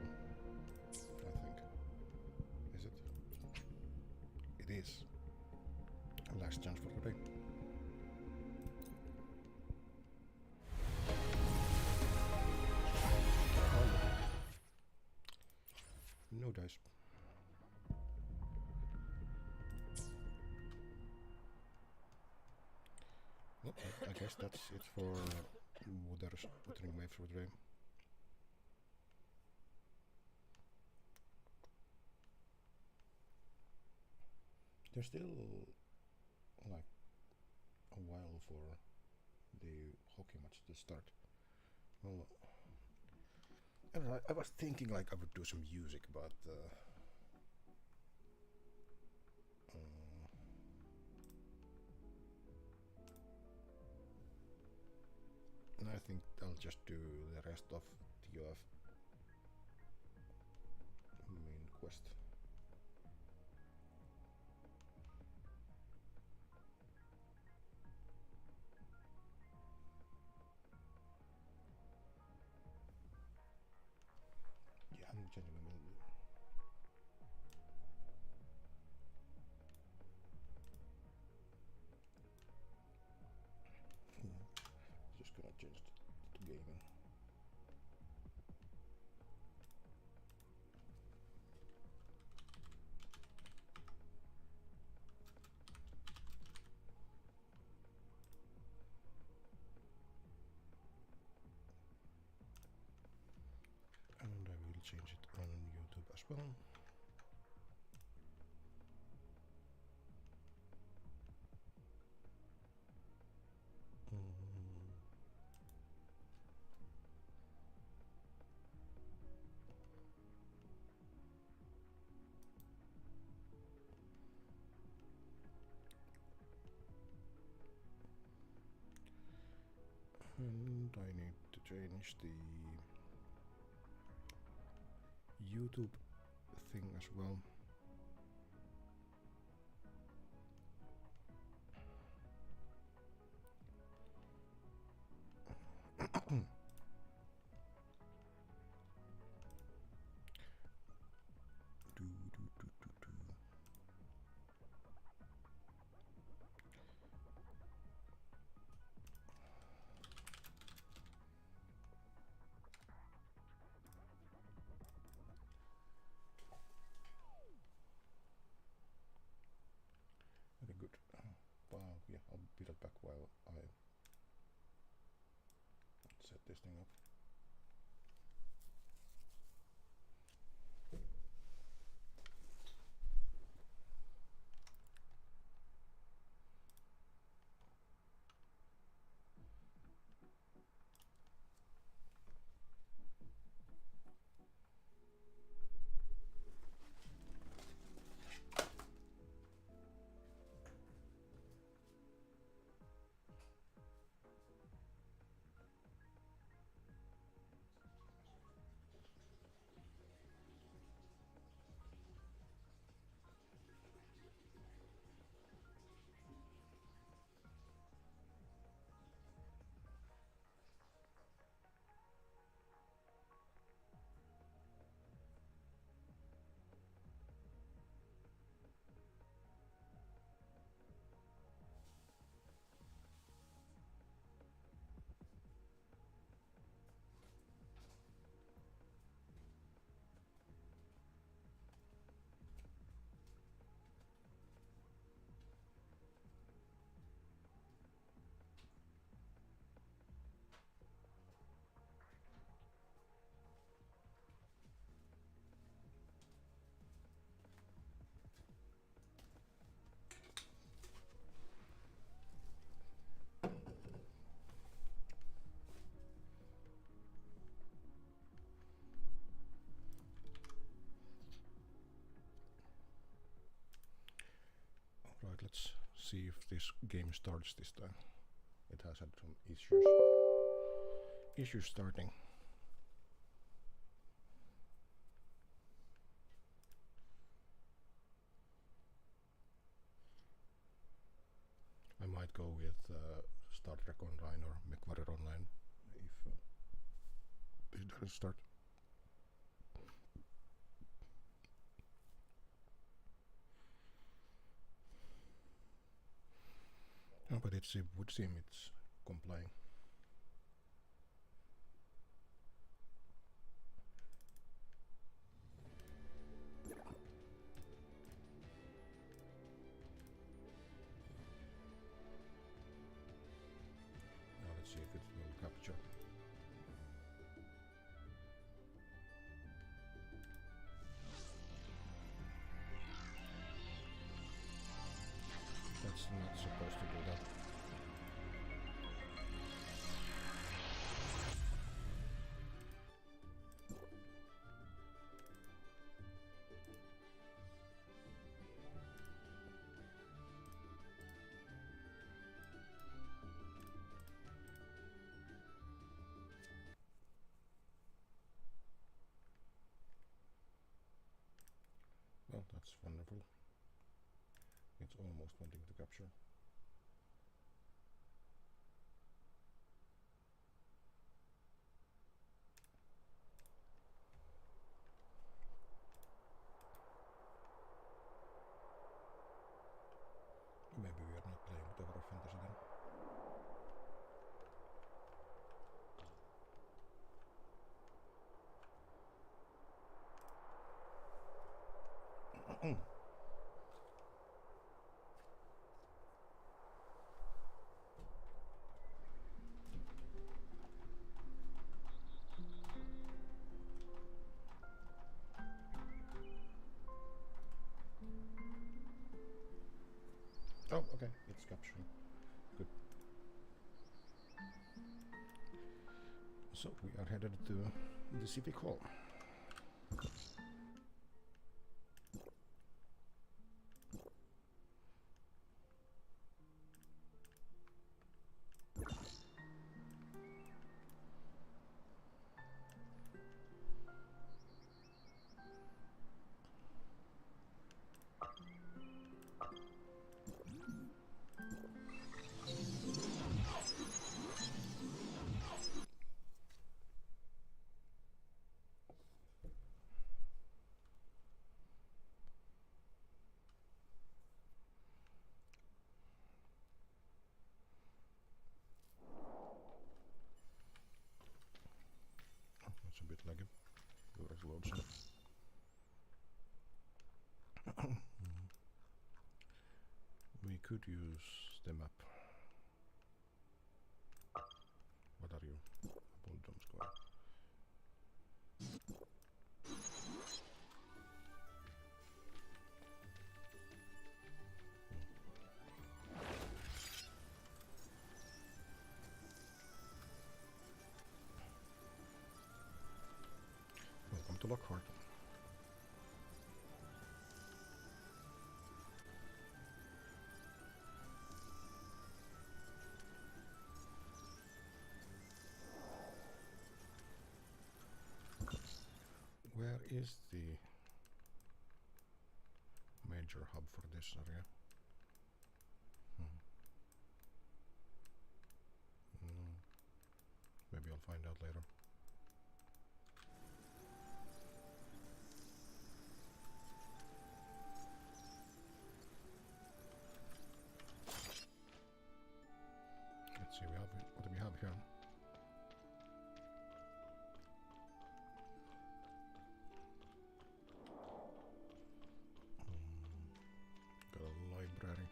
I think. Is it? It is. Last chance for today. No dice. Well, I guess that's it for Wuthering Waves for today. There's still like a while for the hockey match to start. Well, I don't know, I was thinking like I would do some music, but I think I'll just do the rest of TOF main quest. Yeah, I'm genuinely. Just gonna change to gaming. And I will change it on YouTube as well. And I need to change the YouTube thing as well. this thing up. Right, let's see if this game starts this time. It has had some issues. Issues starting. I might go with Star Trek Online or MechWarrior Online if this doesn't start. No, but it would seem it's complying. Now let's see if it will capture. That's not supposed to do that. Well, that's wonderful. It's almost wanting to capture. Maybe we are not playing Tower of Fantasy then. Oh, okay, it's capturing. Good. So we are headed to the Civic Hall. It's a bit laggy. Let's load some. We could use the map. What are you? Bulldog. is the major hub for this area? Maybe I'll find out later. Let's see, what do we have here? Got a library.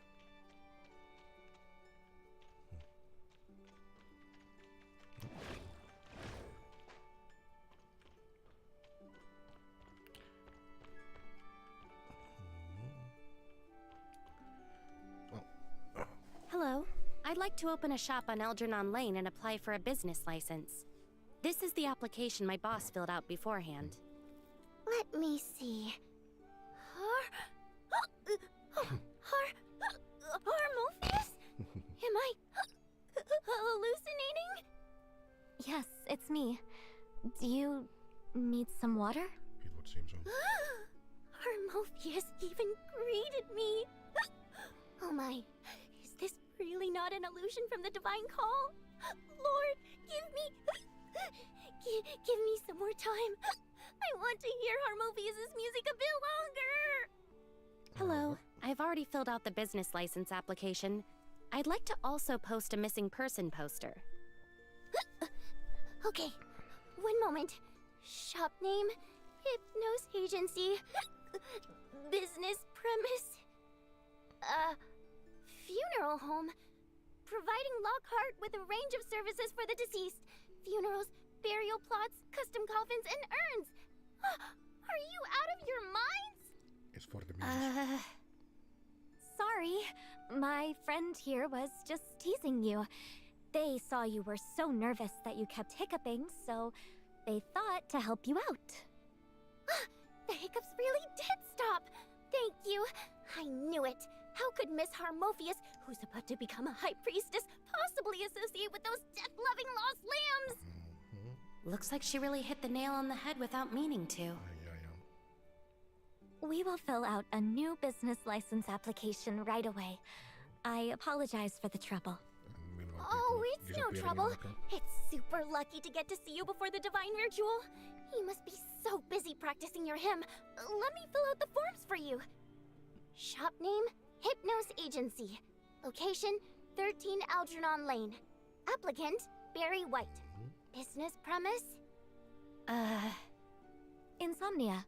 Hello. I'd like to open a shop on Algernon Lane and apply for a business license. This is the application my boss filled out beforehand. Let me see. Harmophius? Am I hallucinating? Yes, it's me. Do you need some water? It would seem so. Harmophius even greeted me. Oh my, is this really not an illusion from the divine call? Lord, give me some more time. I want to hear Harmophius' music a bit longer. Hello. I've already filled out the business license application. I'd like to also post a missing person poster. Okay, one moment. Shop name, Hypnos Agency, business premise, funeral home, providing Lockhart with a range of services for the deceased. Funerals, burial plots, custom coffins, and urns. Are you out of your minds? It's for the music. Sorry. My friend here was just teasing you. They saw you were so nervous that you kept hiccuping, so they thought to help you out. The hiccups really did stop. Thank you. I knew it. How could Miss Harmophius, who's about to become a high priestess, possibly associate with those death-loving lost lambs? Looks like she really hit the nail on the head without meaning to. We will fill out a new business license application right away. I apologize for the trouble. Oh, it's no trouble. It's super lucky to get to see you before the divine ritual. You must be so busy practicing your hymn. Let me fill out the forms for you. Shop name, Hypnos Agency. Location, 13 Algernon Lane. Applicant, Barry White. Business premise? Insomnia.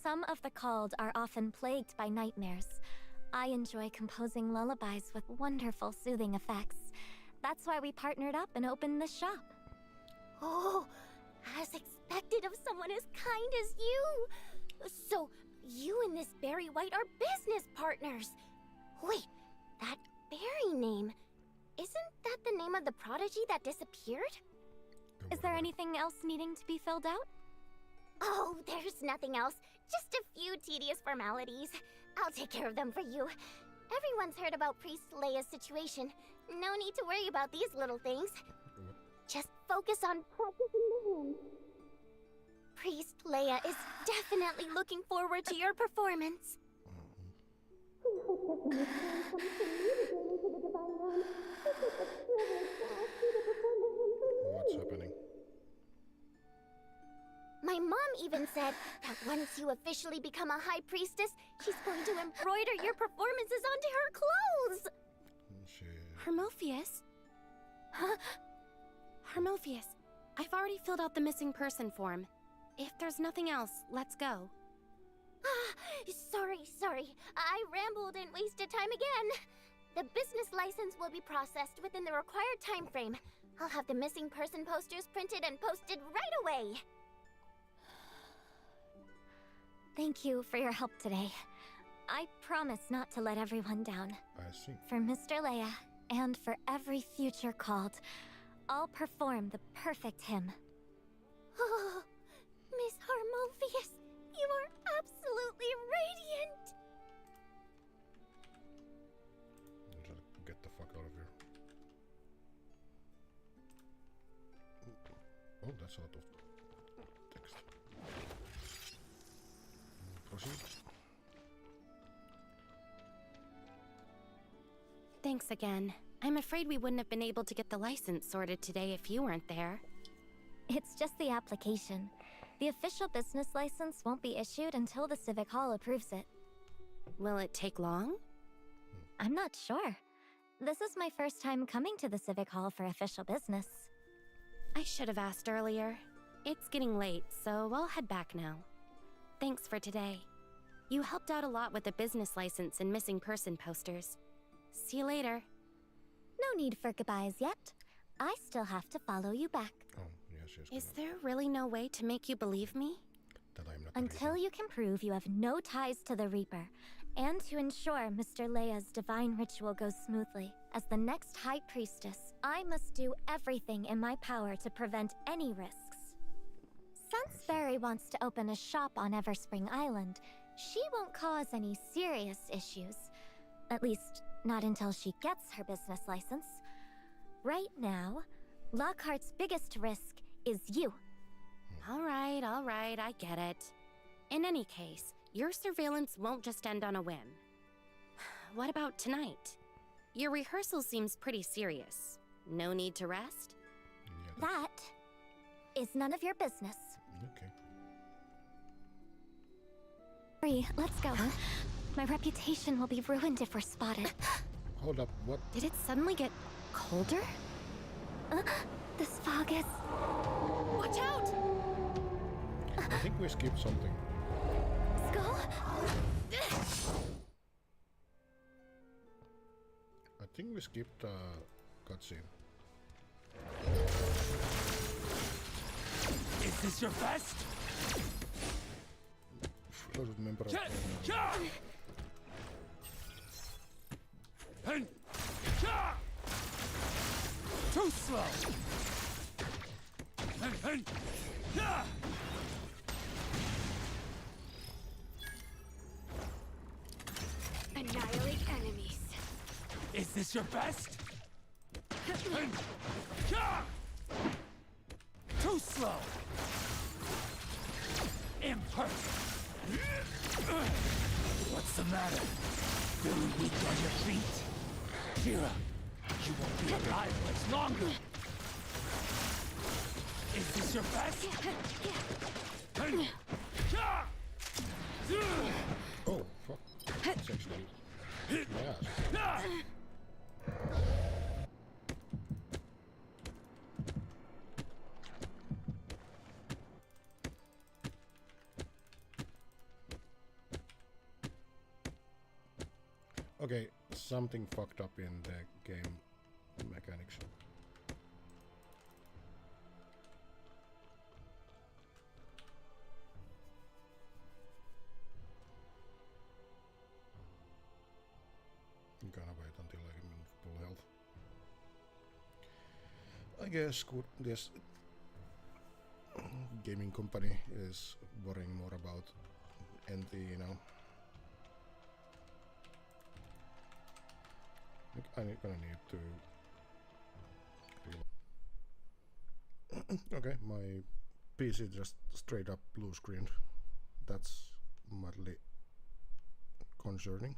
Some of the called are often plagued by nightmares. I enjoy composing lullabies with wonderful soothing effects. That's why we partnered up and opened this shop. Oh, as expected of someone as kind as you. So, you and this Barry White are business partners. Wait, that Barry name, isn't that the name of the prodigy that disappeared? Is there anything else needing to be filled out? Oh, there's nothing else. Just a few tedious formalities. I'll take care of them for you. Everyone's heard about Priest Leia's situation. No need to worry about these little things. Just focus on practicing the hymn. Priest Leia is definitely looking forward to your performance. What's happening? My mom even said that once you officially become a high priestess, she's going to embroider your performances onto her clothes. Harmophius? Huh? Harmophius, I've already filled out the missing person form. If there's nothing else, let's go. Sorry. I rambled and wasted time again. The business license will be processed within the required time frame. I'll have the missing person posters printed and posted right away. Thank you for your help today. I promise not to let everyone down. I see. For Mr. Leia, and for every future called, I'll perform the perfect hymn. Oh, Miss Harmophius, you are absolutely radiant! Just get the fuck out of here. Oh, that's a lot of text. proceed. Thanks again. I'm afraid we wouldn't have been able to get the license sorted today if you weren't there. It's just the application. The official business license won't be issued until the Civic Hall approves it. Will it take long? I'm not sure. This is my first time coming to the Civic Hall for official business. I should have asked earlier. It's getting late, so I'll head back now. Thanks for today. You helped out a lot with the business license and missing person posters. See you later. No need for goodbyes yet. I still have to follow you back. Oh, yes. Is there really no way to make you believe me? That I'm not Until you can prove you have no ties to the Reaper, and to ensure Mr. Leia's divine ritual goes smoothly, as the next High Priestess, I must do everything in my power to prevent any risks. Since Barry wants to open a shop on Everspring Island, she won't cause any serious issues. At least, not until she gets her business license. Right now, Lockhart's biggest risk is you. All right, I get it. In any case, your surveillance won't just end on a whim. What about tonight? Your rehearsal seems pretty serious. No need to rest? That is none of your business. Okay. Hurry, let's go. My reputation will be ruined if we're spotted. Hold up, what? Did it suddenly get colder? This fog is... Watch out! I think we skipped something. Skull? I think we skipped cutscene. Is this your best? I don't remember. Too slow. Annihilate enemies. Is this your best? Too slow. Imperfect. What's the matter? Feeling weak on your feet? Kira, you won't be alive much longer. Is this your best? Oh, fuck. That's actually... Yes. Okay, something fucked up in the game mechanics. I'm gonna wait until I'm in full health. I guess this gaming company is worrying more about NT, you know. I'm gonna need to okay, my PC just straight up blue screened. That's mildly concerning.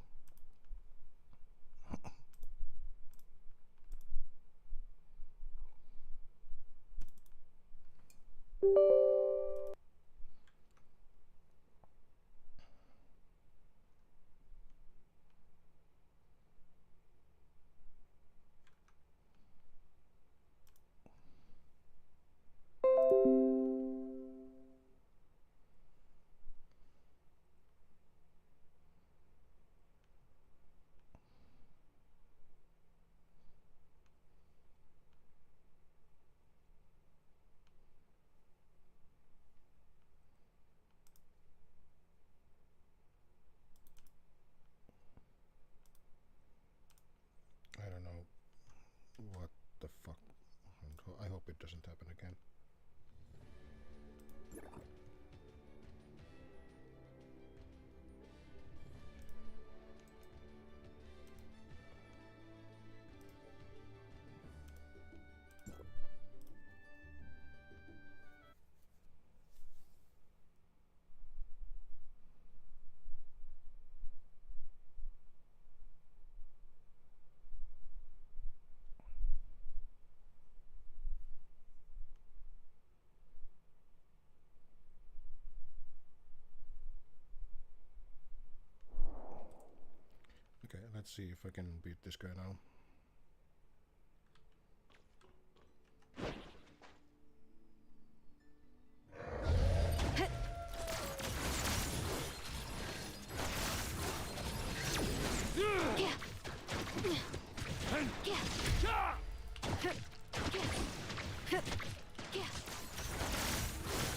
I don't know what the fuck, and I hope it doesn't happen again. Let's see if I can beat this guy now.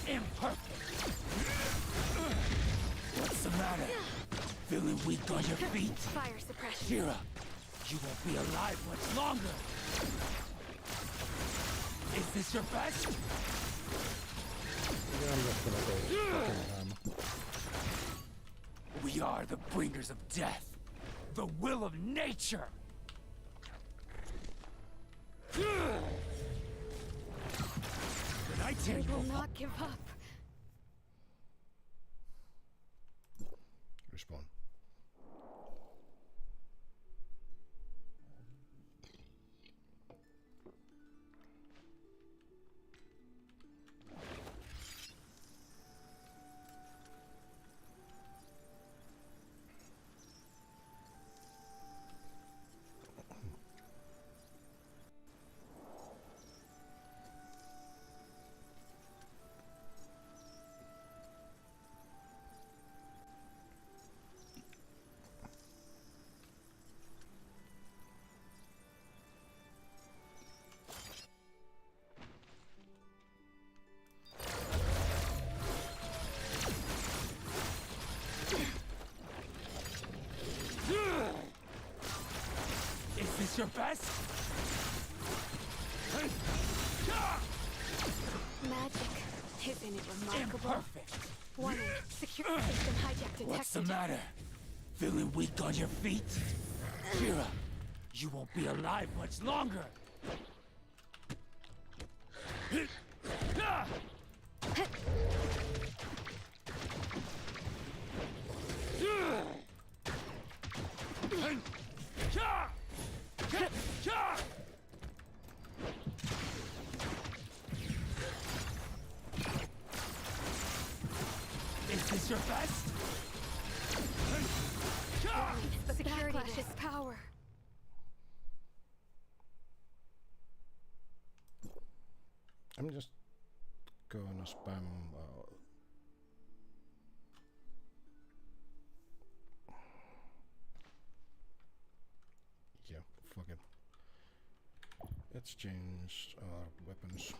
Imperfect. What's the matter? Feeling weak on your feet? Fire suppression. Shira, you won't be alive much longer. Is this your best? Yeah, I'm just gonna go fucking We are the bringers of death. The will of nature. Did I tell We you? will not give up. Respawn. Is this your best? Magic. Isn't it remarkable? Imperfect. Warning. Secure system hijack detected. What's the matter? Feeling weak on your feet? Shira, you won't be alive much longer. Is this your best? The security is power. I'm just gonna spam. Yeah, fuck it. Let's change our weapons.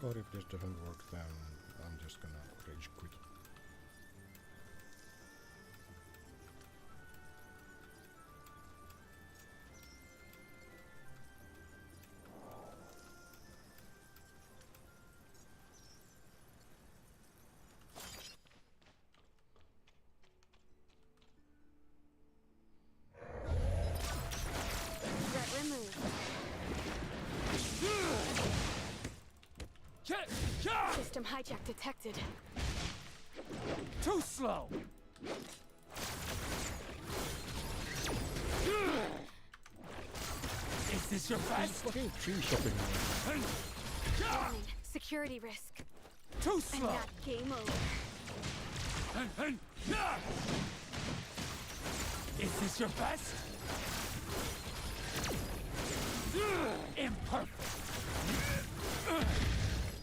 Or if this doesn't work, then I'm just gonna rage quit. Threat removed. System hijack detected. Too slow. Is this your best? Fucking tree shopping. Warning. Security risk. Too And slow. that game over. Is this your best? Imperfect.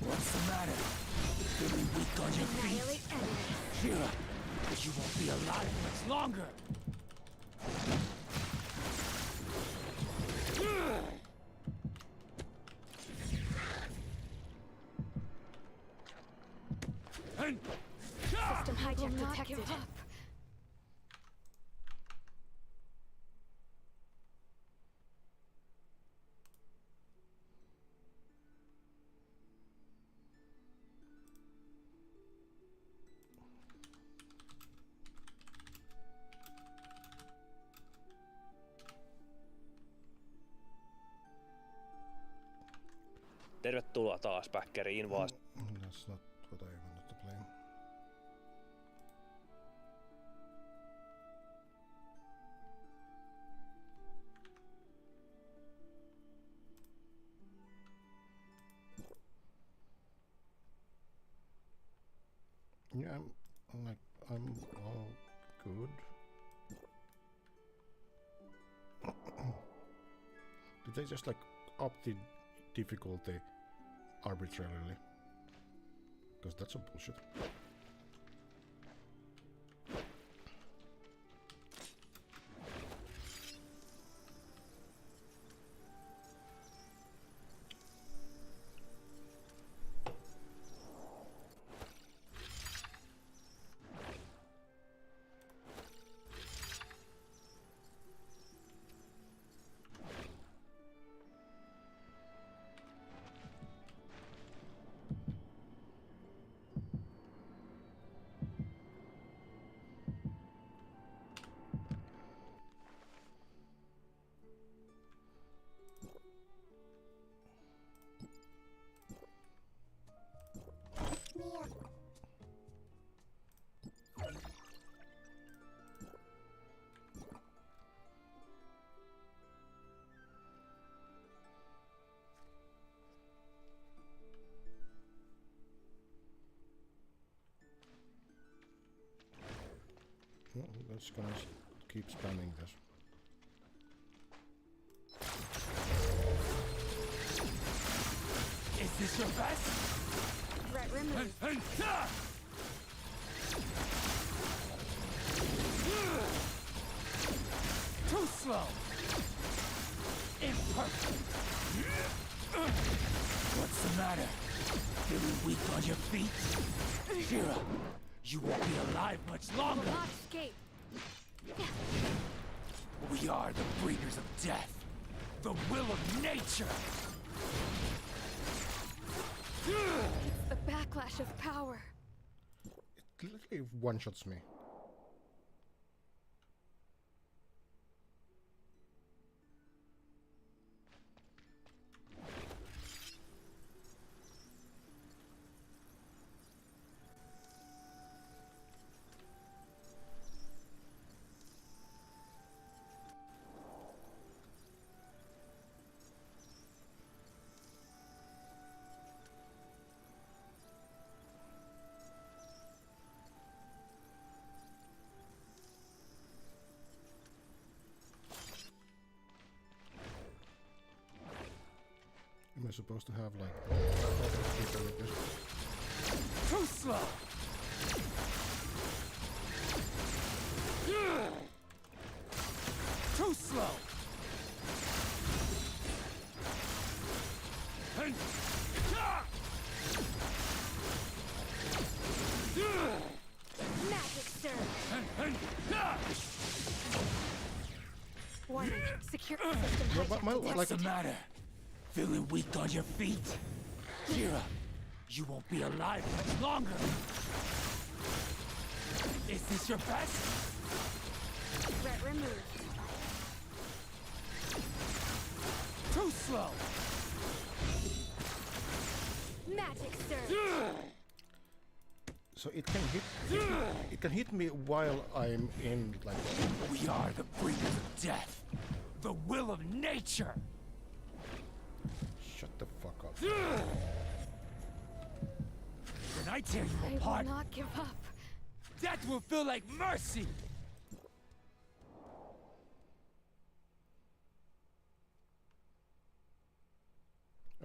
What's the matter? Feeling weak on your Annihilate feet? enemies. Shira, you won't be alive much longer. System hijack detected. Tervetuloa taas päkkäriin vaan. That's not what I wanted to play. Yeah, I'm all good. Did they just like up the difficulty arbitrarily? Because that's a bullshit. Well, that's gonna keep spamming this. Is this your best? Threat removed. Too slow. Imperfect. What's the matter? Feeling weak on your feet? Shira, you won't be alive much longer. Will not escape. We are the breeders of death. The will of nature. It's the backlash of power. It literally one-shots me. Am I supposed to have like people like this? Too slow. Too slow. Magic surge. Warning. Secure system hijack. What's the matter? Feeling weak on your feet? Shira, you won't be alive much longer. Is this your best? Threat removed. Too slow. Magic surge. So it can hit me while I'm in like. We are the breeders of death. The will of nature. Shut the fuck up. When I tear you I apart, will not give up. that will feel like mercy.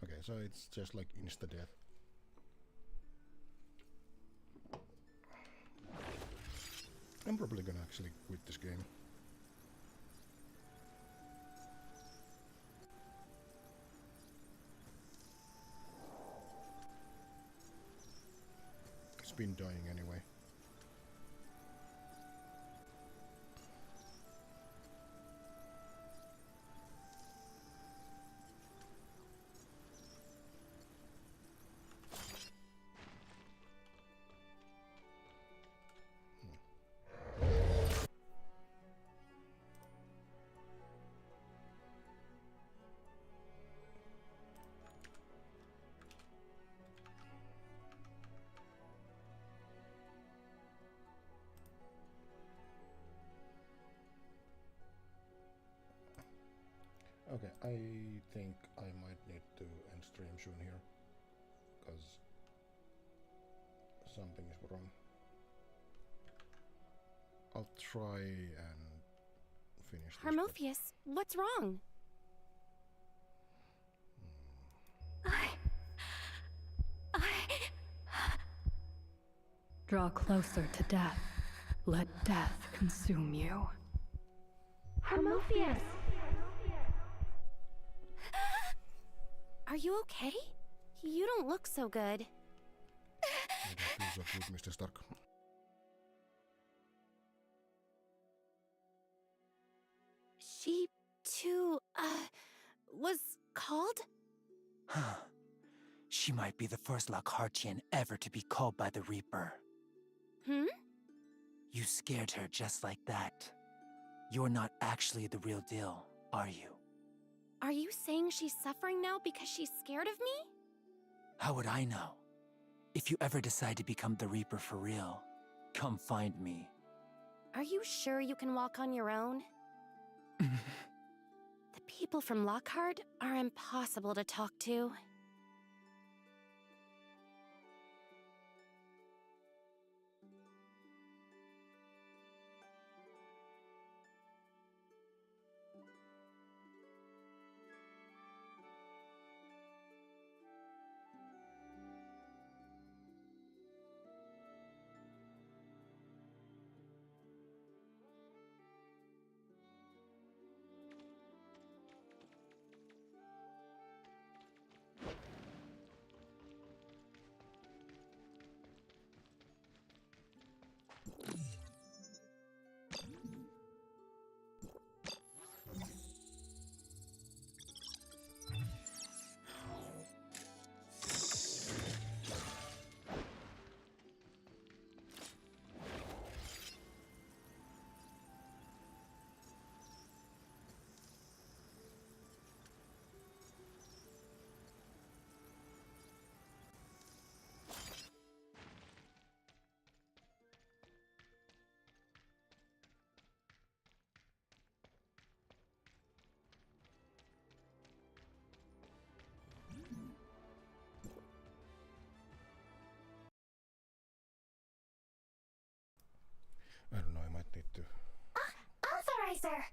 Okay, so it's just like insta-death. I'm probably gonna actually quit this game. It's been dying anyway. Okay, I think I might need to end stream soon here, because something is wrong. I'll try and finish this. Hermophius, what's wrong? Draw closer to death. Let death consume you. Hermophius! Are you okay? You don't look so good. I don't feel so good, Mr. Stark. She, too, was called? She might be the first Lockhartian ever to be called by the Reaper. Hmm? You scared her just like that. You're not actually the real deal, are you? Are you saying she's suffering now because she's scared of me? How would I know? If you ever decide to become the Reaper for real, come find me. Are you sure you can walk on your own? The people from Lockhart are impossible to talk to. I don't know, I might need to. Authorizer!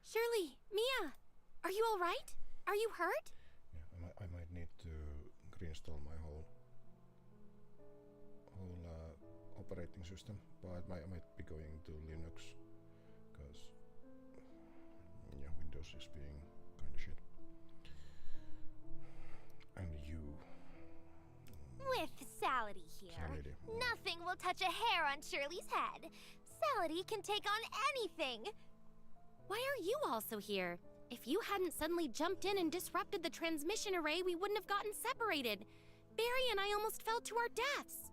Shirley, Mia, are you alright? Are you hurt? Yeah, I might need to reinstall my whole operating system, but I might be going to Linux, because yeah, Windows is being kind of shit. And you. With Salady here, Salady. nothing will touch a hair on Shirley's head. Salady can take on anything. Why are you also here? If you hadn't suddenly jumped in and disrupted the transmission array, we wouldn't have gotten separated. Barry and I almost fell to our deaths.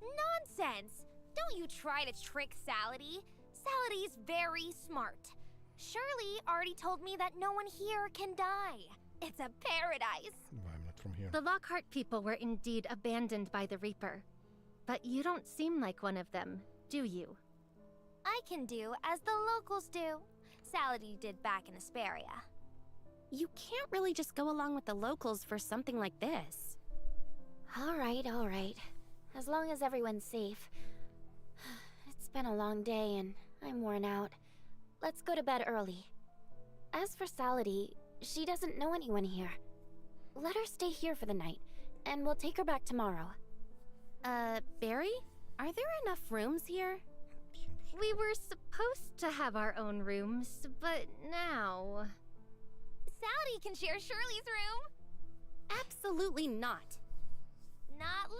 Nonsense! Don't you try to trick Salady. Salady's very smart. Shirley already told me that no one here can die. It's a paradise. I'm not from here. The Lockhart people were indeed abandoned by the Reaper. But you don't seem like one of them, do you? I can do as the locals do. Salady did back in Asperia. You can't really just go along with the locals for something like this. All right. As long as everyone's safe. It's been a long day and I'm worn out. Let's go to bed early. As for Salady, she doesn't know anyone here. Let her stay here for the night, and we'll take her back tomorrow. Barry? Are there enough rooms here? We were supposed to have our own rooms, but now... Salady can share Shirley's room! Absolutely not. Not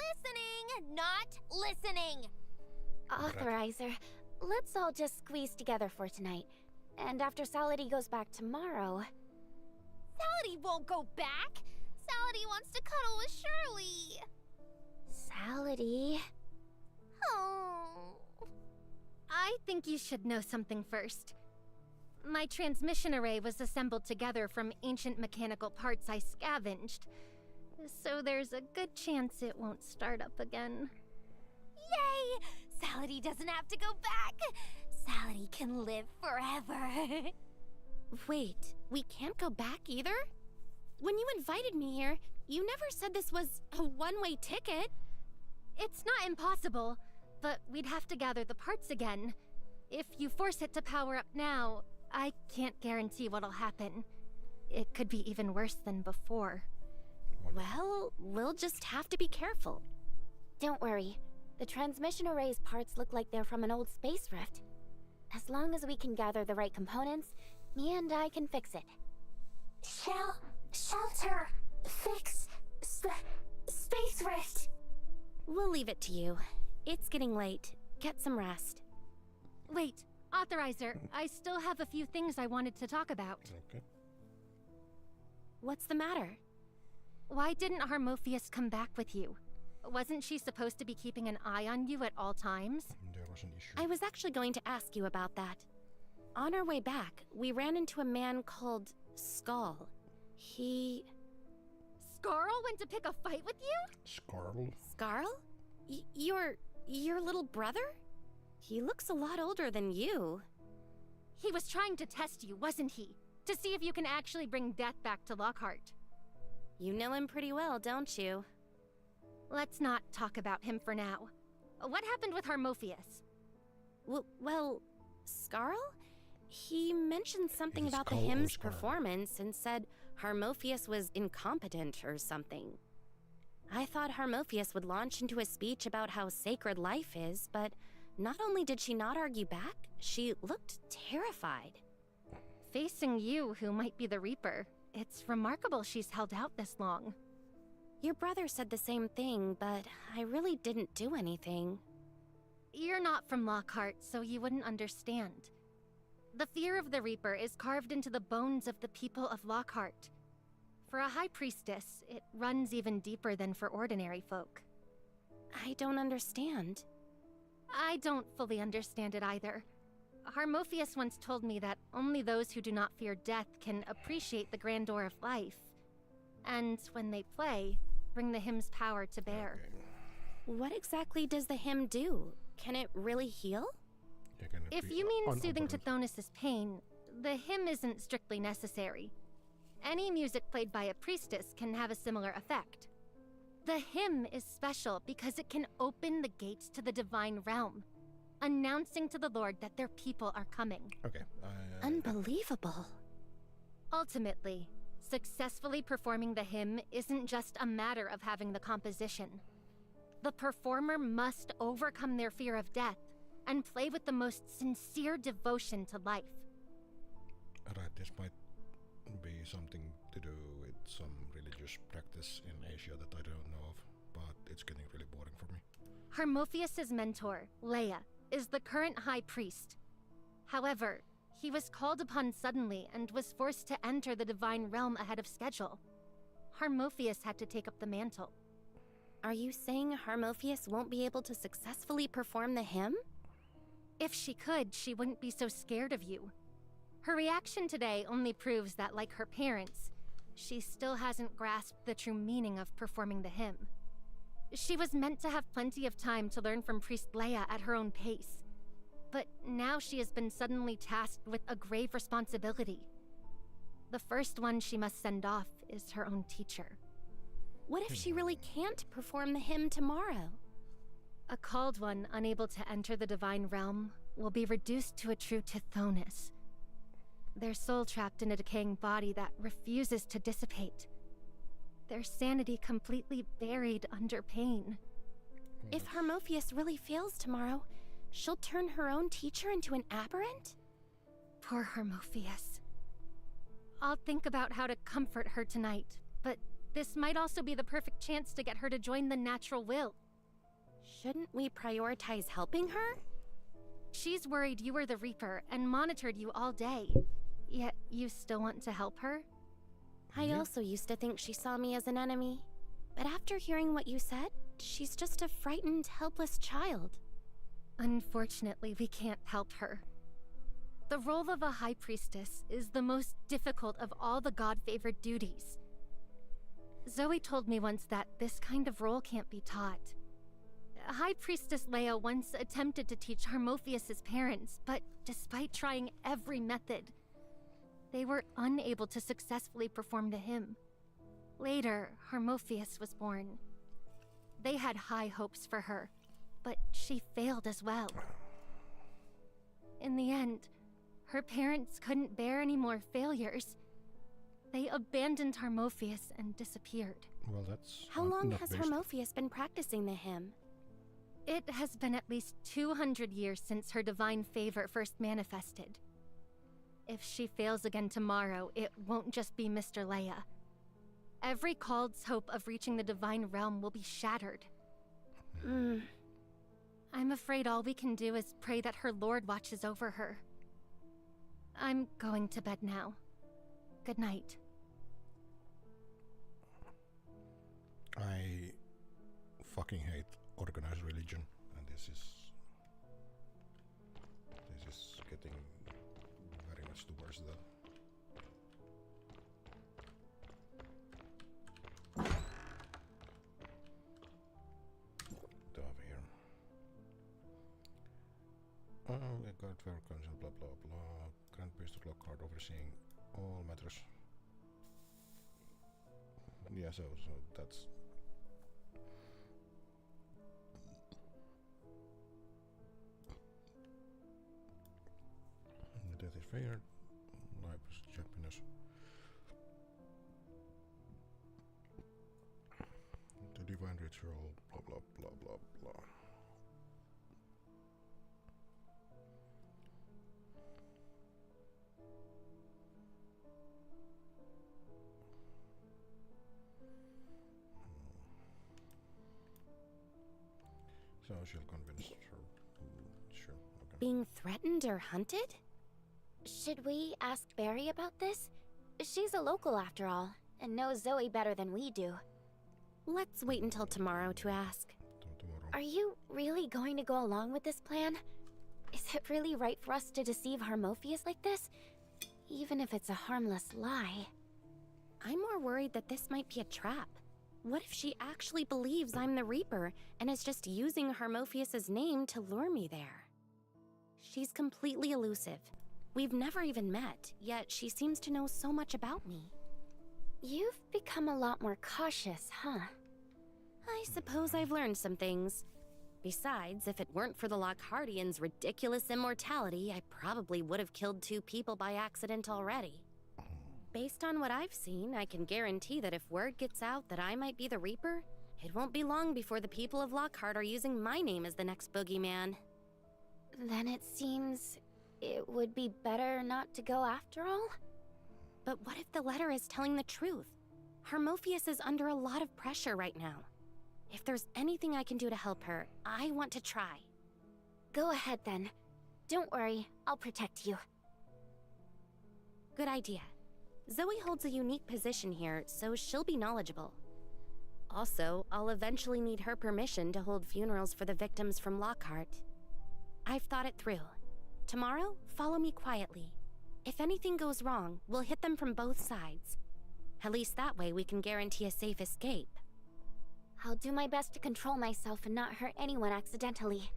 listening! Authorizer, let's all just squeeze together for tonight. And after Salady goes back tomorrow... Salady won't go back! Salady wants to cuddle with Shirley! Salady... Oh... I think you should know something first. My transmission array was assembled together from ancient mechanical parts I scavenged. So there's a good chance it won't start up again. Yay! Salady doesn't have to go back! Salady can live forever! Wait, we can't go back either? When you invited me here, you never said this was a one-way ticket. It's not impossible, but we'd have to gather the parts again. If you force it to power up now, I can't guarantee what'll happen. It could be even worse than before. Well, we'll just have to be careful. Don't worry. The transmission array's parts look like they're from an old space rift. As long as we can gather the right components, me and I can fix it. Shelter! Fix... space rift! We'll leave it to you. It's getting late. Get some rest. Wait, Authorizer, I still have a few things I wanted to talk about. Okay. What's the matter? Why didn't Harmophius come back with you? Wasn't she supposed to be keeping an eye on you at all times? There was an issue. I was actually going to ask you about that. On our way back, we ran into a man called Skull. Scarl went to pick a fight with you? Scarl? Scarl? Your little brother? He looks a lot older than you. He was trying to test you, wasn't he? To see if you can actually bring death back to Lockhart. You know him pretty well, don't you? Let's not talk about him for now. What happened with Harmophius? Well, Scarl? He mentioned something Is it about the Skull or hymn's Scarl? performance and said Harmophius was incompetent or something. I thought Harmophius would launch into a speech about how sacred life is, but not only did she not argue back, she looked terrified. Facing you, who might be the Reaper, it's remarkable she's held out this long. Your brother said the same thing, but I really didn't do anything. You're not from Lockhart, so you wouldn't understand. The fear of the Reaper is carved into the bones of the people of Lockhart. For a high priestess, it runs even deeper than for ordinary folk. I don't understand. I don't fully understand it either. Harmophius once told me that only those who do not fear death can appreciate the grandeur of life. And when they play, bring the hymn's power to bear. Okay. What exactly does the hymn do? Can it really heal? If you mean soothing Tithonus' pain, the hymn isn't strictly necessary. Any music played by a priestess can have a similar effect. The hymn is special because it can open the gates to the divine realm, announcing to the Lord that their people are coming. Okay. Unbelievable. Ultimately, successfully performing the hymn isn't just a matter of having the composition. The performer must overcome their fear of death and play with the most sincere devotion to life. Right, this might be something to do with some religious practice in Asia that I don't know of, but it's getting really boring for me. Harmophius' mentor, Leia, is the current high priest. However, he was called upon suddenly and was forced to enter the divine realm ahead of schedule. Harmophius had to take up the mantle. Are you saying Harmophius won't be able to successfully perform the hymn? If she could, she wouldn't be so scared of you. Her reaction today only proves that, like her parents, she still hasn't grasped the true meaning of performing the hymn. She was meant to have plenty of time to learn from Priest Leia at her own pace. But now she has been suddenly tasked with a grave responsibility. The first one she must send off is her own teacher. What if she really can't perform the hymn tomorrow? A called one unable to enter the divine realm will be reduced to a true Tithonus. Their soul trapped in a decaying body that refuses to dissipate. Their sanity completely buried under pain. If Harmophius really fails tomorrow, she'll turn her own teacher into an aberrant? Poor Harmophius. I'll think about how to comfort her tonight, but this might also be the perfect chance to get her to join the natural will. Shouldn't we prioritize helping her? She's worried you were the Reaper and monitored you all day. Yet you still want to help her? I also used to think she saw me as an enemy. But after hearing what you said, she's just a frightened, helpless child. Unfortunately, we can't help her. The role of a high priestess is the most difficult of all the god-favored duties. Zoe told me once that this kind of role can't be taught. High Priestess Leia once attempted to teach Harmophius' parents, but despite trying every method, they were unable to successfully perform the hymn. Later, Harmophius was born. They had high hopes for her, but she failed as well. In the end, her parents couldn't bear any more failures. They abandoned Harmophius and disappeared. Well, that's How long not has based- Harmophius been practicing the hymn? It has been at least 200 years since her divine favor first manifested. If she fails again tomorrow, it won't just be Mr. Leia. Every Cald's hope of reaching the divine realm will be shattered. I'm afraid all we can do is pray that her lord watches over her. I'm going to bed now. Good night. I fucking hate organized religion, and this is getting very much towards that. Over here. We got fair consent, blah blah blah. Grand Priest Lockhart overseeing all matters. Yeah, so that's. The death is feared. Life is happiness. The divine ritual, blah blah blah blah blah. So she'll convince her. Sure, okay. Being threatened or hunted? Should we ask Barry about this? She's a local after all, and knows Zoe better than we do. Let's wait until tomorrow to ask. Are you really going to go along with this plan? Is it really right for us to deceive Harmophius like this? Even if it's a harmless lie. I'm more worried that this might be a trap. What if she actually believes I'm the Reaper and is just using Harmophius' name to lure me there? She's completely elusive. We've never even met, yet she seems to know so much about me. You've become a lot more cautious, huh? I suppose I've learned some things. Besides, if it weren't for the Lockhartians' ridiculous immortality, I probably would have killed 2 people by accident already. Based on what I've seen, I can guarantee that if word gets out that I might be the Reaper, it won't be long before the people of Lockhart are using my name as the next boogeyman. Then it seems it would be better not to go after all? But what if the letter is telling the truth? Harmophius is under a lot of pressure right now. If there's anything I can do to help her, I want to try. Go ahead then. Don't worry, I'll protect you. Good idea. Zoe holds a unique position here, so she'll be knowledgeable. Also, I'll eventually need her permission to hold funerals for the victims from Lockhart. I've thought it through. Tomorrow, follow me quietly. If anything goes wrong, we'll hit them from both sides. At least that way we can guarantee a safe escape. I'll do my best to control myself and not hurt anyone accidentally.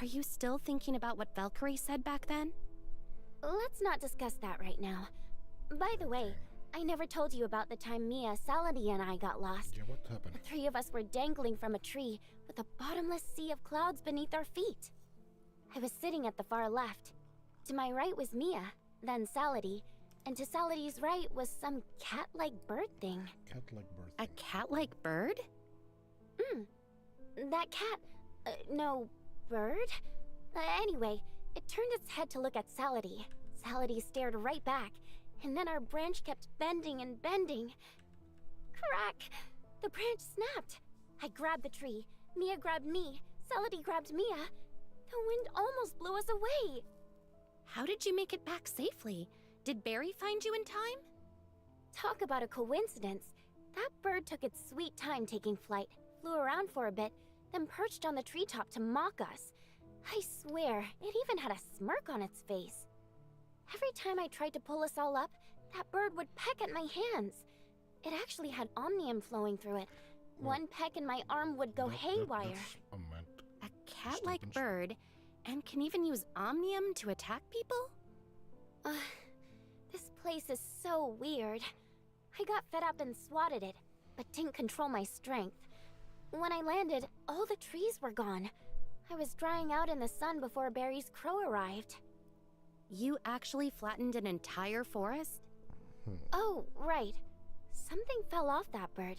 Are you still thinking about what Valkyrie said back then? Let's not discuss that right now. By the way, I never told you about the time Mia, Saladin, and I got lost. Yeah, what happened? The 3 of us were dangling from a tree with a bottomless sea of clouds beneath our feet. I was sitting at the far left. To my right was Mia, then Saladin, and to Saladin's right was some cat-like bird thing. Cat-like bird. A cat-like bird? That cat... no, bird? Anyway, it turned its head to look at Saladin. Saladin stared right back, and then our branch kept bending and bending. Crack! The branch snapped. I grabbed the tree. Mia grabbed me. Saladin grabbed Mia. The wind almost blew us away. How did you make it back safely? Did Barry find you in time? Talk about a coincidence. That bird took its sweet time taking flight, flew around for a bit, then perched on the treetop to mock us. I swear, it even had a smirk on its face. Every time I tried to pull us all up, that bird would peck at my hands. It actually had omnium flowing through it. One peck and my arm would go haywire. A cat-like bird, and can even use omnium to attack people? This place is so weird. I got fed up and swatted it, but didn't control my strength. When I landed, all the trees were gone. I was drying out in the sun before Barry's crow arrived. You actually flattened an entire forest? Oh, right. Something fell off that bird,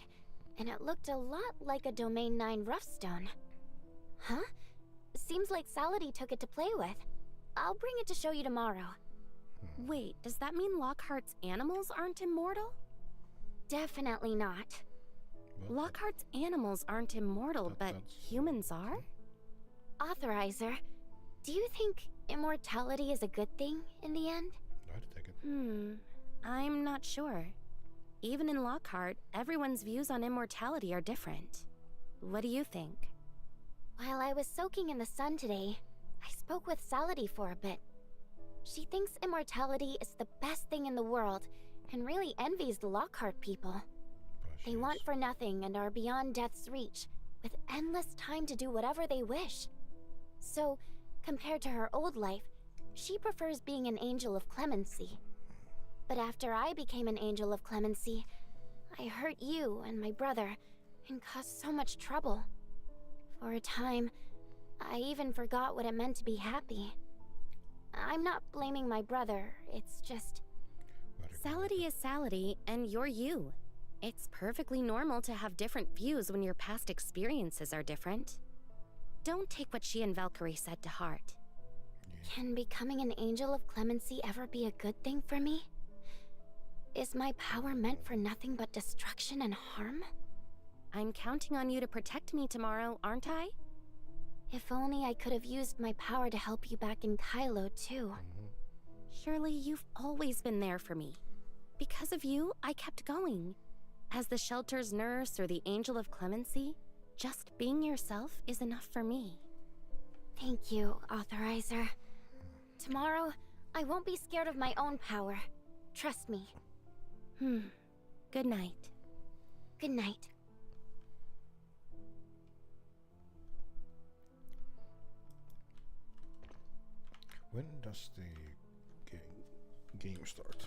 and it looked a lot like a Domain 9 Roughstone. Huh? Seems like Saladin took it to play with. I'll bring it to show you tomorrow. Wait, does that mean Lockhart's animals aren't immortal? Definitely not. Lockhart's animals aren't immortal, but humans are? Authorizer, do you think immortality is a good thing in the end? I'd take it. I'm not sure. Even in Lockhart, everyone's views on immortality are different. What do you think? While I was soaking in the sun today, I spoke with Saladin for a bit. She thinks immortality is the best thing in the world and really envies the Lockhart people. They want for nothing and are beyond death's reach, with endless time to do whatever they wish. So, compared to her old life, she prefers being an angel of clemency. But after I became an angel of clemency, I hurt you and my brother and caused so much trouble. For a time, I even forgot what it meant to be happy. I'm not blaming my brother, it's just... Saladin is Saladin, and you're you. It's perfectly normal to have different views when your past experiences are different. Don't take what she and Valkyrie said to heart. Can becoming an angel of clemency ever be a good thing for me? Is my power meant for nothing but destruction and harm? I'm counting on you to protect me tomorrow, aren't I? If only I could have used my power to help you back in Kylo, too. Surely you've always been there for me. Because of you, I kept going. As the shelter's nurse or the angel of clemency, just being yourself is enough for me. Thank you, Authorizer. Tomorrow, I won't be scared of my own power. Trust me. Good night. Good night. When does the game start?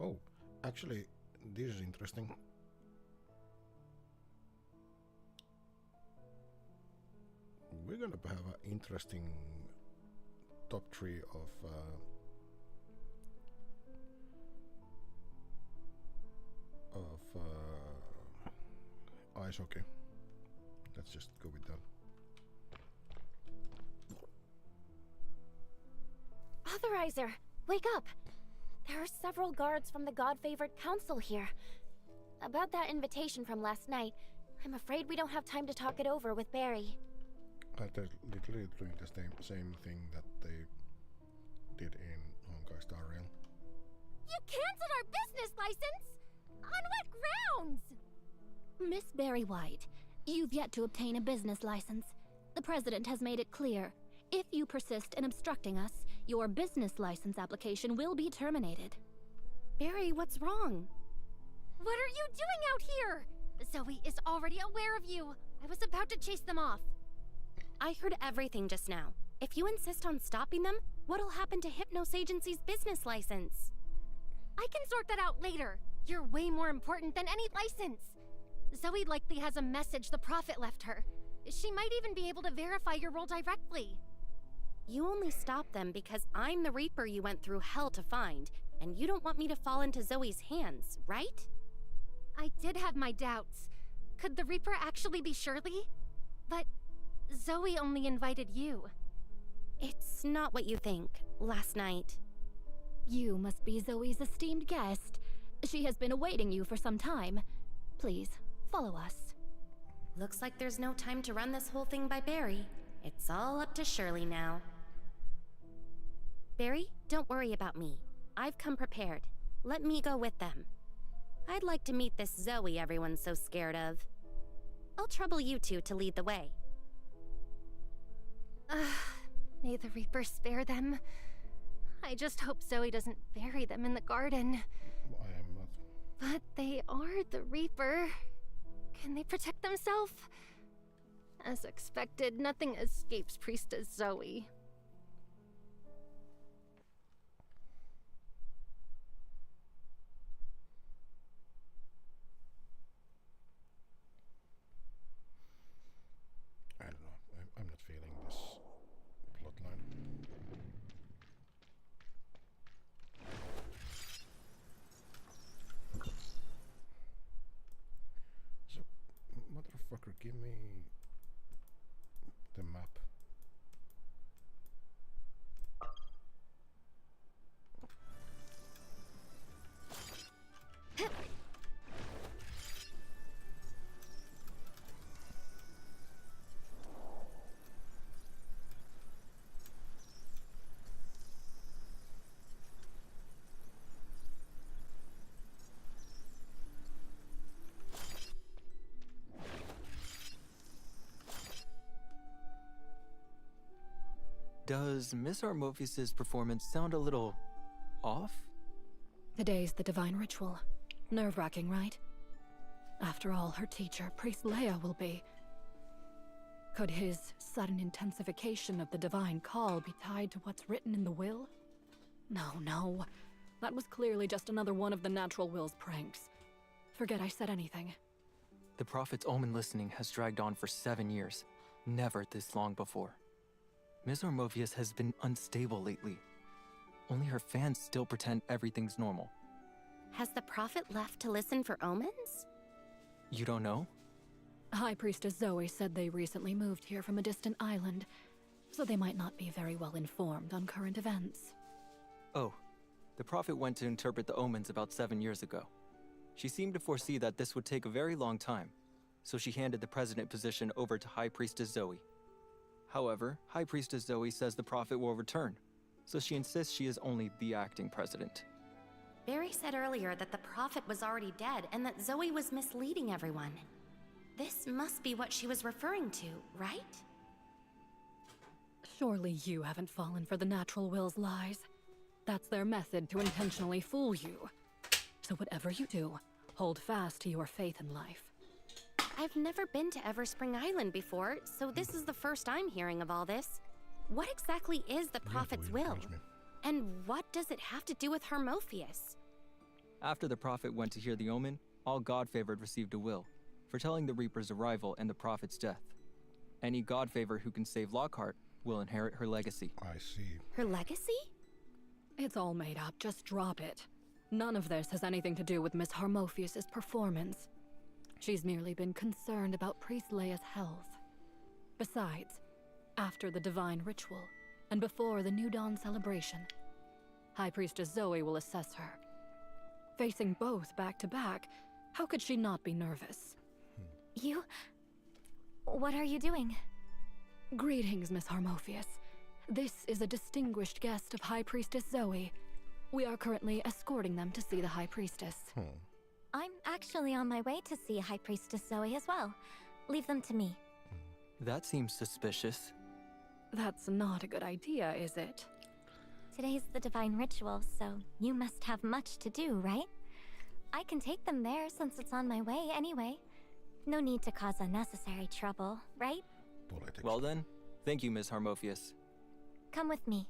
Oh, actually, this is interesting. We're gonna have an interesting top 3 of ice hockey. Let's just go with that. Authorizer, wake up! There are several guards from the God-favored council here. About that invitation from last night, I'm afraid we don't have time to talk it over with Barry. They're literally doing the same thing that they did in Honkai Star Rail. You canceled our business license? On what grounds? Miss Barry White, you've yet to obtain a business license. The President has made it clear. If you persist in obstructing us, your business license application will be terminated. Barry, what's wrong? What are you doing out here? Zoe is already aware of you. I was about to chase them off. I heard everything just now. If you insist on stopping them, what'll happen to Hypnos Agency's business license? I can sort that out later. You're way more important than any license. Zoe likely has a message the Prophet left her. She might even be able to verify your role directly. You only stopped them because I'm the Reaper you went through hell to find, and you don't want me to fall into Zoe's hands, right? I did have my doubts. Could the Reaper actually be Shirley? But Zoe only invited you. It's not what you think. Last night. You must be Zoe's esteemed guest. She has been awaiting you for some time. Please, follow us. Looks like there's no time to run this whole thing by Barry. It's all up to Shirley now. Barry, don't worry about me. I've come prepared. Let me go with them. I'd like to meet this Zoe everyone's so scared of. I'll trouble you two to lead the way. May the Reaper spare them. I just hope Zoe doesn't bury them in the garden. But they are the Reaper. Can they protect themselves? As expected, nothing escapes Priestess Zoe. I don't know. I'm not feeling this plotline. So, motherfucker, give me the map. Does Miss Armofius' performance sound a little off? Today's the divine ritual. Nerve-wracking, right? After all, her teacher, Priest Leia, will be. Could his sudden intensification of the divine call be tied to what's written in the will? No. That was clearly just another one of the natural will's pranks. Forget I said anything. The Prophet's omen listening has dragged on for 7 years. Never this long before. Miss Armofius has been unstable lately. Only her fans still pretend everything's normal. Has the Prophet left to listen for omens? You don't know? High Priestess Zoe said they recently moved here from a distant island, so they might not be very well informed on current events. Oh, the Prophet went to interpret the omens about 7 years ago. She seemed to foresee that this would take a very long time, so she handed the president position over to High Priestess Zoe. However, High Priestess Zoe says the Prophet will return, so she insists she is only the acting president. Barry said earlier that the Prophet was already dead and that Zoe was misleading everyone. This must be what she was referring to, right? Surely you haven't fallen for the natural will's lies. That's their method to intentionally fool you. So whatever you do, hold fast to your faith in life. I've never been to Everspring Island before, so this is the first I'm hearing of all this. What exactly is the Prophet's will? And what does it have to do with Hermophius? After the Prophet went to hear the omen, all God-favored received a will, foretelling the Reaper's arrival and the Prophet's death. Any God-favor who can save Lockhart will inherit her legacy. I see. Her legacy? It's all made up, just drop it. None of this has anything to do with Miss Hermophius' performance. She's merely been concerned about Priest Leia's health. Besides, after the divine ritual, and before the New Dawn celebration, High Priestess Zoe will assess her. Facing both back to back, how could she not be nervous? You... What are you doing? Greetings, Miss Hermophius. This is a distinguished guest of High Priestess Zoe. We are currently escorting them to see the High Priestess. I'm actually on my way to see High Priestess Zoe as well. Leave them to me. That seems suspicious. That's not a good idea, is it? Today's the divine ritual, so you must have much to do, right? I can take them there since it's on my way anyway. No need to cause unnecessary trouble, right? Well then, thank you, Miss Hermophius. Come with me.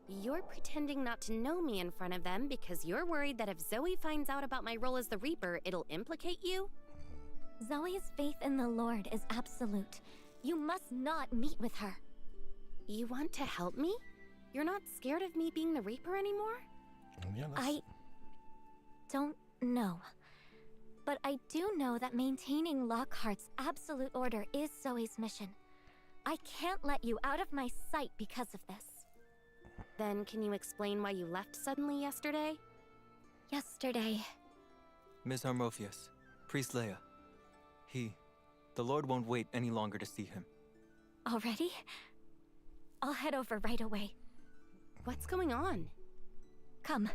You're pretending not to know me in front of them because you're worried that if Zoe finds out about my role as the Reaper, it'll implicate you? Zoe's faith in the Lord is absolute. You must not meet with her. You want to help me? You're not scared of me being the Reaper anymore? Yeah, I don't know. But I do know that maintaining Lockhart's absolute order is Zoe's mission. I can't let you out of my sight because of this. Then can you explain why you left suddenly yesterday? Yesterday. Miss Hermophius, Priest Leia. The Lord won't wait any longer to see him. Already? I'll head over right away. What's going on? Come.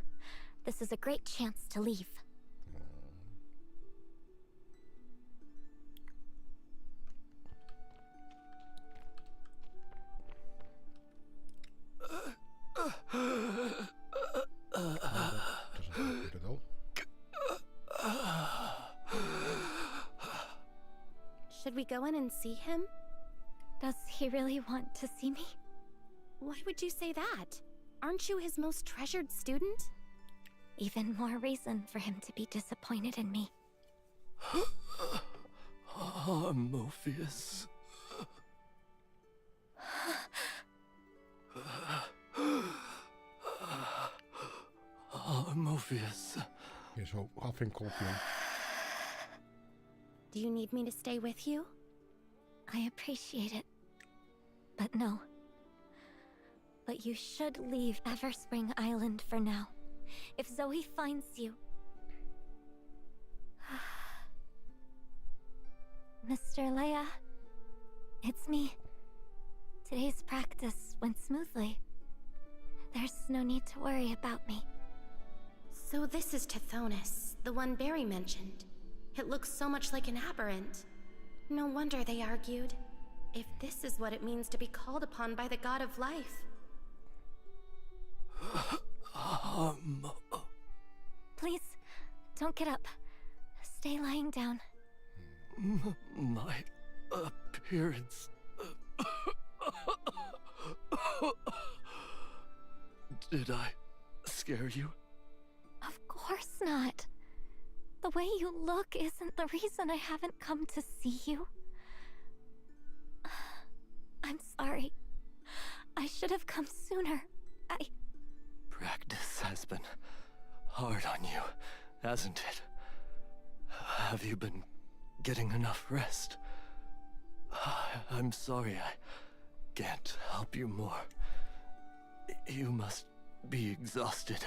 This is a great chance to leave. Doesn't look good at all. we go in and see him? Does he really want to see me? Why would you say that? Aren't you his most treasured student? Even more reason for him to be disappointed in me. Morpheus. Morpheus. He's huffing copium. Do you need me to stay with you? I appreciate it. But no. But you should leave Everspring Island for now. If Zoe finds you... Mr. Leia, it's me. Today's practice went smoothly. There's no need to worry about me. So this is Tithonus, the one Barry mentioned. It looks so much like an aberrant. No wonder they argued. If this is what it means to be called upon by the god of life. Please, don't get up. Stay lying down. My appearance. Did I scare you? Of course not. The way you look isn't the reason I haven't come to see you. I'm sorry. I should have come sooner. Practice has been hard on you, hasn't it? Have you been getting enough rest? I'm sorry I can't help you more. You must be exhausted.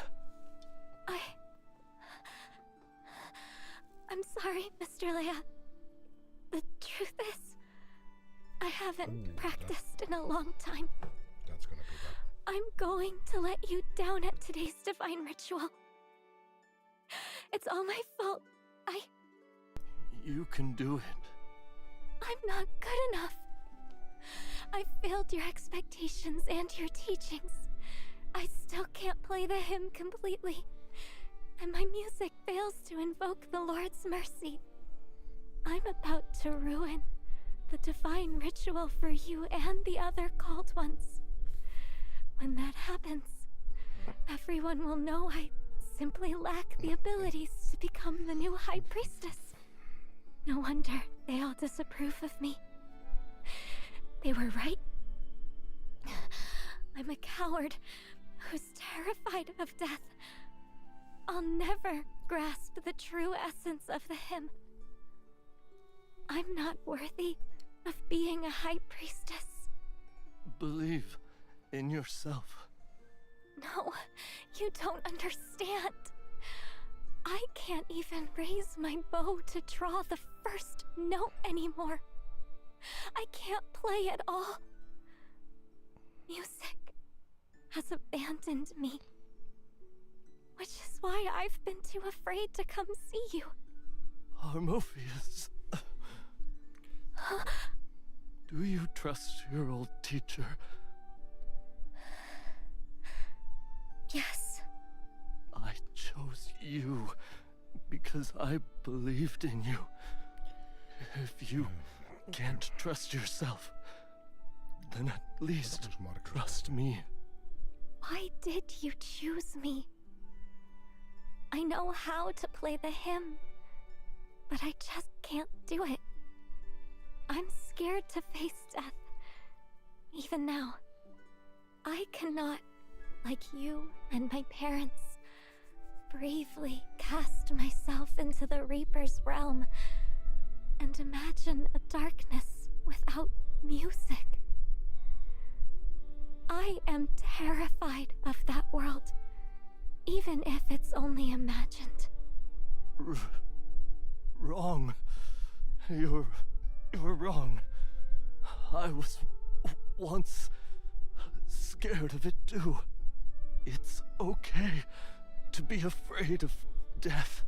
I'm sorry, Mr. Leia. The truth is, I haven't practiced in a long time. That's gonna be bad. I'm going to let you down at today's divine ritual. It's all my fault. You can do it. I'm not good enough. I failed your expectations and your teachings. I still can't play the hymn completely. And my music fails to invoke the Lord's mercy. I'm about to ruin the divine ritual for you and the other called ones. When that happens, everyone will know I simply lack the abilities to become the new High Priestess. No wonder they all disapprove of me. They were right. I'm a coward who's terrified of death. I'll never grasp the true essence of the hymn. I'm not worthy of being a High Priestess. Believe in yourself. No, you don't understand. I can't even raise my bow to draw the first note anymore. I can't play at all. Music has abandoned me. Which is why I've been too afraid to come see you. Morpheus. Do you trust your old teacher? Yes. I chose you because I believed in you. If you can't trust yourself, then at least trust me. Why did you choose me? I know how to play the hymn, but I just can't do it. I'm scared to face death. Even now, I cannot, like you and my parents, bravely cast myself into the Reaper's realm and imagine a darkness without music. I am terrified of that world, even if it's only imagined. Wrong. You're wrong. I was once scared of it too. It's okay to be afraid of death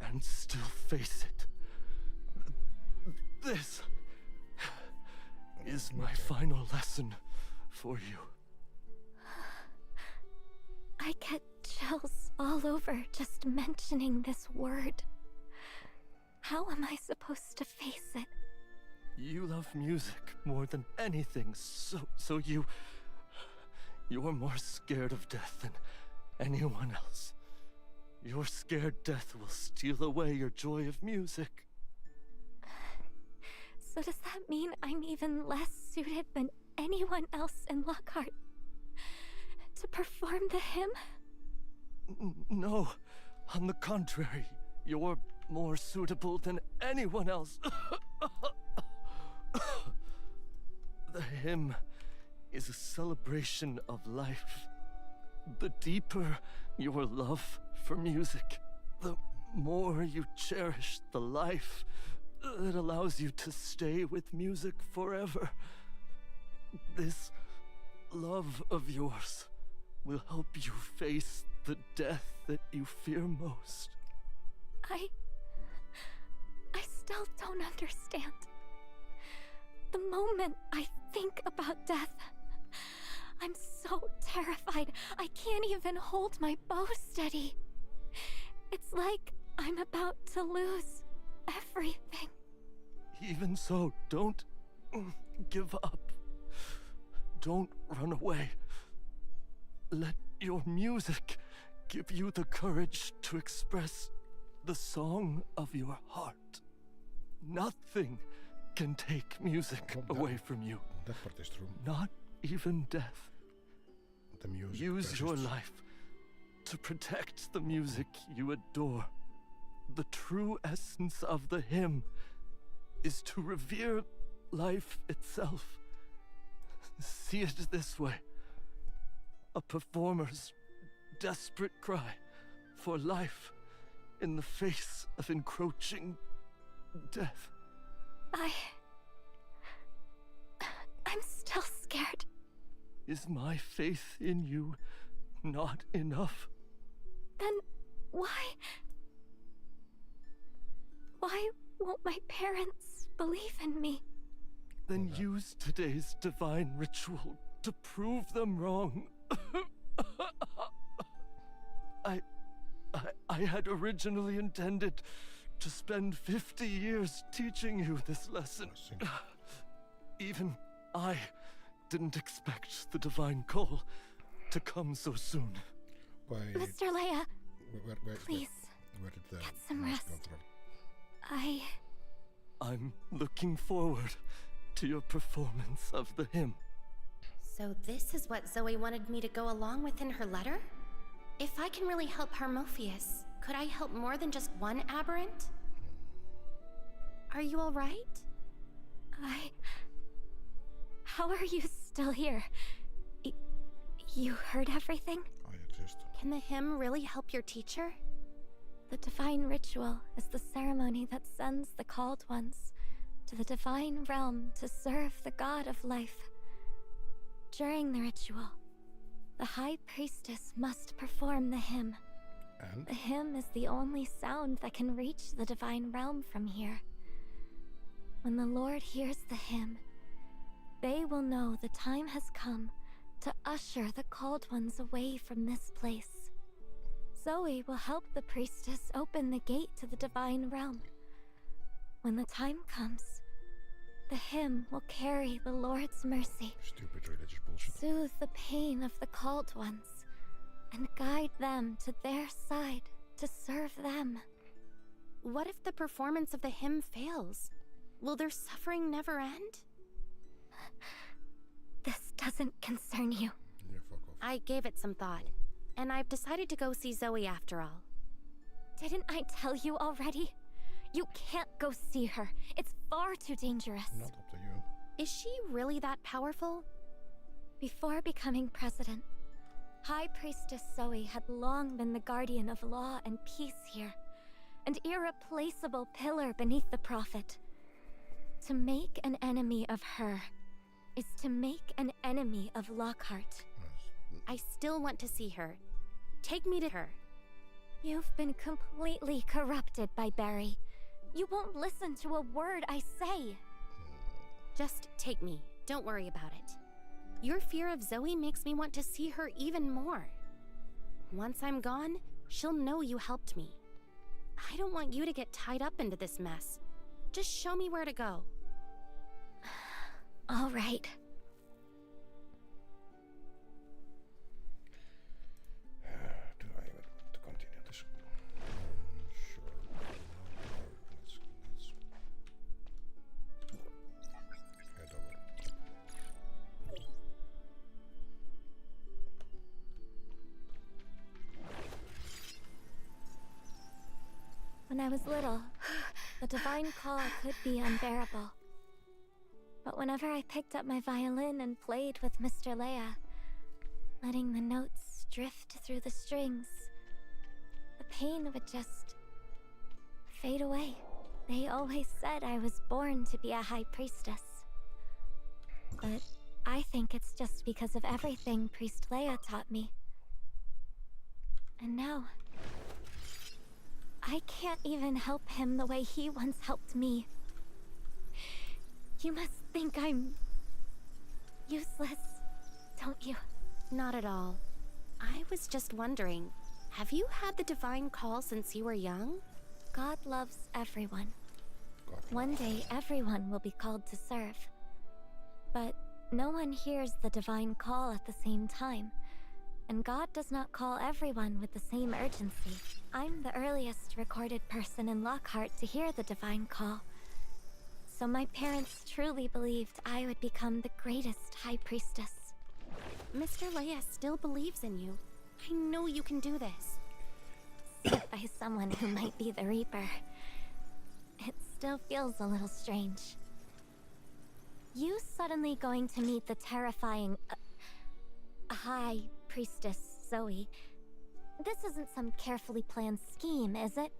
and still face it. This is my final lesson for you. I get chills all over just mentioning this word. How am I supposed to face it? You love music more than anything, so you're more scared of death than anyone else. You're scared death will steal away your joy of music. So does that mean I'm even less suited than anyone else in Lockhart to perform the hymn? No, on the contrary, you're more suitable than anyone else. The hymn is a celebration of life. The deeper your love for music, the more you cherish the life that allows you to stay with music forever. This love of yours will help you face the death that you fear most. I still don't understand. The moment I think about death, I'm so terrified I can't even hold my bow steady. It's like I'm about to lose everything. Even so, don't give up. Don't run away. Let your music give you the courage to express the song of your heart. Nothing can take music away from you. That part is true. Not even death. The music Use your persists. life to protect the music you adore. The true essence of the hymn is to revere life itself. See it this way. A performer's desperate cry for life in the face of encroaching death. I'm still scared. Is my faith in you not enough? Then why won't my parents believe in me? Then use today's divine ritual to prove them wrong. I had originally intended to spend 50 years teaching you this lesson. Even I didn't expect the divine call to come so soon. Mr. Leia, please, where did the get some mouse rest. come from? I'm looking forward to your performance of the hymn. So this is what Zoe wanted me to go along with in her letter? If I can really help Harmophius, could I help more than just one aberrant? Are you all right? How are you still here? You heard everything? I exist. Can the hymn really help your teacher? The divine ritual is the ceremony that sends the called ones to the divine realm to serve the god of life. During the ritual, the High Priestess must perform the hymn. And? The hymn is the only sound that can reach the divine realm from here. When the Lord hears the hymn, they will know the time has come to usher the called ones away from this place. Zoe will help the priestess open the gate to the divine realm. When the time comes, the hymn will carry the Lord's mercy, Stupid religious bullshit. soothe the pain of the called ones, and guide them to their side to serve them. What if the performance of the hymn fails? Will their suffering never end? This doesn't concern you. Yeah, fuck off. I gave it some thought, and I've decided to go see Zoe after all. Didn't I tell you already? You can't go see her. It's far too dangerous. Not up to you. Is she really that powerful? Before becoming president, High Priestess Zoe had long been the guardian of law and peace here, an irreplaceable pillar beneath the Prophet. To make an enemy of her is to make an enemy of Lockhart. I still want to see her. Take me to her. You've been completely corrupted by Barry. You won't listen to a word I say. Just take me. Don't worry about it. Your fear of Zoe makes me want to see her even more. Once I'm gone, she'll know you helped me. I don't want you to get tied up into this mess. Just show me where to go. All right. Do I even want to continue this? Sure. Let's head over. When I was little, the divine call could be unbearable. But whenever I picked up my violin and played with Mr. Leia, letting the notes drift through the strings, the pain would just fade away. They always said I was born to be a high priestess. But I think it's just because of everything Priest Leia taught me. And now, I can't even help him the way he once helped me. You must think I'm useless, don't you? Not at all. I was just wondering, have you had the divine call since you were young? God loves everyone. One day, everyone will be called to serve. But no one hears the divine call at the same time. And God does not call everyone with the same urgency. I'm the earliest recorded person in Lockhart to hear the divine call. So my parents truly believed I would become the greatest high priestess. Mr. Leia still believes in you. I know you can do this. Sent by someone who might be the Reaper. It still feels a little strange. You suddenly going to meet the terrifying high priestess Zoe. This isn't some carefully planned scheme, is it?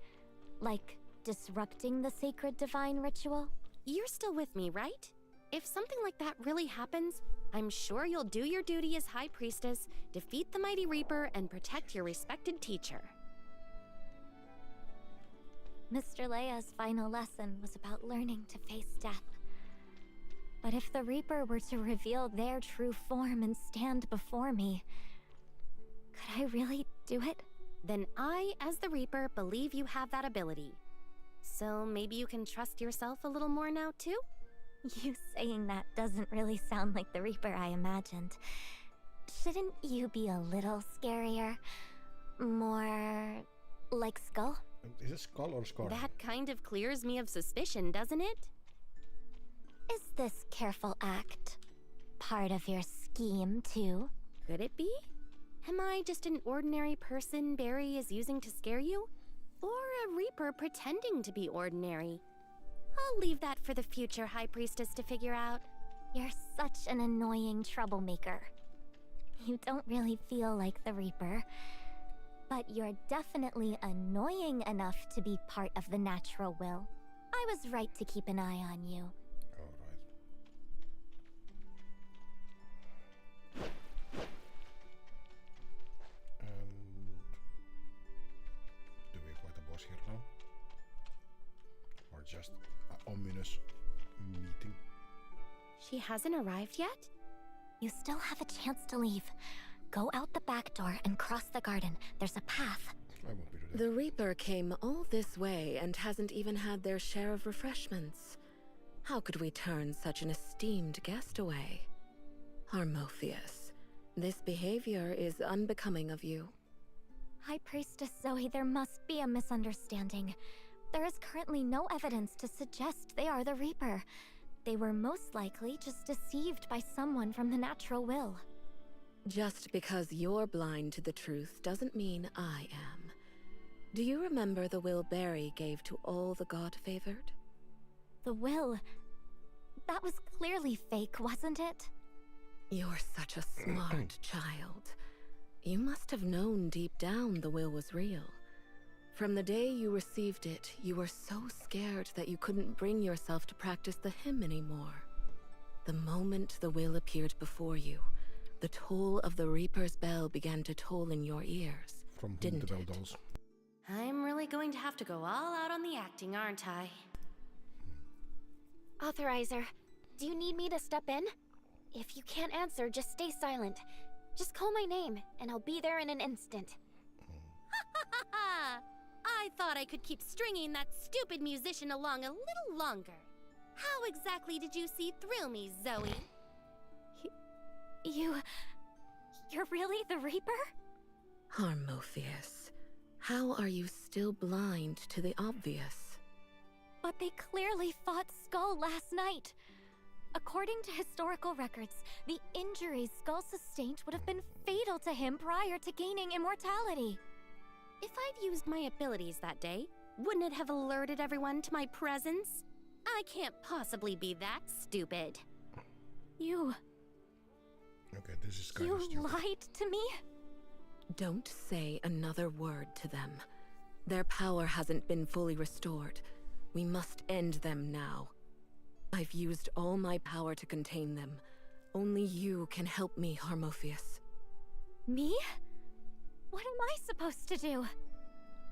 Like disrupting the sacred divine ritual? You're still with me, right? If something like that really happens, I'm sure you'll do your duty as High Priestess, defeat the Mighty Reaper, and protect your respected teacher. Mr. Leia's final lesson was about learning to face death. But if the Reaper were to reveal their true form and stand before me, could I really do it? Then I, as the Reaper, believe you have that ability. So maybe you can trust yourself a little more now, too? You saying that doesn't really sound like the Reaper I imagined. Shouldn't you be a little scarier? More like Skull? Is it Skull or Scar? That kind of clears me of suspicion, doesn't it? Is this careful act part of your scheme, too? Could it be? Am I just an ordinary person Barry is using to scare you? Or a Reaper pretending to be ordinary? I'll leave that for the future High Priestess to figure out. You're such an annoying troublemaker. You don't really feel like the Reaper, but you're definitely annoying enough to be part of the natural will. I was right to keep an eye on you. Do we fight a boss here now? Or just an ominous meeting? She hasn't arrived yet? You still have a chance to leave. Go out the back door and cross the garden. There's a path. I won't be doing that. The Reaper came all this way and hasn't even had their share of refreshments. How could we turn such an esteemed guest away? Harmophius, this behavior is unbecoming of you. High Priestess Zoe, there must be a misunderstanding. There is currently no evidence to suggest they are the Reaper. They were most likely just deceived by someone from the natural will. Just because you're blind to the truth doesn't mean I am. Do you remember the will Barry gave to all the God-favored? The will? That was clearly fake, wasn't it? You're such a smart child. You must have known deep down the will was real. From the day you received it, you were so scared that you couldn't bring yourself to practice the hymn anymore. The moment the will appeared before you, the toll of the Reaper's bell began to toll in your ears, From whom didn't the bell it? dolls. I'm really going to have to go all out on the acting, aren't I? Authorizer, do you need me to step in? If you can't answer, just stay silent. Just call my name, and I'll be there in an instant. Ha ha ha ha! I thought I could keep stringing that stupid musician along a little longer. How exactly did you see through me, Zoe? You're really the Reaper? Harmophius, how are you still blind to the obvious? But they clearly fought Skull last night. According to historical records, the injuries Skull sustained would have been fatal to him prior to gaining immortality. If I'd used my abilities that day, wouldn't it have alerted everyone to my presence? I can't possibly be that stupid. Okay, this is kind of stupid. You lied to me? Don't say another word to them. Their power hasn't been fully restored. We must end them now. I've used all my power to contain them. Only you can help me, Harmophius. Me? What am I supposed to do?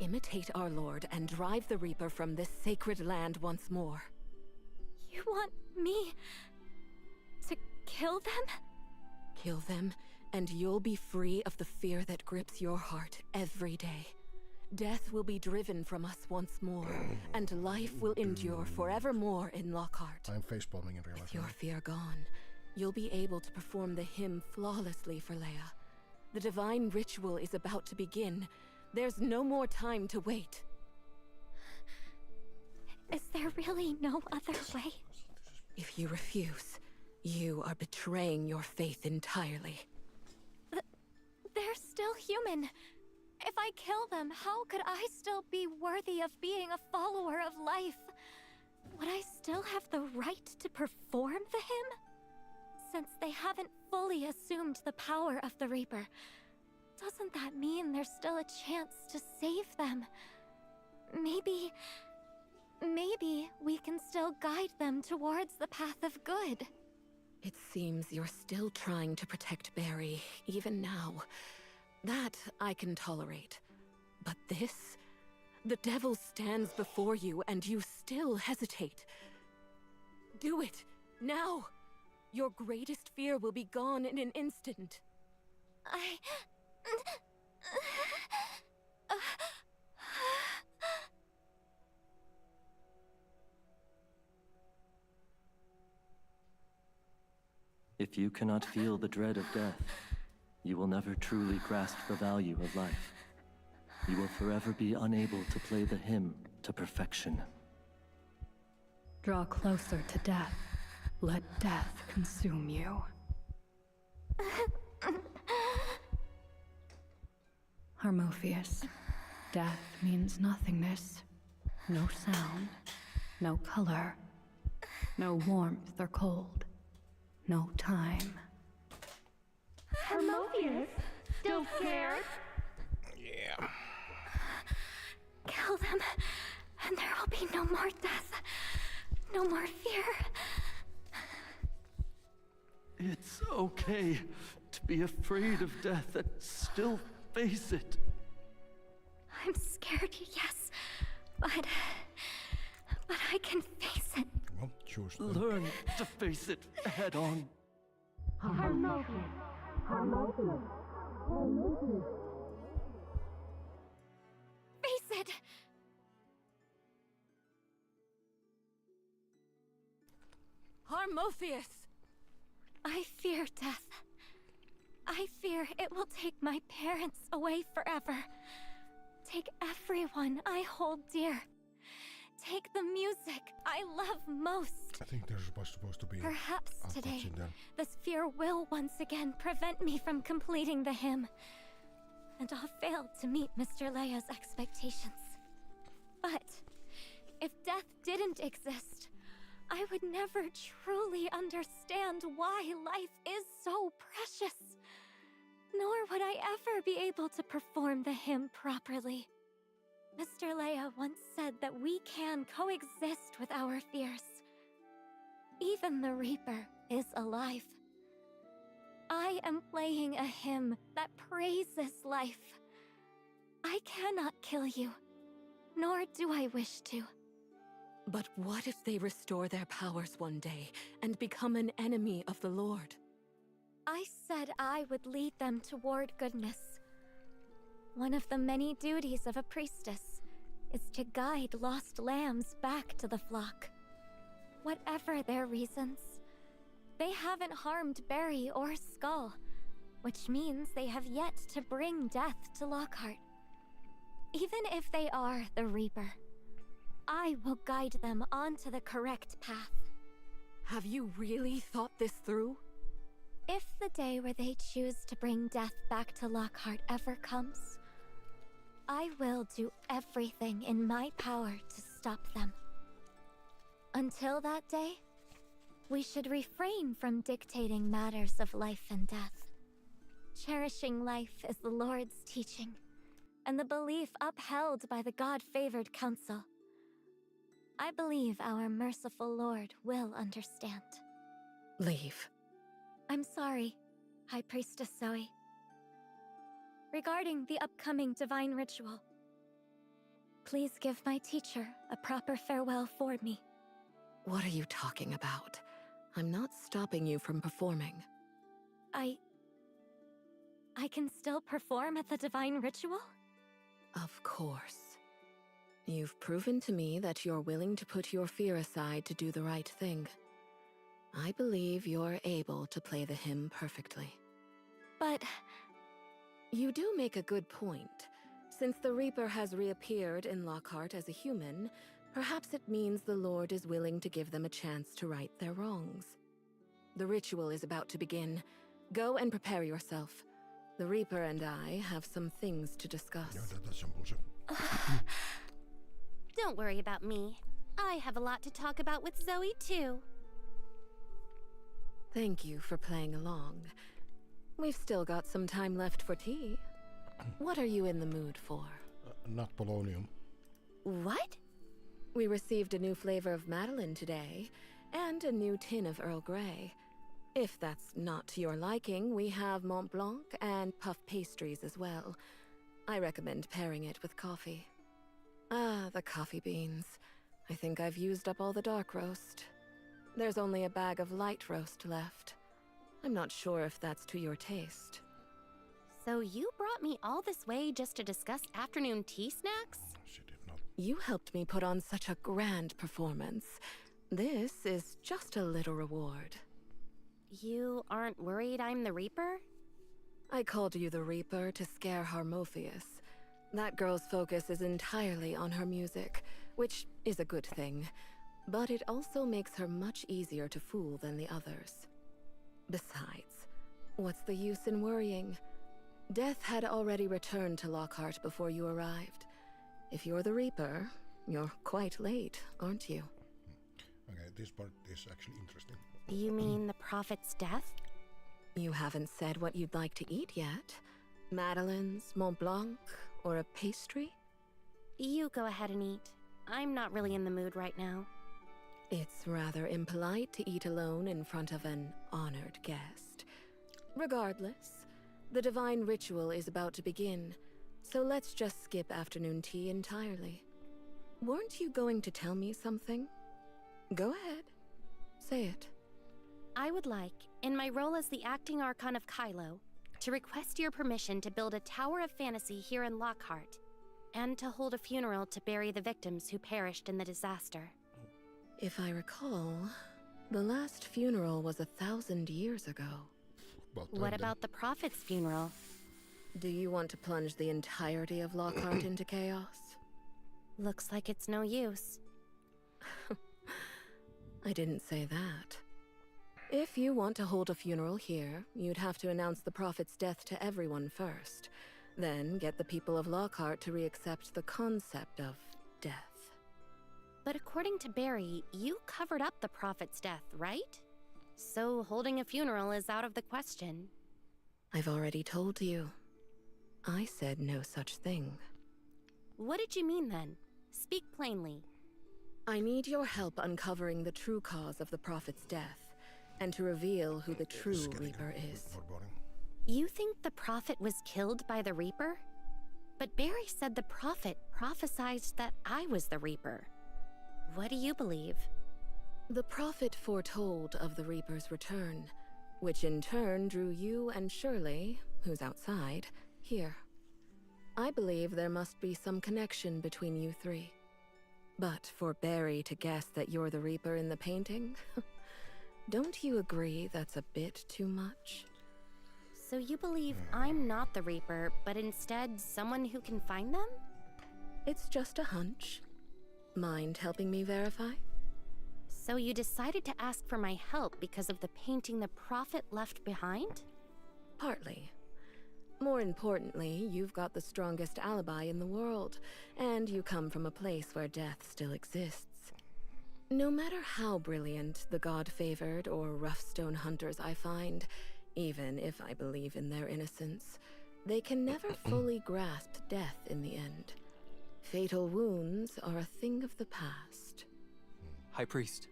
Imitate our lord and drive the Reaper from this sacred land once more. You want me to kill them? Kill them, and you'll be free of the fear that grips your heart every day. Death will be driven from us once more, and life will endure forevermore in Lockhart. I'm facepalming in real life. With your fear gone, you'll be able to perform the hymn flawlessly for Leia. The divine ritual is about to begin. There's no more time to wait. Is there really no other way? If you refuse, you are betraying your faith entirely. They're still human. If I kill them, how could I still be worthy of being a follower of life? Would I still have the right to perform the hymn? Since they haven't fully assumed the power of the Reaper, doesn't that mean there's still a chance to save them? Maybe we can still guide them towards the path of good. It seems you're still trying to protect Barry, even now. That I can tolerate. But this? The devil stands before you and you still hesitate. Do it, now! Your greatest fear will be gone in an instant. If you cannot feel the dread of death, you will never truly grasp the value of life. You will forever be unable to play the hymn to perfection. Draw closer to death. Let death consume you. Harmophius, death means nothingness. No sound, no color, no warmth or cold, no time. Harmophius, still scared? Yeah. Kill them, and there will be no more death, no more fear. It's okay to be afraid of death and still face it. I'm scared, yes, but I can face it. Well, choose them. Learn to face it head on. Harmophius. Harmophius. Harmophius. Face it! Harmophius! I fear death. I fear it will take my parents away forever. Take everyone I hold dear. Take the music I love most. I think there's supposed to be Perhaps today, in there. this fear will once again prevent me from completing the hymn. And I'll fail to meet Mr. Leia's expectations. But if death didn't exist, I would never truly understand why life is so precious. Nor would I ever be able to perform the hymn properly. Mr. Leia once said that we can coexist with our fears. Even the Reaper is alive. I am playing a hymn that praises life. I cannot kill you, nor do I wish to. But what if they restore their powers one day and become an enemy of the Lord? I said I would lead them toward goodness. One of the many duties of a priestess is to guide lost lambs back to the flock. Whatever their reasons, they haven't harmed Barry or Skull, which means they have yet to bring death to Lockhart. Even if they are the Reaper, I will guide them onto the correct path. Have you really thought this through? If the day where they choose to bring death back to Lockhart ever comes, I will do everything in my power to stop them. Until that day, we should refrain from dictating matters of life and death. Cherishing life is the Lord's teaching, and the belief upheld by the God-favored council. I believe our merciful Lord will understand. Leave. I'm sorry, High Priestess Zoe. Regarding the upcoming divine ritual, please give my teacher a proper farewell for me. What are you talking about? I'm not stopping you from performing. I can still perform at the divine ritual? Of course. You've proven to me that you're willing to put your fear aside to do the right thing. I believe you're able to play the hymn perfectly. But... You do make a good point. Since the Reaper has reappeared in Lockhart as a human, perhaps it means the Lord is willing to give them a chance to right their wrongs. The ritual is about to begin. Go and prepare yourself. The Reaper and I have some things to discuss. That's some bullshit. Don't worry about me. I have a lot to talk about with Zoe, too. Thank you for playing along. We've still got some time left for tea. What are you in the mood for? Not polonium. What? We received a new flavor of Madeline today, and a new tin of Earl Grey. If that's not to your liking, we have Mont Blanc and puff pastries as well. I recommend pairing it with coffee. Ah, the coffee beans. I think I've used up all the dark roast. There's only a bag of light roast left. I'm not sure if that's to your taste. So you brought me all this way just to discuss afternoon tea snacks? She did not. You helped me put on such a grand performance. This is just a little reward. You aren't worried I'm the Reaper? I called you the Reaper to scare Harmophius. That girl's focus is entirely on her music, which is a good thing. But it also makes her much easier to fool than the others. Besides, what's the use in worrying? Death had already returned to Lockhart before you arrived. If you're the Reaper, you're quite late, aren't you? Okay, this part is actually interesting. You mean the Prophet's death? You haven't said what you'd like to eat yet. Madeleines, Mont Blanc, or a pastry? You go ahead and eat. I'm not really in the mood right now. It's rather impolite to eat alone in front of an honored guest. Regardless, the divine ritual is about to begin, so let's just skip afternoon tea entirely. Weren't you going to tell me something? Go ahead. Say it. I would like, in my role as the acting Archon of Kylo, to request your permission to build a Tower of Fantasy here in Lockhart, and to hold a funeral to bury the victims who perished in the disaster. If I recall, the last funeral was 1,000 years ago. What about the Prophet's funeral? Do you want to plunge the entirety of Lockhart into chaos? Looks like it's no use. I didn't say that. If you want to hold a funeral here, you'd have to announce the Prophet's death to everyone first, then get the people of Lockhart to re-accept the concept of death. But according to Barry, you covered up the Prophet's death, right? So holding a funeral is out of the question. I've already told you. I said no such thing. What did you mean then? Speak plainly. I need your help uncovering the true cause of the Prophet's death, and to reveal who the true Reaper is. You think the Prophet was killed by the Reaper? But Barry said the Prophet prophesied that I was the Reaper. What do you believe? The Prophet foretold of the Reaper's return, which in turn drew you and Shirley, who's outside, here. I believe there must be some connection between you three. But for Barry to guess that you're the Reaper in the painting? Don't you agree that's a bit too much? So you believe I'm not the Reaper, but instead someone who can find them? It's just a hunch. Mind helping me verify? So you decided to ask for my help because of the painting the Prophet left behind? Partly. More importantly, you've got the strongest alibi in the world, and you come from a place where death still exists. No matter how brilliant the god-favored or rough-stone hunters I find, even if I believe in their innocence, they can never fully grasp death in the end. Fatal wounds are a thing of the past. High Priest,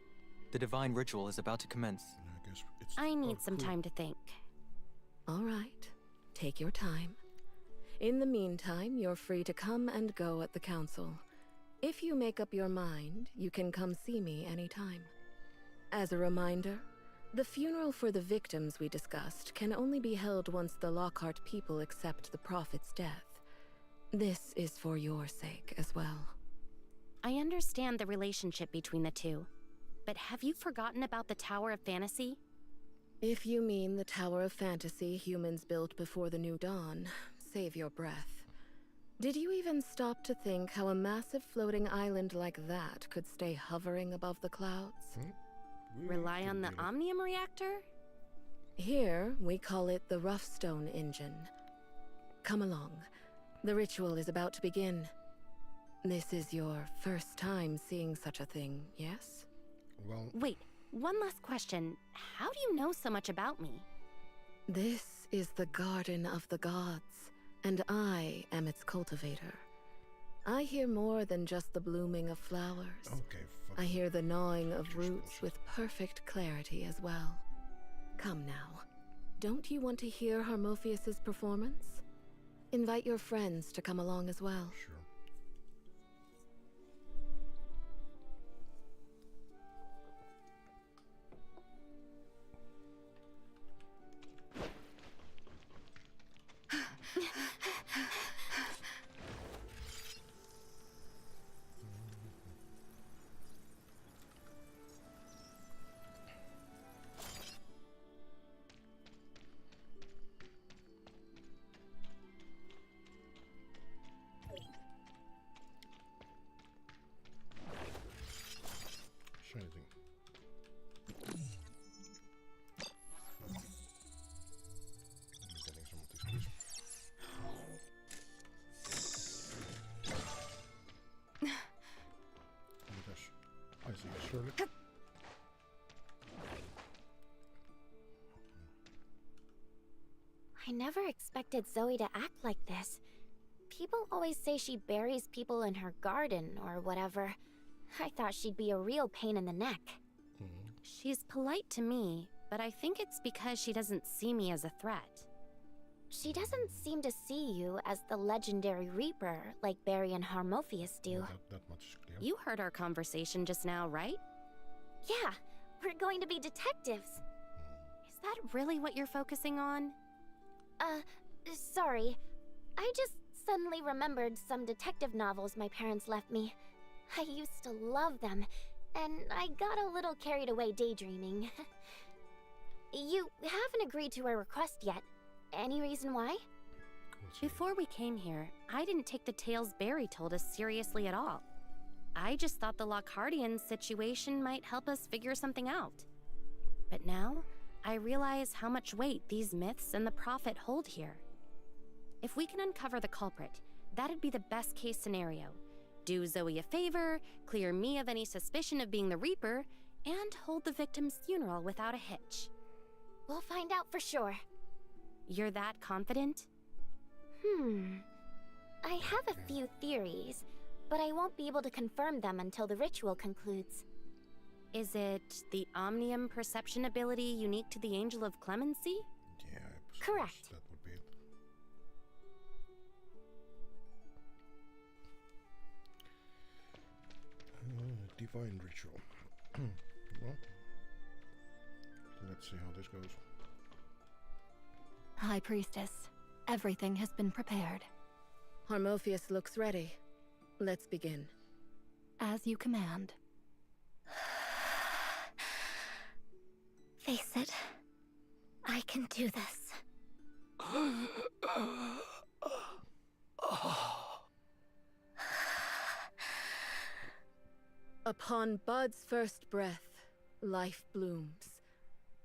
the divine ritual is about to commence. I need some time to think. All right. Take your time. In the meantime, you're free to come and go at the council. If you make up your mind, you can come see me anytime. As a reminder, the funeral for the victims we discussed can only be held once the Lockhart people accept the Prophet's death. This is for your sake as well. I understand the relationship between the two, but have you forgotten about the Tower of Fantasy? If you mean the Tower of Fantasy humans built before the New Dawn, save your breath. Did you even stop to think how a massive floating island like that could stay hovering above the clouds? Rely on the Omnium reactor? Here, we call it the Roughstone Engine. Come along. The ritual is about to begin. This is your first time seeing such a thing, yes? Well... Wait, one last question. How do you know so much about me? This is the Garden of the Gods, and I am its cultivator. I hear more than just the blooming of flowers. Okay, I hear the gnawing of roots with perfect clarity as well. Come now. Don't you want to hear Harmophius's performance? Invite your friends to come along as well. Sure. Shiny. I'm getting some of these, please. Mitäs? Ai siinä Shirley. I never expected Zoe to act like this. People always say she buries people in her garden or whatever. I thought she'd be a real pain in the neck. She's polite to me, but I think it's because she doesn't see me as a threat. She doesn't seem to see you as the legendary Reaper like Barry and Harmophius do. That much is clear. You heard our conversation just now, right? Yeah, we're going to be detectives. Is that really what you're focusing on? Sorry. I just suddenly remembered some detective novels my parents left me. I used to love them, and I got a little carried away daydreaming. You haven't agreed to our request yet. Any reason why? Before we came here, I didn't take the tales Barry told us seriously at all. I just thought the Lockhartian situation might help us figure something out. But now, I realize how much weight these myths and the Prophet hold here. If we can uncover the culprit, that'd be the best case scenario. Do Zoe a favor, clear me of any suspicion of being the Reaper, and hold the victim's funeral without a hitch. We'll find out for sure. You're that confident? I have a few theories, but I won't be able to confirm them until the ritual concludes. Is it the Omnium perception ability unique to the Angel of Clemency? Yeah, correct. That would be it. Divine ritual. Well, let's see how this goes. High Priestess, everything has been prepared. Harmophius looks ready. Let's begin. As you command. Face it. I can do this. Upon Bud's first breath, life blooms,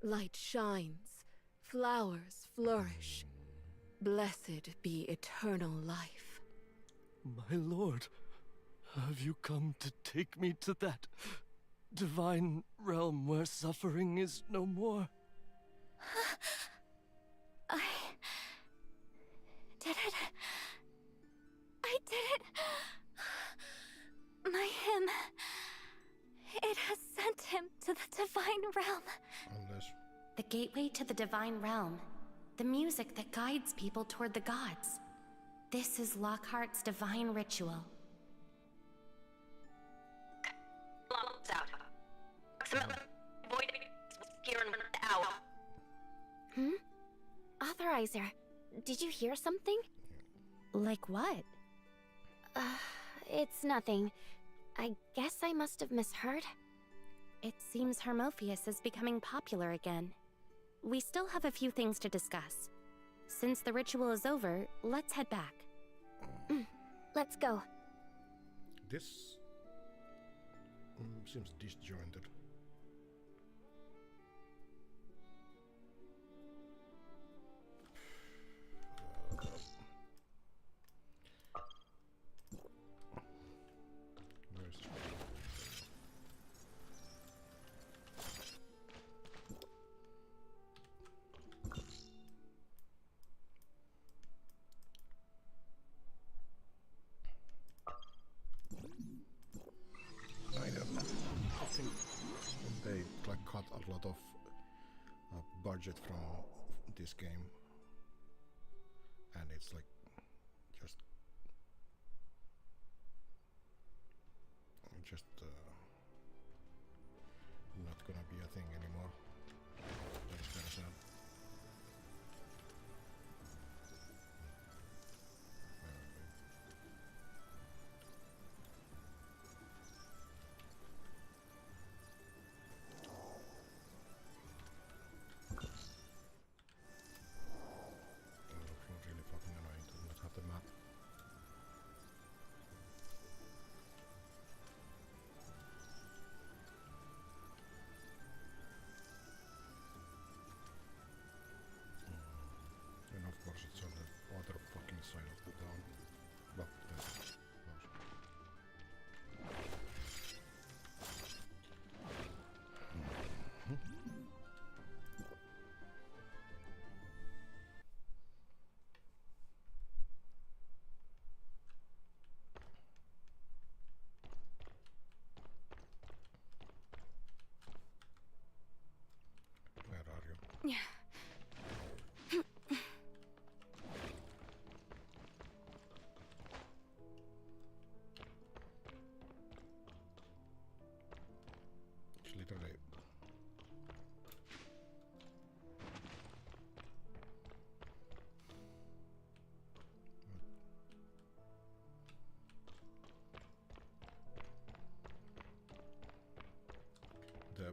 light shines, flowers flourish. Blessed be eternal life. My lord, have you come to take me to that divine realm where suffering is no more? I did it. I did it. My hymn. It has sent him to the divine realm. Unless... The gateway to the divine realm. The music that guides people toward the gods. This is Lockhart's divine ritual. Authorizer, did you hear something? Like what? It's nothing. I guess I must have misheard. It seems Hermophius is becoming popular again. We still have a few things to discuss. Since the ritual is over, let's head back. Let's go. This seems disjointed. Cut a lot of budget from this game, and it's like just not gonna be a thing anymore. That's kind of sad. Really fucking annoying to not have the map. And of course it's on the other fucking side of the town. Well, that's close. Where are you? Yeah. It's literally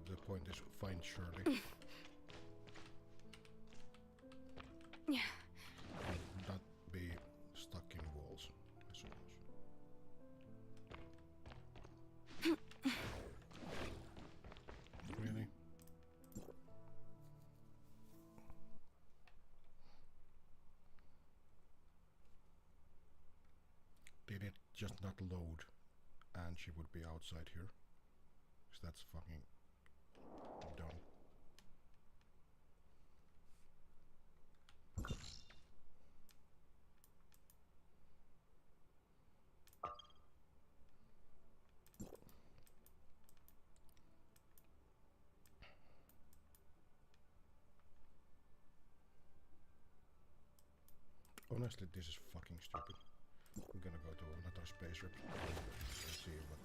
the point is find Shirley. Yeah. And not be stuck in walls, I suppose. Really? Did it just not load and she would be outside here? Because that's fucking dumb. Honestly, this is fucking stupid. We're gonna go to another spaceship and see what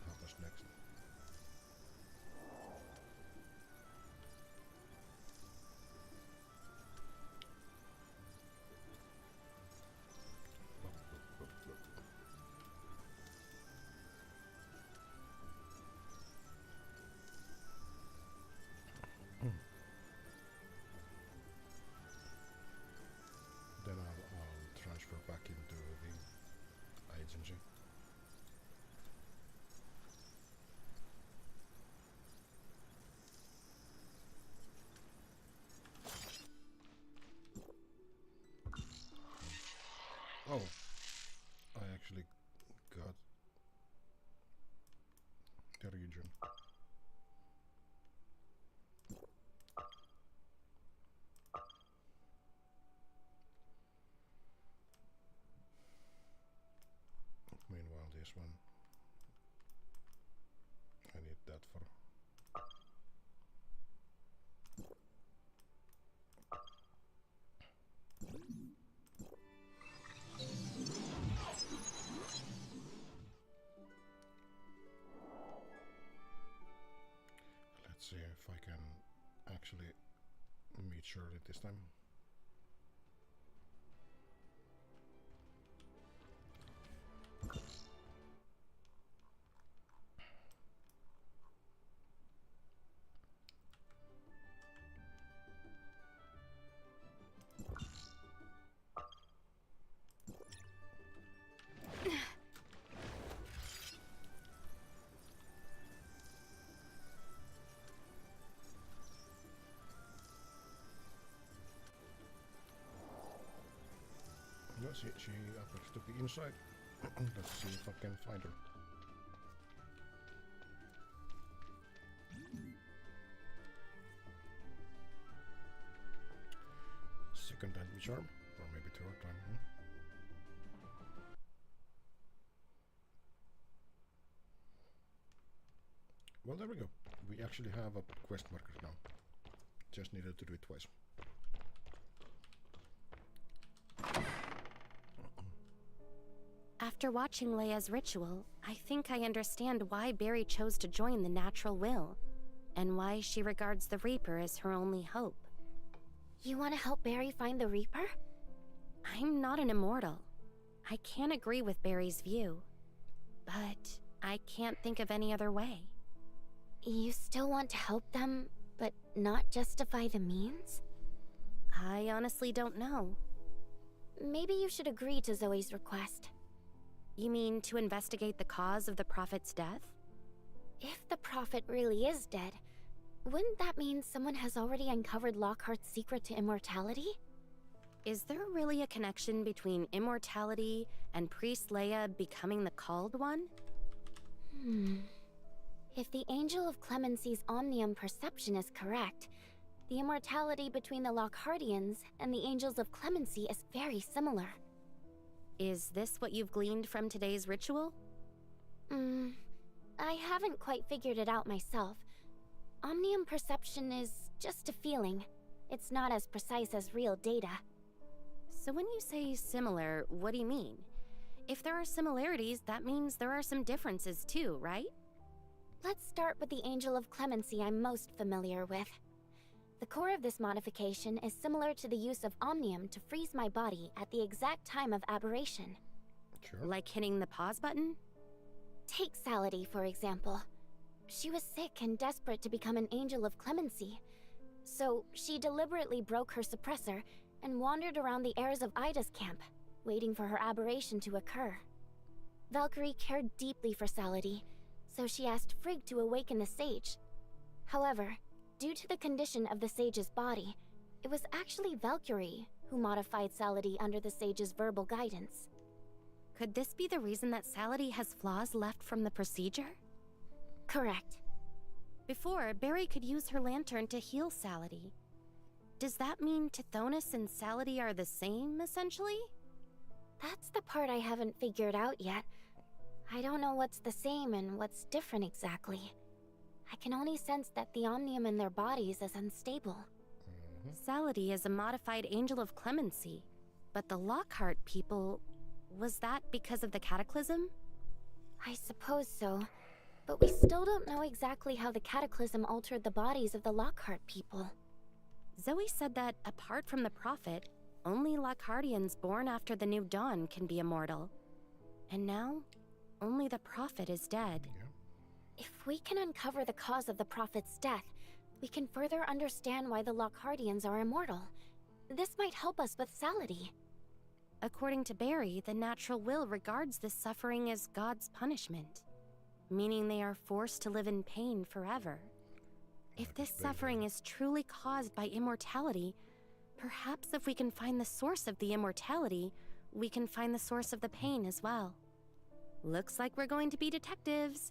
happens next. this one. I need that for. Let's see if I can actually meet Shirley this time. No, she appears to be inside. Let's see if I can find her. Second time we charm, or maybe third time. Well, there we go. We actually have a quest marker now. Just needed to do it twice. After watching Leia's ritual, I think I understand why Barry chose to join the Natural Will, and why she regards the Reaper as her only hope. You want to help Barry find the Reaper? I'm not an immortal. I can't agree with Barry's view, but I can't think of any other way. You still want to help them, but not justify the means? I honestly don't know. Maybe you should agree to Zoe's request. You mean to investigate the cause of the Prophet's death? If the Prophet really is dead, wouldn't that mean someone has already uncovered Lockhart's secret to immortality? Is there really a connection between immortality and Priest Leia becoming the Called One? If the Angel of Clemency's Omnium perception is correct, the immortality between the Lockhartians and the Angels of Clemency is very similar. Is this what you've gleaned from today's ritual? I haven't quite figured it out myself. Omnium perception is just a feeling. It's not as precise as real data. So when you say similar, what do you mean? If there are similarities, that means there are some differences too, right? Let's start with the Angel of Clemency I'm most familiar with. The core of this modification is similar to the use of Omnium to freeze my body at the exact time of aberration. Sure. Like hitting the pause button? Take Salady, for example. She was sick and desperate to become an Angel of Clemency. So she deliberately broke her suppressor and wandered around the airs of Ida's camp, waiting for her aberration to occur. Valkyrie cared deeply for Salady, so she asked Frigg to awaken the sage. However, due to the condition of the sage's body, it was actually Valkyrie who modified Salady under the sage's verbal guidance. Could this be the reason that Salady has flaws left from the procedure? Correct. Before, Barry could use her lantern to heal Salady. Does that mean Tithonus and Salady are the same, essentially? That's the part I haven't figured out yet. I don't know what's the same and what's different exactly. I can only sense that the Omnium in their bodies is unstable. Salady is a modified Angel of Clemency, but the Lockhart people... was that because of the Cataclysm? I suppose so, but we still don't know exactly how the Cataclysm altered the bodies of the Lockhart people. Zoe said that, apart from the Prophet, only Lockhartians born after the New Dawn can be immortal. And now, only the Prophet is dead. If we can uncover the cause of the Prophet's death, we can further understand why the Lockhartians are immortal. This might help us with Salady. According to Barry, the Natural Will regards this suffering as God's punishment, meaning they are forced to live in pain forever. If this suffering is truly caused by immortality, perhaps if we can find the source of the immortality, we can find the source of the pain as well. Looks like we're going to be detectives.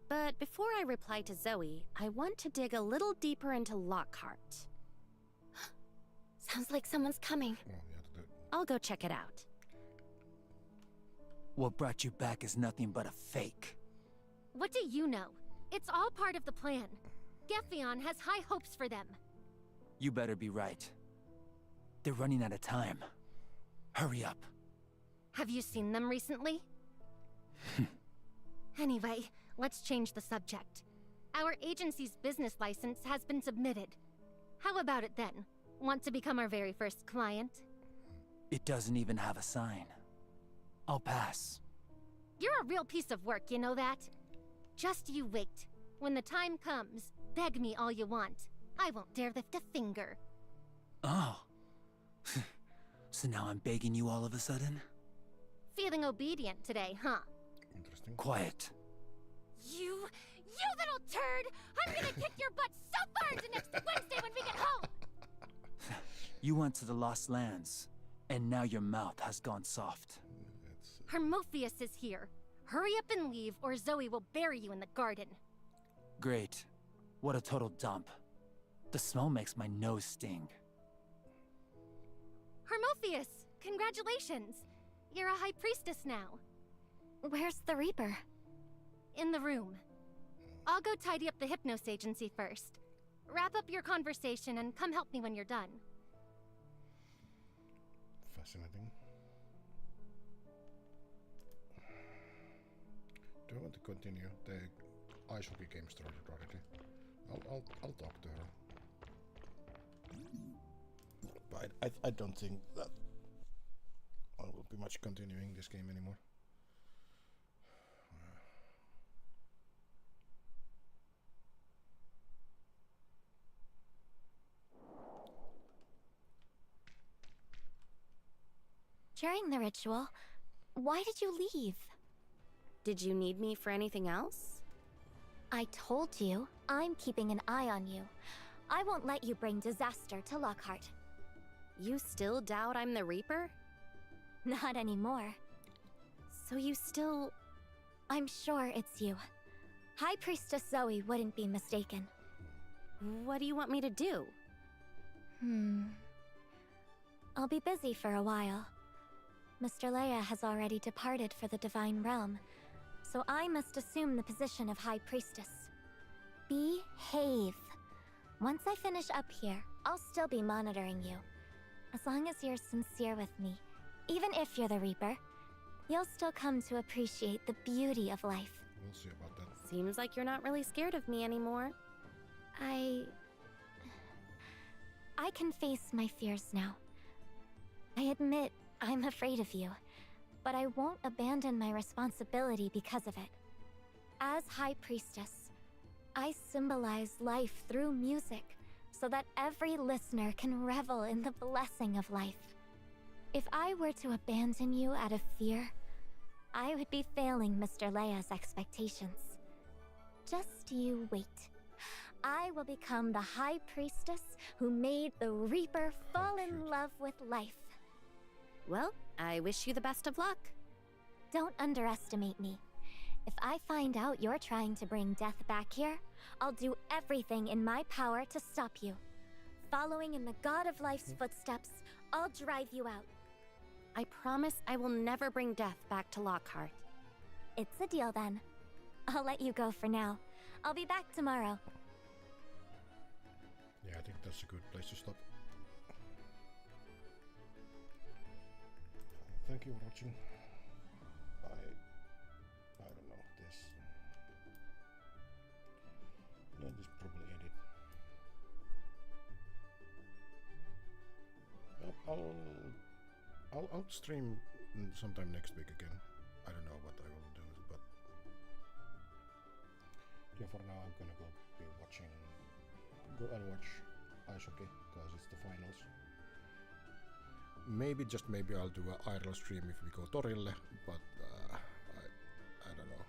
But before I reply to Zoe, I want to dig a little deeper into Lockhart. Sounds like someone's coming. I'll go check it out. What brought you back is nothing but a fake. What do you know? It's all part of the plan. Geffion has high hopes for them. You better be right. They're running out of time. Hurry up. Have you seen them recently? Anyway, let's change the subject. Our agency's business license has been submitted. How about it then? Want to become our very first client? It doesn't even have a sign. I'll pass. You're a real piece of work, you know that? Just you wait. When the time comes, beg me all you want. I won't dare lift a finger. Oh. So now I'm begging you all of a sudden? Feeling obedient today, huh? Interesting. Quiet. You little turd! I'm gonna kick your butt so far into next Wednesday when we get home! You went to the Lost Lands, and now your mouth has gone soft. Hermophius is here. Hurry up and leave, or Zoe will bury you in the garden. Great. What a total dump. The smell makes my nose sting. Hermophius, congratulations! You're a high priestess now. Where's the Reaper? In the room. I'll go tidy up the Hypnos agency first. Wrap up your conversation and come help me when you're done. Fascinating. Do I want to continue? The ice hockey game started already. I'll talk to her. But I don't think that I will be much continuing this game anymore. During the ritual, why did you leave? Did you need me for anything else? I told you, I'm keeping an eye on you. I won't let you bring disaster to Lockhart. You still doubt I'm the Reaper? Not anymore. So you still... I'm sure it's you. High Priestess Zoe wouldn't be mistaken. What do you want me to do? I'll be busy for a while. Mr. Leia has already departed for the Divine Realm, so I must assume the position of High Priestess. Behave. Once I finish up here, I'll still be monitoring you. As long as you're sincere with me, even if you're the Reaper, you'll still come to appreciate the beauty of life. We'll see about that. Seems like you're not really scared of me anymore. I can face my fears now. I admit I'm afraid of you, but I won't abandon my responsibility because of it. As High Priestess, I symbolize life through music so that every listener can revel in the blessing of life. If I were to abandon you out of fear, I would be failing Mr. Leia's expectations. Just you wait. I will become the High Priestess who made the Reaper fall in love with life. Well, I wish you the best of luck. Don't underestimate me. If I find out you're trying to bring death back here, I'll do everything in my power to stop you. Following in the God of Life's footsteps, I'll drive you out. I promise I will never bring death back to Lockhart. It's a deal then. I'll let you go for now. I'll be back tomorrow. Yeah, I think that's a good place to stop. Thank you for watching. I don't know this. Yeah, this probably edit. I'll stream sometime next week again. I don't know what I will do, but yeah, for now I'm gonna go and watch ice hockey because it's the finals. Maybe, just maybe, I'll do an IRL stream if we go Torille, but I don't know.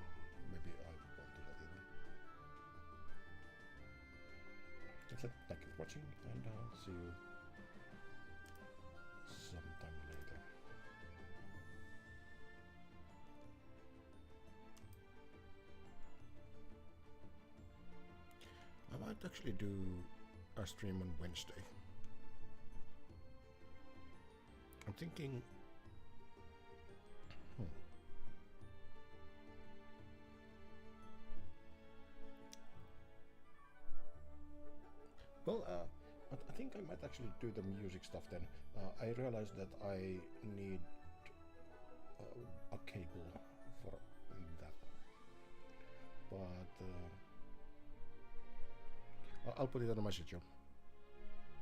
Maybe I won't do that either. That's it. Thank you for watching, and I'll see you sometime later. I might actually do a stream on Wednesday. I'm thinking but I think I might actually do the music stuff then. I realized that I need a cable for that, but I'll put it on a message.